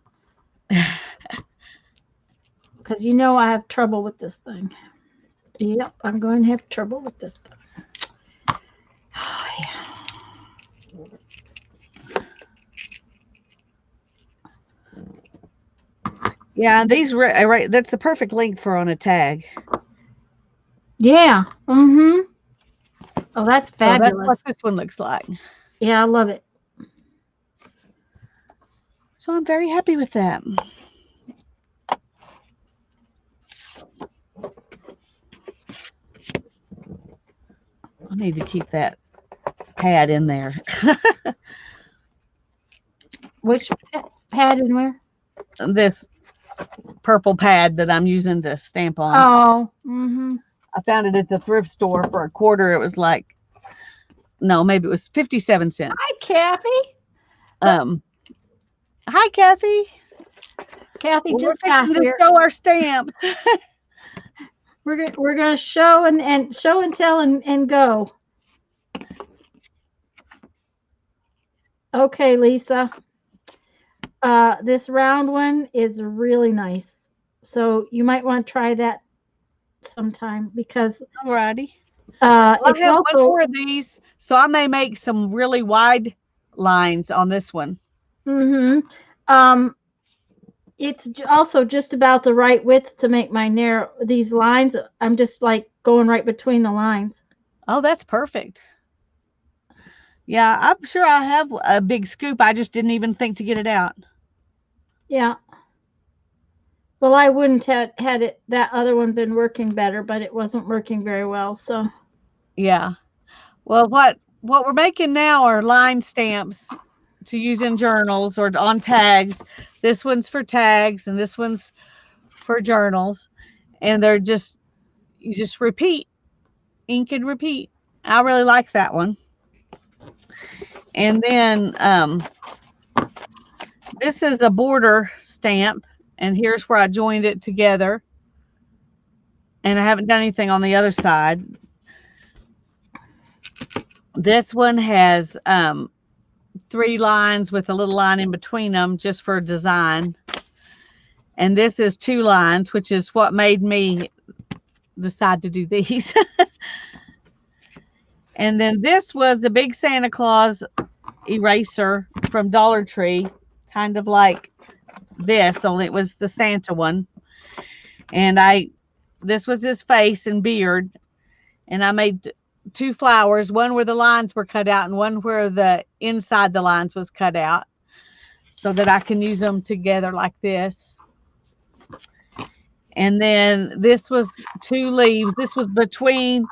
Because you know I have trouble with this thing. Yep, I'm going to have trouble with this thing. Oh, yeah. Yeah, and these right, that's the perfect length for on a tag. Yeah. Oh, that's So that's fabulous. what this one looks like. Yeah, I love it. So I'm very happy with that. I need to keep that pad in there. Which pad and where? This purple pad that I'm using to stamp on. Oh. I found it at the thrift store for $1. It was like, no, maybe it was 57 cents. Hi, Kathy. Hi, Kathy. Kathy Well, we're just got fixing to here. show our stamps. We're gonna show and show and tell and go. Okay, Lisa. This round one is really nice. So you might want to try that sometime because Alrighty. Well, I it's have also one more of these, so I may make some really wide lines on this one. it's also just about the right width to make my narrow these lines. I'm just like going right between the lines. Oh, that's perfect. Yeah, I'm sure I have a big scoop. I just didn't even think to get it out. Yeah. Well, I wouldn't have had it that other one been working better, but it wasn't working very well. So Yeah. Well, what we're making now are line stamps to use in journals or on tags. This one's for tags and this one's for journals. And they're just, you just repeat, ink and repeat. I really like that one. And then this is a border stamp, and here's where I joined it together. And I haven't done anything on the other side. This one has 3 lines with a little line in between them just for design. And this is 2 lines, which is what made me decide to do these. And then this was a big Santa Claus eraser from Dollar Tree, kind of like this, only it was the Santa one. And this was his face and beard. And I made 2 flowers, one where the lines were cut out and one where the inside the lines was cut out, so that I can use them together like this. And then this was 2 leaves. This was between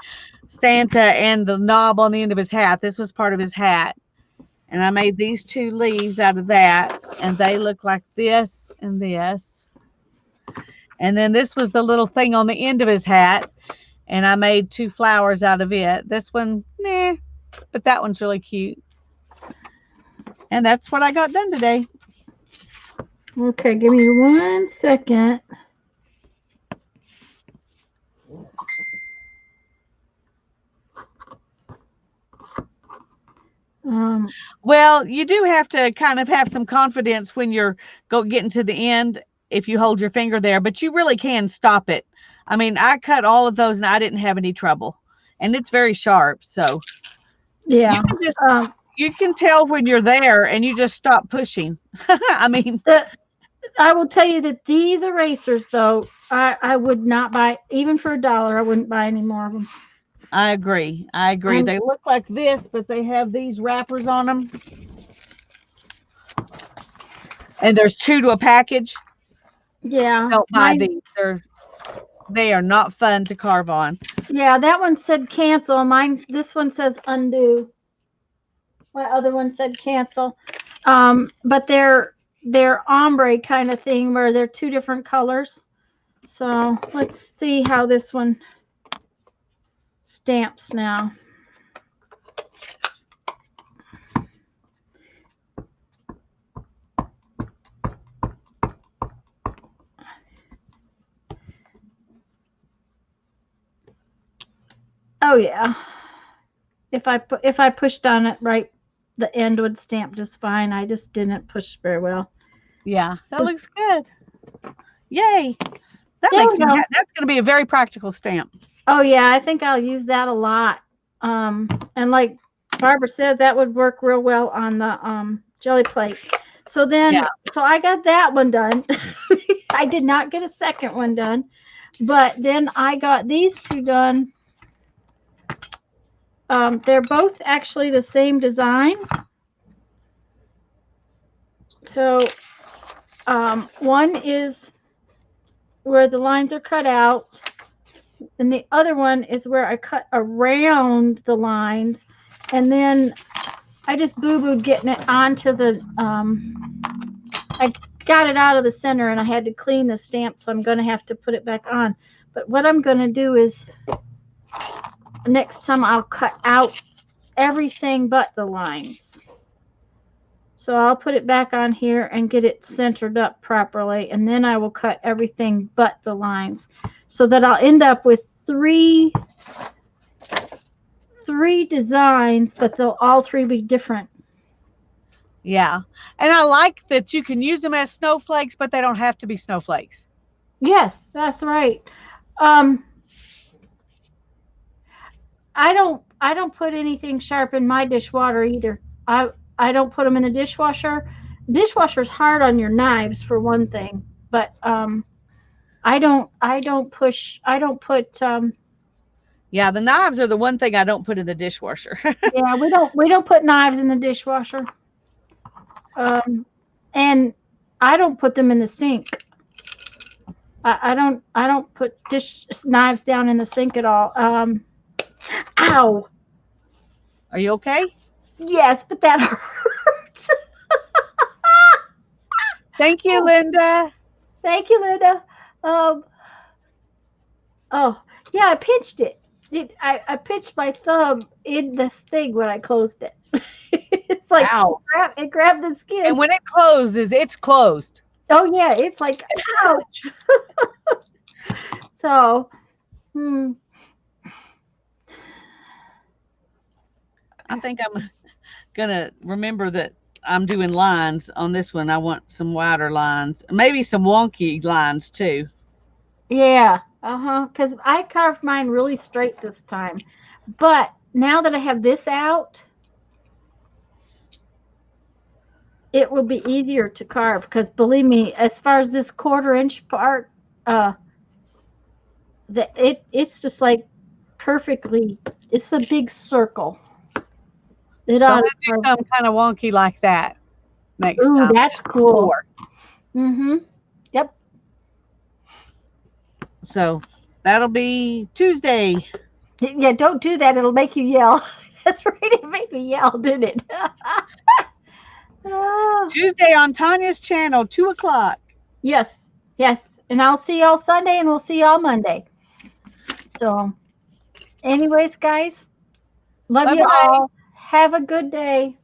Santa and the knob on the end of his hat. This was part of his hat. And I made these 2 leaves out of that, and they look like this and this. And then this was the little thing on the end of his hat, and I made 2 flowers out of it. This one, nah, but that one's really cute. And that's what I got done today. okay, give me 1 second. Well, you do have to kind of have some confidence when you're getting to the end if you hold your finger there, but you really can stop it. I mean, I cut all of those and I didn't have any trouble, and it's very sharp. So yeah, you can tell when you're there and you just stop pushing. I mean, I will tell you that these erasers, though, I would not buy, even for $1. I wouldn't buy any more of them. I agree. They look like this, but they have these wrappers on them. And there's 2 to a package. Yeah. Don't buy these. They are not fun to carve on. Yeah, that one said cancel. This one says undo. My other one said cancel. But they're ombre kind of thing where they're two different colors. So let's see how this one stamps now. Oh yeah. If I pushed on it right, the end would stamp just fine. I just didn't push very well. Yeah, that looks good. Yay. That There makes we me go. that's going to be a very practical stamp. Oh yeah, I think I'll use that a lot. And like Barbara said, that would work real well on the jelly plate. So then, Yeah. so I got that one done. I did not get a second one done, but then I got these two done. They're both actually the same design. So one is where the lines are cut out, and the other one is where I cut around the lines, and then I just boo-booed getting it onto the I got it out of the center and I had to clean the stamp, so I'm going to have to put it back on. But what I'm going to do is next time I'll cut out everything but the lines. So I'll put it back on here and get it centered up properly, and then I will cut everything but the lines, so that I'll end up with three designs, but they'll all three be different. Yeah. And I like that you can use them as snowflakes, but they don't have to be snowflakes. Yes, that's right. I don't put anything sharp in my dishwater either. I don't put them in the dishwasher. Dishwasher's hard on your knives for one thing, but I don't put Yeah, the knives are the one thing I don't put in the dishwasher. yeah, we don't put knives in the dishwasher. And I don't put them in the sink. I don't put knives down in the sink at all. Ow. Are you okay? Yes, but that hurts. Thank you, Linda. Thank you, Linda. Oh, yeah, I pinched it. I pinched my thumb in this thing when I closed it. It's like Ow. it grabbed the skin. And when it closes, it's closed. Oh yeah, it's like ouch. So, I think I'm gonna remember that I'm doing lines on this one. I want some wider lines, maybe some wonky lines too. yeah, because I carved mine really straight this time. But now that I have this out, it will be easier to carve, because believe me, as far as this 1/4 inch part, it's just like perfectly, it's a big circle. So I'm gonna do something kind of wonky like that next Ooh, time. that's cool. Yep. So that'll be Tuesday. Yeah, don't do that. It'll make you yell. That's right. It made me yell, didn't it? Tuesday on Tanya's channel, 2 o'clock. Yes. Yes. And I'll see y'all Sunday, and we'll see y'all Monday. So anyways, guys, love you all. Have a good day.